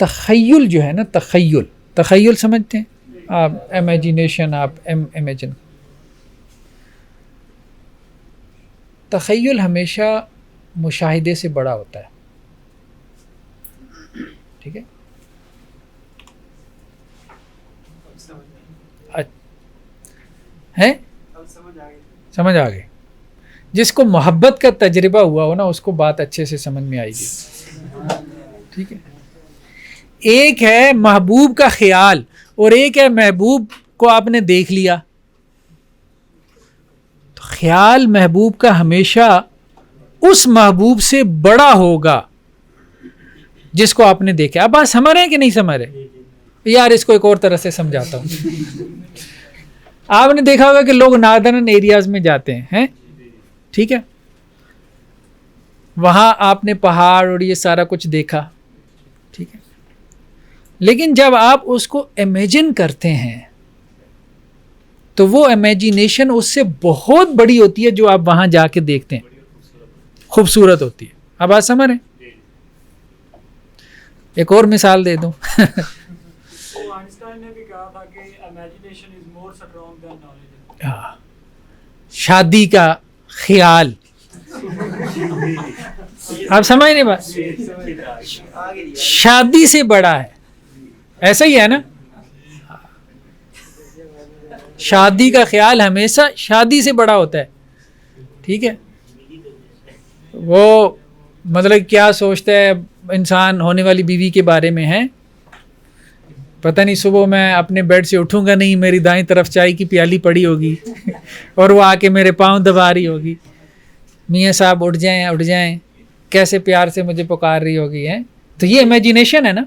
تخیل جو ہے نا, تخیل سمجھتے ہیں آپ, امیجینیشن, آپ امیجن. تخیل ہمیشہ مشاہدے سے بڑا ہوتا ہے. ٹھیک ہے, سمجھ آ گئی. جس کو محبت کا تجربہ ہوا ہو نا اس کو بات اچھے سے سمجھ میں آئے گی. ٹھیک ہے, ایک ہے محبوب کا خیال اور ایک ہے محبوب کو آپ نے دیکھ لیا. تو خیال محبوب کا ہمیشہ اس محبوب سے بڑا ہوگا جس کو آپ نے دیکھا. اب بات سمجھ رہے ہیں کہ نہیں سمجھ رہے؟ یار اس کو ایک اور طرح سے سمجھاتا ہوں. آپ نے دیکھا ہوگا کہ لوگ ناردرن ایریاز میں جاتے ہیں, ٹھیک ہے, وہاں آپ نے پہاڑ اور یہ سارا کچھ دیکھا. ٹھیک ہے, لیکن جب آپ اس کو امیجن کرتے ہیں تو وہ امیجینیشن اس سے بہت بڑی ہوتی ہے جو آپ وہاں جا کے دیکھتے ہیں, خوبصورت ہوتی ہے. اب آپ سمجھ رہے ہیں؟ ایک اور مثال دے دوں. آئنسٹائن نے بھی کہا تھا کہ شادی کا خیال. آپ سمجھ نہیں بات, شادی سے بڑا ہے, ایسا ہی ہے نا. شادی کا خیال ہمیشہ شادی سے بڑا ہوتا ہے. ٹھیک ہے, وہ مطلب کیا سوچتا ہے انسان ہونے والی بیوی کے بارے میں ہے, پتہ نہیں صبح میں اپنے بیڈ سے اٹھوں گا نہیں, میری دائیں طرف چائے کی پیالی پڑی ہوگی اور وہ آ کے میرے پاؤں دبا رہی ہوگی, میاں صاحب اٹھ جائیں, کیسے پیار سے مجھے پکار رہی ہوگی ہے. تو یہ امیجینیشن ہے نا.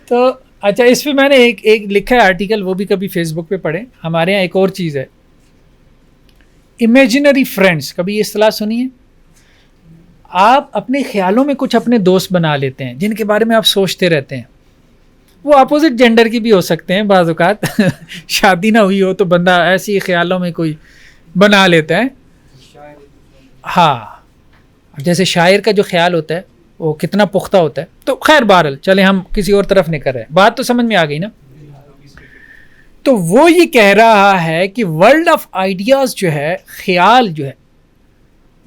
تو اچھا, اس پہ میں نے ایک لکھا ہے آرٹیکل, وہ بھی کبھی فیس بک پہ پڑھیں. ہمارے یہاں ایک اور چیز ہے, امیجنری فرینڈس. کبھی یہ اصطلاح سنی ہے؟ آپ اپنے خیالوں میں کچھ اپنے دوست بنا لیتے ہیں جن کے بارے میں آپ سوچتے رہتے ہیں. وہ اپوزٹ جینڈر کی بھی ہو سکتے ہیں بعض اوقات. شادی نہ ہوئی ہو تو بندہ ایسی خیالوں میں کوئی بنا لیتا ہے. ہاں, جیسے شاعر کا جو خیال ہوتا ہے وہ کتنا پختہ ہوتا ہے. تو خیر بہرحال چلیں, ہم کسی اور طرف نہیں کر رہے, بات تو سمجھ میں آ گئی نا. تو وہ یہ کہہ رہا ہے کہ ورلڈ آف آئیڈیاز جو ہے, خیال جو ہے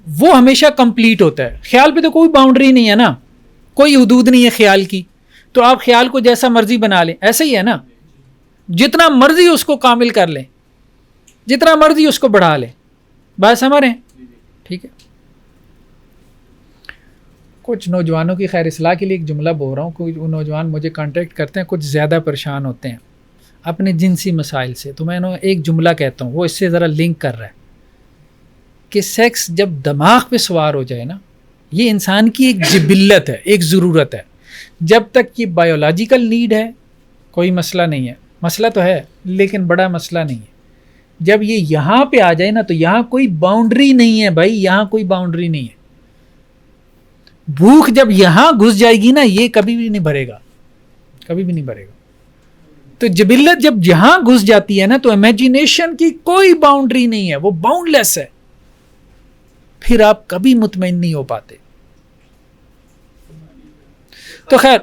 وہ ہمیشہ کمپلیٹ ہوتا ہے. خیال پہ تو کوئی باؤنڈری نہیں ہے نا, کوئی حدود نہیں ہے خیال کی. تو آپ خیال کو جیسا مرضی بنا لیں, ایسا ہی ہے نا. جتنا مرضی اس کو کامل کر لیں, جتنا مرضی اس کو بڑھا لیں. بات سمجھ رہے ہیں؟ ٹھیک ہے. کچھ نوجوانوں کی خیر اصلاح کے لیے ایک جملہ بول رہا ہوں. کوئی نوجوان مجھے کانٹیکٹ کرتے ہیں, کچھ زیادہ پریشان ہوتے ہیں اپنے جنسی مسائل سے. تو میں انہیں ایک جملہ کہتا ہوں, وہ اس سے ذرا لنک کر رہا ہے کہ سیکس جب دماغ پہ سوار ہو جائے نا, یہ انسان کی ایک جبلت ہے, ایک ضرورت ہے. جب تک یہ بایولوجیکل نیڈ ہے کوئی مسئلہ نہیں ہے. مسئلہ تو ہے لیکن بڑا مسئلہ نہیں ہے. جب یہ یہاں پہ آ جائے نا تو یہاں کوئی باؤنڈری نہیں ہے بھائی, یہاں کوئی باؤنڈری نہیں ہے. بھوک جب یہاں گھس جائے گی نا, یہ کبھی بھی نہیں بھرے گا, کبھی بھی نہیں بھرے گا. تو جبلت جب یہاں گھس جاتی ہے نا تو امیجینیشن کی کوئی باؤنڈری نہیں ہے, وہ باؤنڈ لیس ہے. پھر آپ کبھی مطمئن نہیں ہو پاتے. تو خیر,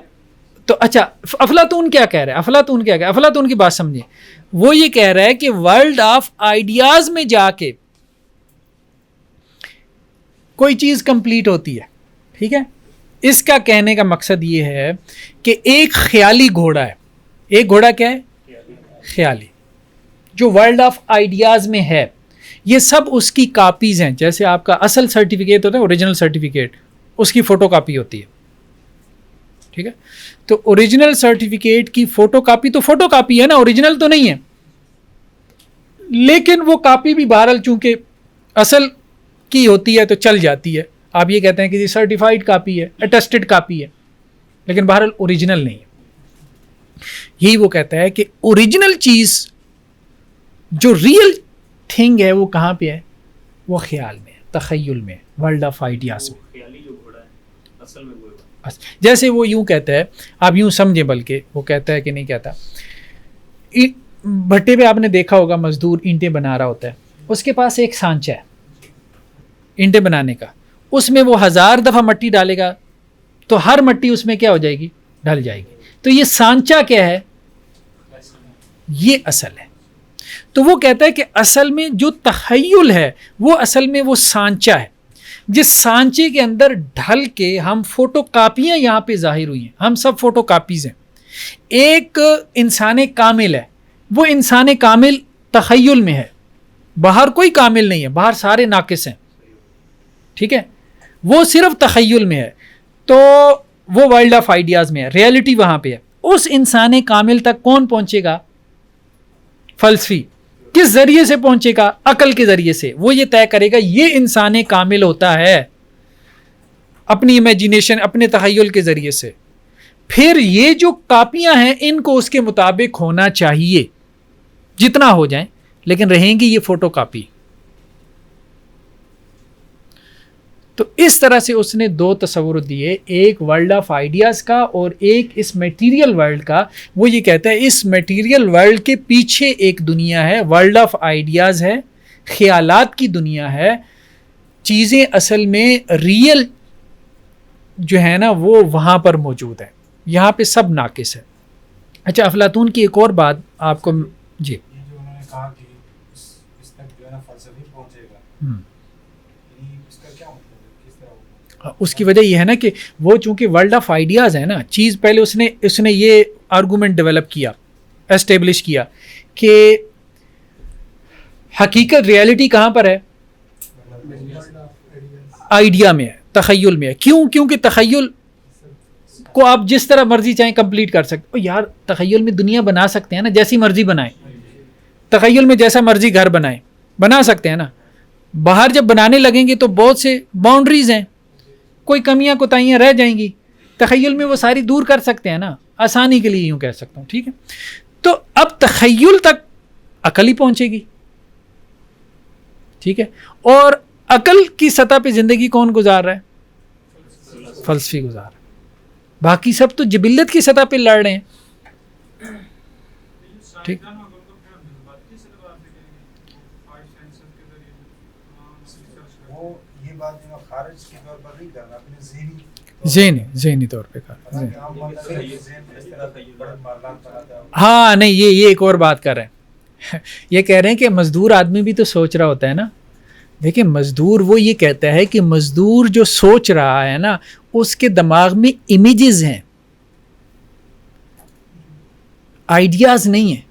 تو اچھا افلاطون کیا کہہ رہا ہے؟ افلاطون کی بات سمجھیں. وہ یہ کہہ رہا ہے کہ ورلڈ آف آئیڈیاز میں جا کے کوئی چیز کمپلیٹ ہوتی ہے. ٹھیک ہے, اس کا کہنے کا مقصد یہ ہے کہ ایک خیالی گھوڑا ہے. ایک گھوڑا کیا ہے؟ خیالی, جو ورلڈ آف آئیڈیاز میں ہے. یہ سب اس کی کاپیز ہیں. جیسے آپ کا اصل سرٹیفکیٹ ہوتا ہے, اوریجنل سرٹیفکیٹ, اس کی فوٹو کاپی ہوتی ہے. ٹھیک ہے, تو اوریجنل سرٹیفکیٹ کی فوٹو کاپی تو فوٹو کاپی ہے نا, اوریجنل تو نہیں ہے. لیکن وہ کاپی بھی بہرحال چونکہ اصل کی ہوتی ہے تو چل جاتی ہے. آپ یہ کہتے ہیں کہ یہ سرٹیفائڈ کاپی ہے, اٹیسٹڈ کاپی ہے, لیکن بہرحال اوریجنل نہیں ہے. یہی وہ کہتا ہے کہ اوریجنل چیز جو ریئل تھنگ ہے وہ کہاں پہ ہے؟ وہ خیال میں, تخیل میں, ورلڈ آف آئیڈیاز میں. خیالی جو گھوڑا ہے اصل میں وہ ہے. جیسے وہ یوں کہتا ہے, آپ یوں سمجھیں, بلکہ وہ کہتا ہے کہ نہیں کہتا, بھٹے پہ آپ نے دیکھا ہوگا مزدور اینٹیں بنا رہا ہوتا ہے, اس کے پاس ایک سانچہ ہے اینٹیں بنانے کا. اس میں وہ 1000 دفعہ مٹی ڈالے گا تو ہر مٹی اس میں کیا ہو جائے گی؟ ڈل جائے گی. تو یہ سانچہ کیا ہے؟ یہ اصل ہے. تو وہ کہتا ہے کہ اصل میں جو تخیل ہے وہ اصل میں وہ سانچہ ہے, جس سانچے کے اندر ڈھل کے ہم فوٹو کاپیاں یہاں پہ ظاہر ہوئی ہیں. ہم سب فوٹو کاپیز ہیں. ایک انسان کامل ہے, وہ انسان کامل تخیل میں ہے, باہر کوئی کامل نہیں ہے, باہر سارے ناقص ہیں. ٹھیک ہے, وہ صرف تخیل میں ہے. تو وہ ورلڈ آف آئیڈیاز میں ہے, ریئلٹی وہاں پہ ہے. اس انسان کامل تک کون پہنچے گا؟ فلسفی. کس ذریعے سے پہنچے گا؟ عقل کے ذریعے سے. وہ یہ طے کرے گا یہ انسان کامل ہوتا ہے اپنی امیجینیشن, اپنے تخیل کے ذریعے سے. پھر یہ جو کاپیاں ہیں ان کو اس کے مطابق ہونا چاہیے, جتنا ہو جائیں, لیکن رہیں گی یہ فوٹو کاپی. تو اس طرح سے اس نے 2 تصور دیے, ایک ورلڈ آف آئیڈیاز کا اور ایک اس میٹیریل ورلڈ کا. وہ یہ کہتا ہے اس میٹیریل ورلڈ کے پیچھے ایک دنیا ہے, ورلڈ آف آئیڈیاز ہے, خیالات کی دنیا ہے. چیزیں اصل میں ریئل جو ہے نا وہ وہاں پر موجود ہے, یہاں پہ سب ناقص ہے. اچھا افلاطون کی ایک اور بات آپ کو جی، یہ جو انہوں نے کہا کہ اس تک جو ہے نا فلسفی پہنچے گا، یعنی اس کا کیا مطلب ہے، کس طرح ہوگا؟ اس کی وجہ یہ ہے نا کہ وہ چونکہ ورلڈ آف آئیڈیاز ہے نا چیز، پہلے اس نے یہ آرگومنٹ ڈیولپ کیا، اسٹیبلش کیا کہ حقیقت ریالٹی کہاں پر ہے؟ آئیڈیا میں ہے، تخیل میں ہے. کیونکہ تخیل کو آپ جس طرح مرضی چاہیں کمپلیٹ کر سکتے ہو. یار تخیل میں دنیا بنا سکتے ہیں نا، جیسی مرضی بنائیں. تخیل میں جیسا مرضی گھر بنائیں، بنا سکتے ہیں نا. باہر جب بنانے لگیں گے تو بہت سے باؤنڈریز ہیں، کوئی کمیاں کوتاہیاں رہ جائیں گی. تخیل میں وہ ساری دور کر سکتے ہیں نا، آسانی کے لیے یوں کہہ سکتا ہوں. ٹھیک ہے، تو اب تخیل تک عقل ہی پہنچے گی. ٹھیک ہے، اور عقل کی سطح پہ زندگی کون گزار رہا ہے؟ فلسفی گزار رہا ہے. باقی سب تو جبلت کی سطح پہ لڑ رہے ہیں. ٹھیک، وہ یہ بات جو خارج کے طور پر نہیں کرنا، اپنے ذہنی طور پہ کر. ہاں ہاں نہیں، یہ ایک اور بات کر رہے ہیں. یہ کہہ رہے ہیں کہ مزدور آدمی بھی تو سوچ رہا ہوتا ہے نا. دیکھیں مزدور وہ یہ کہتا ہے کہ مزدور جو سوچ رہا ہے نا اس کے دماغ میں امیجز ہیں، آئیڈیاز نہیں ہیں.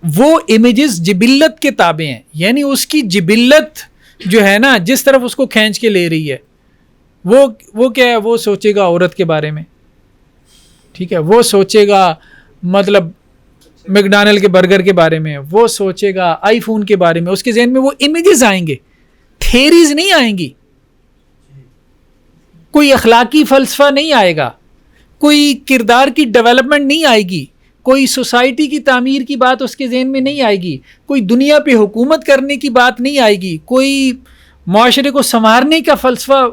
وہ امیجز جبلت کے تابع ہیں، یعنی اس کی جبلت جو ہے نا جس طرف اس کو کھینچ کے لے رہی ہے. وہ کیا ہے؟ وہ سوچے گا عورت کے بارے میں. ٹھیک ہے، وہ سوچے گا مطلب میکڈونلڈ کے برگر کے بارے میں، وہ سوچے گا آئی فون کے بارے میں. اس کے ذہن میں وہ امیجز آئیں گے، تھیریز نہیں آئیں گی. کوئی اخلاقی فلسفہ نہیں آئے گا، کوئی کردار کی ڈیولپمنٹ نہیں آئے گی، کوئی سوسائٹی کی تعمیر کی بات اس کے ذہن میں نہیں آئے گی، کوئی دنیا پہ حکومت کرنے کی بات نہیں آئے گی، کوئی معاشرے کو سنوارنے کا فلسفہ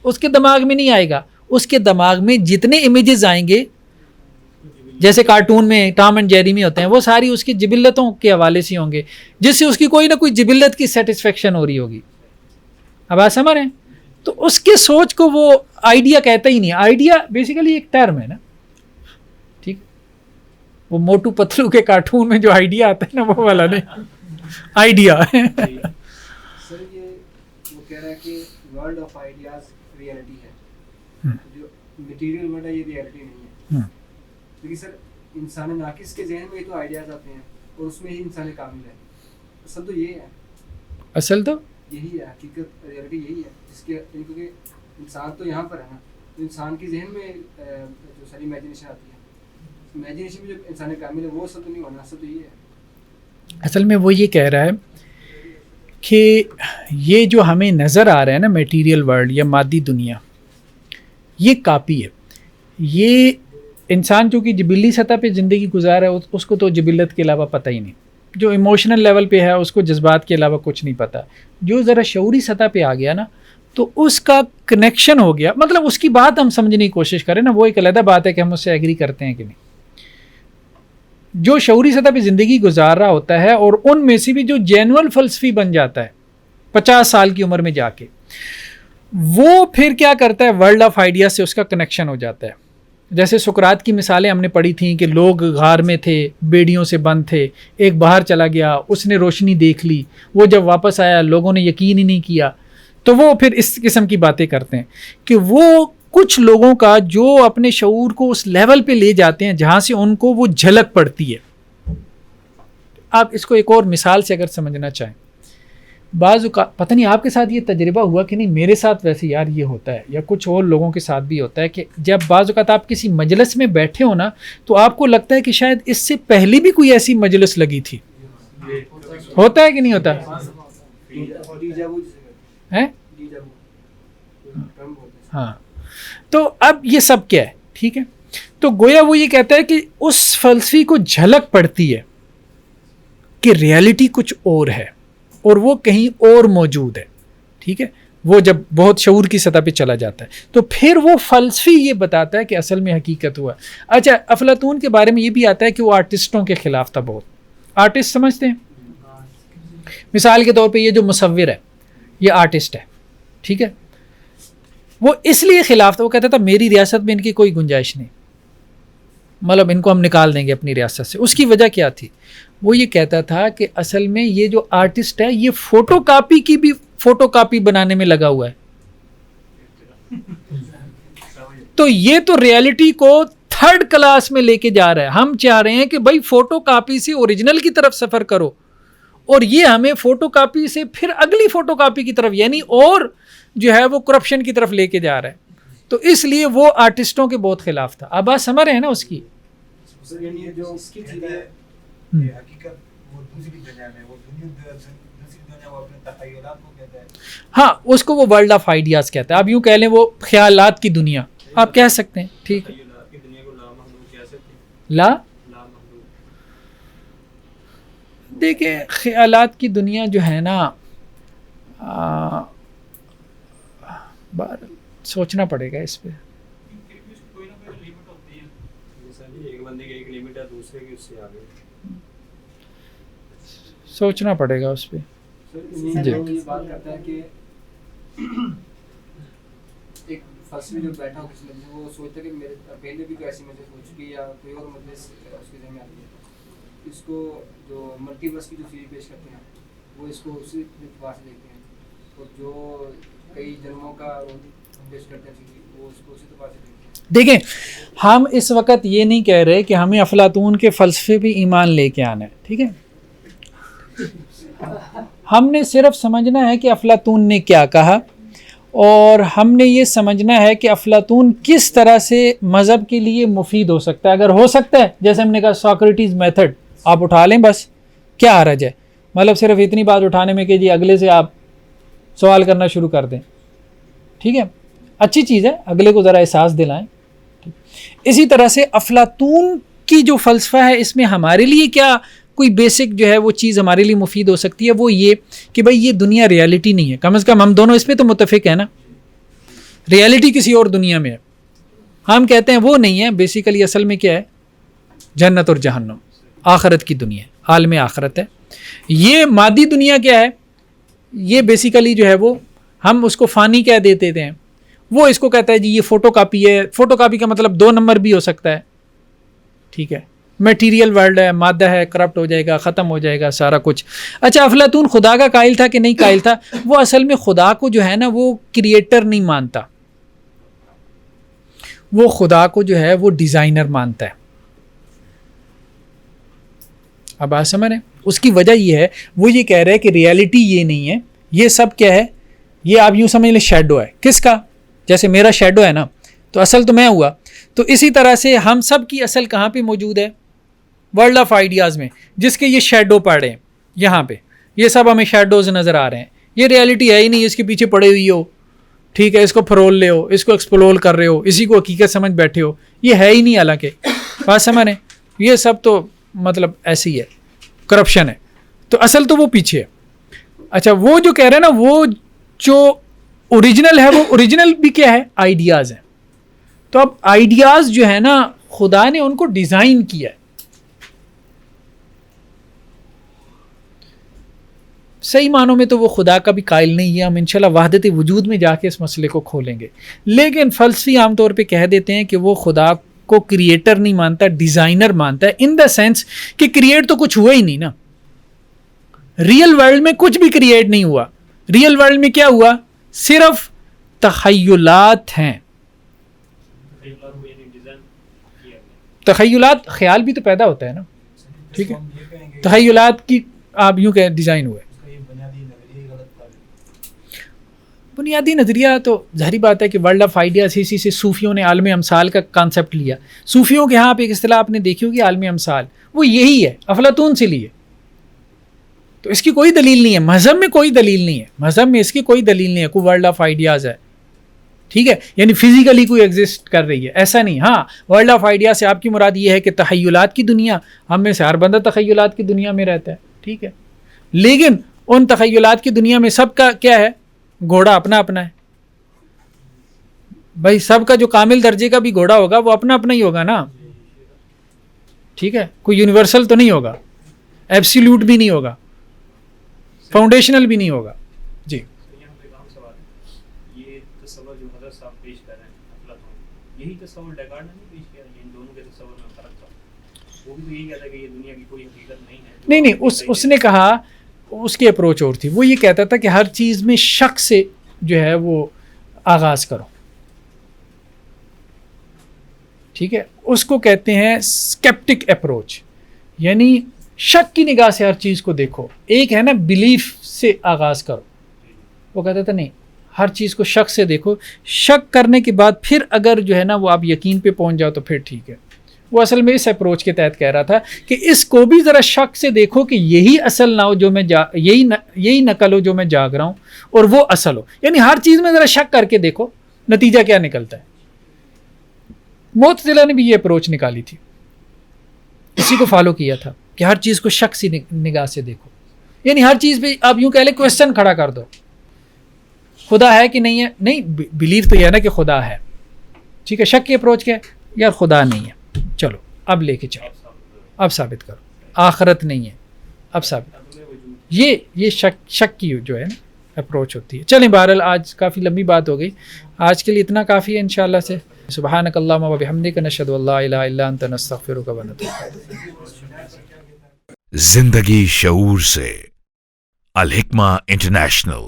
اس کے دماغ میں نہیں آئے گا. اس کے دماغ میں جتنے امیجز آئیں گے جیسے کارٹون میں ٹام اینڈ جیری میں ہوتے ہیں، وہ ساری اس کی جبلتوں کے حوالے سے ہوں گے، جس سے اس کی کوئی نہ کوئی جبلت کی سیٹسفیکشن ہو رہی ہوگی. اب آپ سمجھ رہے ہیں؟ تو اس کے سوچ کو وہ آئیڈیا کہتا ہی نہیں. آئیڈیا بیسیکلی ایک ٹرم ہے نا. ٹھیک، وہ موٹو پتلو کے کارٹون میں جو آئیڈیا آتا ہے نا وہ والا نہیں، آئیڈیا. سر یہ وہ کہہ رہا ہے کہ ورلڈ آف آئیڈیاز ریئلٹی ہے، جو میٹیریل ورلڈ ہے یہ ریئلٹی نہیں ہے. لیکن سر انسان ناقص کے ذہن میں تو آئیڈیاز آتے ہیں اور اس میں ہی انسان کامل ہے. اصل تو یہ ہے، اصل تو یہی ہے حقیقت، ریئلٹی یہی ہے جس کے، کیونکہ انسان تو یہاں پر ہے نا، تو انسان کے ذہن میں جو ساری امیجنیشن آتی ہے، امیجنیشن میں جو انسان کامل ہے وہ اصل تو نہیں ہونا. اصل تو یہ ہے. اصل میں وہ یہ کہہ رہا ہے کہ یہ جو ہمیں نظر آ رہا ہے نا میٹیریل ورلڈ یا مادی دنیا، یہ کاپی ہے. یہ انسان چونکہ جبلی سطح پہ زندگی گزار ہے، اس کو تو جبلت کے علاوہ پتہ ہی نہیں. جو ایموشنل لیول پہ ہے اس کو جذبات کے علاوہ کچھ نہیں پتہ. جو ذرا شعوری سطح پہ آ گیا نا تو اس کا کنیکشن ہو گیا، مطلب اس کی بات ہم سمجھنے کی کوشش کریں نا، وہ ایک علیحدہ بات ہے کہ ہم اس سے ایگری کرتے ہیں کہ نہیں. جو شعوری سطح پہ زندگی گزار رہا ہوتا ہے اور ان میں سے بھی جو جینول فلسفی بن جاتا ہے 50 سال کی عمر میں جا کے، وہ پھر کیا کرتا ہے؟ ورلڈ آف آئیڈیا سے اس کا کنیکشن ہو جاتا ہے. جیسے سقراط کی مثالیں ہم نے پڑھی تھیں کہ لوگ غار میں تھے، بیڑیوں سے بند تھے، ایک باہر چلا گیا، اس نے روشنی دیکھ لی، وہ جب واپس آیا لوگوں نے یقین ہی نہیں کیا. تو وہ پھر اس قسم کی باتیں کرتے ہیں کہ وہ کچھ لوگوں کا جو اپنے شعور کو اس لیول پہ لے جاتے ہیں جہاں سے ان کو وہ جھلک پڑتی ہے. آپ اس کو ایک اور مثال سے اگر سمجھنا چاہیں، بعض اوقات پتہ نہیں آپ کے ساتھ یہ تجربہ ہوا کہ نہیں، میرے ساتھ ویسے یار یہ ہوتا ہے یا کچھ اور لوگوں کے ساتھ بھی ہوتا ہے کہ جب بعض اوقات آپ کسی مجلس میں بیٹھے ہو نا تو آپ کو لگتا ہے کہ شاید اس سے پہلے بھی کوئی ایسی مجلس لگی تھی. ہوتا ہے کہ نہیں ہوتا ہے؟ ہاں. تو اب یہ سب کیا ہے؟ ٹھیک ہے، تو گویا وہ یہ کہتا ہے کہ اس فلسفی کو جھلک پڑتی ہے کہ ریالٹی کچھ اور ہے اور وہ کہیں اور موجود ہے. ٹھیک ہے، وہ جب بہت شعور کی سطح پہ چلا جاتا ہے تو پھر وہ فلسفی یہ بتاتا ہے کہ اصل میں حقیقت ہوا. اچھا، افلاطون کے بارے میں یہ بھی آتا ہے کہ وہ آرٹسٹوں کے خلاف تھا بہت. آرٹسٹ سمجھتے ہیں؟ مثال کے طور پہ یہ جو مصور ہے یہ آرٹسٹ ہے. ٹھیک ہے، وہ اس لیے خلاف تھا، وہ کہتا تھا میری ریاست میں ان کی کوئی گنجائش نہیں. مطلب ان کو ہم نکال دیں گے اپنی ریاست سے. اس کی وجہ کیا تھی؟ وہ یہ کہتا تھا کہ اصل میں یہ جو آرٹسٹ ہے یہ فوٹو کاپی کی بھی فوٹو کاپی بنانے میں لگا ہوا ہے. تو یہ تو ریالٹی کو تھرڈ کلاس میں لے کے جا رہا ہے. ہم چاہ رہے ہیں کہ بھائی فوٹو کاپی سے اوریجنل کی طرف سفر کرو, اور یہ ہمیں فوٹو کاپی سے پھر اگلی فوٹو کاپی کی طرف, یعنی اور جو ہے وہ کرپشن کی طرف لے کے جا رہا ہے. تو اس لیے وہ آرٹسٹوں کے بہت خلاف تھا. اب بات سمجھ رہے ہیں نا اس کی؟ یعنی جو اس کی چیزیں یہ حقیقت وہ دوسری دنیا میں, وہ دوسری دنیا وہ اپنے تخیلات کو کہتا ہے. ہاں, اس کو وہ ورلڈ آف آئیڈیاز کہتا ہے. آپ یوں کہہ لیں وہ خیالات کی دنیا آپ کہہ سکتے ہیں, ٹھیک ہے. کی دنیا کو لامحدود کہہ سکتے ہیں. لامحدود دیکھیں, خیالات کی دنیا جو ہے نا, سوچنا پڑے گا اس پہ. کوئی نہ کوئی لمٹ ہوتی ہے. جیسا ایک بندے کی ایک لمٹ ہے, دوسرے کی اس سے آگے. سوچنا پڑے گا اس پہ. جی یہ بات کرتا ہے کہ ایک فلسفی جو بیٹھا ہو کسی مجلس, وہ سوچتا ہے کہ میرے پہلے بھی کوئی ایسی مجلس ہو چکی ہے یا کوئی اور مجلس اس کے ذہن میں آتی ہے. اس کو جو ملٹی ورس کی جو تھیوری پیش کرتے ہیں وہ اس کو اسی اعتبار سے دیکھتے ہیں, اور جو کئی جنموں کا پیش کرتے ہیں وہ اس کو اسی اعتبار سے دیکھتے ہیں. دیکھیں, ہم اس وقت یہ نہیں کہہ رہے کہ ہمیں افلاطون کے فلسفے پہ ایمان لے کے آنا ہے, ٹھیک ہے. ہم نے صرف سمجھنا ہے کہ افلاطون نے کیا کہا, اور ہم نے یہ سمجھنا ہے کہ افلاطون کس طرح سے مذہب کے لیے مفید ہو سکتا ہے. اگر ہو سکتا ہے, جیسے ہم نے کہا ساکریٹیز میتھڈ آپ اٹھا لیں, بس کیا حرج ہے. مطلب صرف اتنی بات اٹھانے میں کہ جی اگلے سے آپ سوال کرنا شروع کر دیں, ٹھیک ہے, اچھی چیز ہے, اگلے کو ذرا احساس دلائیں. اسی طرح سے افلاطون کی جو فلسفہ ہے اس میں ہمارے لیے کیا کوئی بیسک جو ہے وہ چیز ہمارے لیے مفید ہو سکتی ہے, وہ یہ کہ بھائی یہ دنیا ریالٹی نہیں ہے. کم از کم ہم دونوں اس پہ تو متفق ہیں نا, ریالٹی کسی اور دنیا میں ہے. ہم کہتے ہیں وہ نہیں ہے, بیسیکلی اصل میں کیا ہے, جنت اور جہنم, آخرت کی دنیا, عالم آخرت ہے. یہ مادی دنیا کیا ہے, یہ بیسیکلی جو ہے وہ ہم اس کو فانی کہہ دیتے ہیں. وہ اس کو کہتا ہے جی یہ فوٹو کاپی ہے. فوٹو کاپی کا مطلب 2 نمبر بھی ہو سکتا ہے, ٹھیک ہے. میٹیریل ورلڈ ہے, مادہ ہے, کرپٹ ہو جائے گا, ختم ہو جائے گا سارا کچھ. اچھا, افلاطون خدا کا قائل تھا کہ نہیں قائل تھا؟ وہ اصل میں خدا کو جو ہے نا وہ کریٹر نہیں مانتا, وہ خدا کو جو ہے وہ ڈیزائنر مانتا ہے. اب بات سمجھ رہے ہیں؟ اس کی وجہ یہ ہے, وہ یہ کہہ رہے ہیں کہ ریالٹی یہ نہیں ہے, یہ سب کیا ہے, یہ آپ یوں سمجھ لیں شیڈو ہے. کس کا؟ جیسے میرا شیڈو ہے نا, تو اصل تو میں ہوا. تو اسی طرح سے ہم سب کی اصل کہاں پہ موجود ہے؟ ورلڈ آف آئیڈیاز میں, جس کے یہ شیڈو پڑے ہیں یہاں پہ. یہ سب ہمیں شیڈوز نظر آ رہے ہیں. یہ ریالٹی ہے ہی نہیں, اس کے پیچھے پڑے ہوئی ہو, ٹھیک ہے, اس کو فرول لے ہو, اس کو ایکسپلور کر رہے ہو, اسی کو حقیقت سمجھ بیٹھے ہو. یہ ہے ہی نہیں. حالانکہ بات سمجھ رہے, یہ سب تو مطلب ایسی ہے, کرپشن ہے. تو اصل تو وہ پیچھے ہے. اچھا, وہ جو کہہ رہے ہیں نا, وہ جو اوریجنل ہے, وہ اوریجنل بھی کیا ہے, آئیڈیاز ہیں. تو اب آئیڈیاز جو ہے نا, خدا نے ان کو ڈیزائن کیا ہے. صحیح معنوں میں تو وہ خدا کا بھی قائل نہیں ہے. ہم انشاءاللہ وحدت وجود میں جا کے اس مسئلے کو کھولیں گے. لیکن فلسفی عام طور پہ کہہ دیتے ہیں کہ وہ خدا کو کریٹر نہیں مانتا, ڈیزائنر مانتا ہے. ان دا سینس کہ کریٹ تو کچھ ہوا ہی نہیں نا. ریئل ورلڈ میں کچھ بھی کریٹ نہیں ہوا. ریئل ورلڈ میں کیا ہوا؟ صرف تخیلات ہیں. تخیلات, خیال بھی تو پیدا ہوتا ہے نا, ٹھیک ہے. تخیلات کی آپ یوں کہ ڈیزائن ہوئے. بنیادی نظریہ تو ظاہری بات ہے کہ ورلڈ آف آئیڈیاز اسی سے صوفیوں نے عالم امثال کا کانسیپٹ لیا. صوفیوں کے ہاں آپ ایک اصطلاح آپ نے دیکھی ہوگی, عالم امثال, وہ یہی ہے, افلاطون سے لیے. تو اس کی کوئی دلیل نہیں ہے, مذہب میں کوئی دلیل نہیں ہے, مذہب میں اس کی کوئی دلیل نہیں ہے کوئی ورلڈ آف آئیڈیاز ہے, ٹھیک ہے, یعنی فزیکلی کوئی ایگزسٹ کر رہی ہے, ایسا نہیں. ہاں, ورلڈ آف آئیڈیاز سے آپ کی مراد یہ ہے کہ تخیلات کی دنیا, ہم میں سے ہر بندہ تخیلات کی دنیا میں رہتا ہے, ٹھیک ہے. لیکن ان تخیلات کی دنیا میں سب کا کیا ہے, گھوڑا اپنا اپنا ہے. بھائی سب کا جو کامل درجے کا بھی گھوڑا ہوگا وہ اپنا اپنا ہی ہوگا نا, ٹھیک ہے. کوئی یونیورسل تو نہیں ہوگا, ایبسلیوٹ بھی نہیں ہوگا, فاؤنڈیشنل بھی نہیں ہوگا. جی, یہ تصور جو حضرت صاحب پیش کر رہے ہیں افلاطون, یہی تصور ڈیکارٹ نے نہیں پیش کیا، ان دونوں کے تصور میں فرق تھا، وہ بھی تو یہی کہتا ہے کہ یہ دنیا کی کوئی حقیقت نہیں ہے. نہیں اس نے کہا اس کی اپروچ اور تھی، وہ یہ کہتا تھا کہ ہر چیز میں شک سے جو ہے وہ آغاز کرو. ٹھیک ہے، اس کو کہتے ہیں اسکیپٹک اپروچ، یعنی شک کی نگاہ سے ہر چیز کو دیکھو. ایک ہے نا بلیف سے آغاز کرو، وہ کہتا تھا نہیں، ہر چیز کو شک سے دیکھو، شک کرنے کے بعد پھر اگر جو ہے نا وہ آپ یقین پہ پہنچ جاؤ تو پھر ٹھیک ہے. وہ اصل میں اس اپروچ کے تحت کہہ رہا تھا کہ اس کو بھی ذرا شک سے دیکھو کہ یہی اصل نہ ہو جو میں یہی نقل ہو جو میں جاگ رہا ہوں اور وہ اصل ہو. یعنی ہر چیز میں ذرا شک کر کے دیکھو نتیجہ کیا نکلتا ہے. معتزلہ نے بھی یہ اپروچ نکالی تھی، اسی کو فالو کیا تھا کہ ہر چیز کو شک سی نگاہ سے دیکھو. یعنی ہر چیز پہ آپ یوں کہہ لیں کویسچن کھڑا کر دو، خدا ہے کہ نہیں ہے. نہیں، بلیف تو یہ ہے نا کہ خدا ہے. ٹھیک ہے، شک کی اپروچ کیا ہے؟ یار خدا نہیں ہے، چلو اب لے کے چلو، اب ثابت کرو. آخرت نہیں ہے، اب ثابت. یہ شک کی جو ہے نا اپروچ ہوتی ہے. چلیں بہرحال آج کافی لمبی بات ہو گئی، آج کے لیے اتنا کافی ہے انشاءاللہ سے. سبحانک اللہم و بحمدک، نشہد ان لا الہ الا انت، نستغفرک و نتوب الیک. زندگی شعور سے، الحکمہ انٹرنیشنل.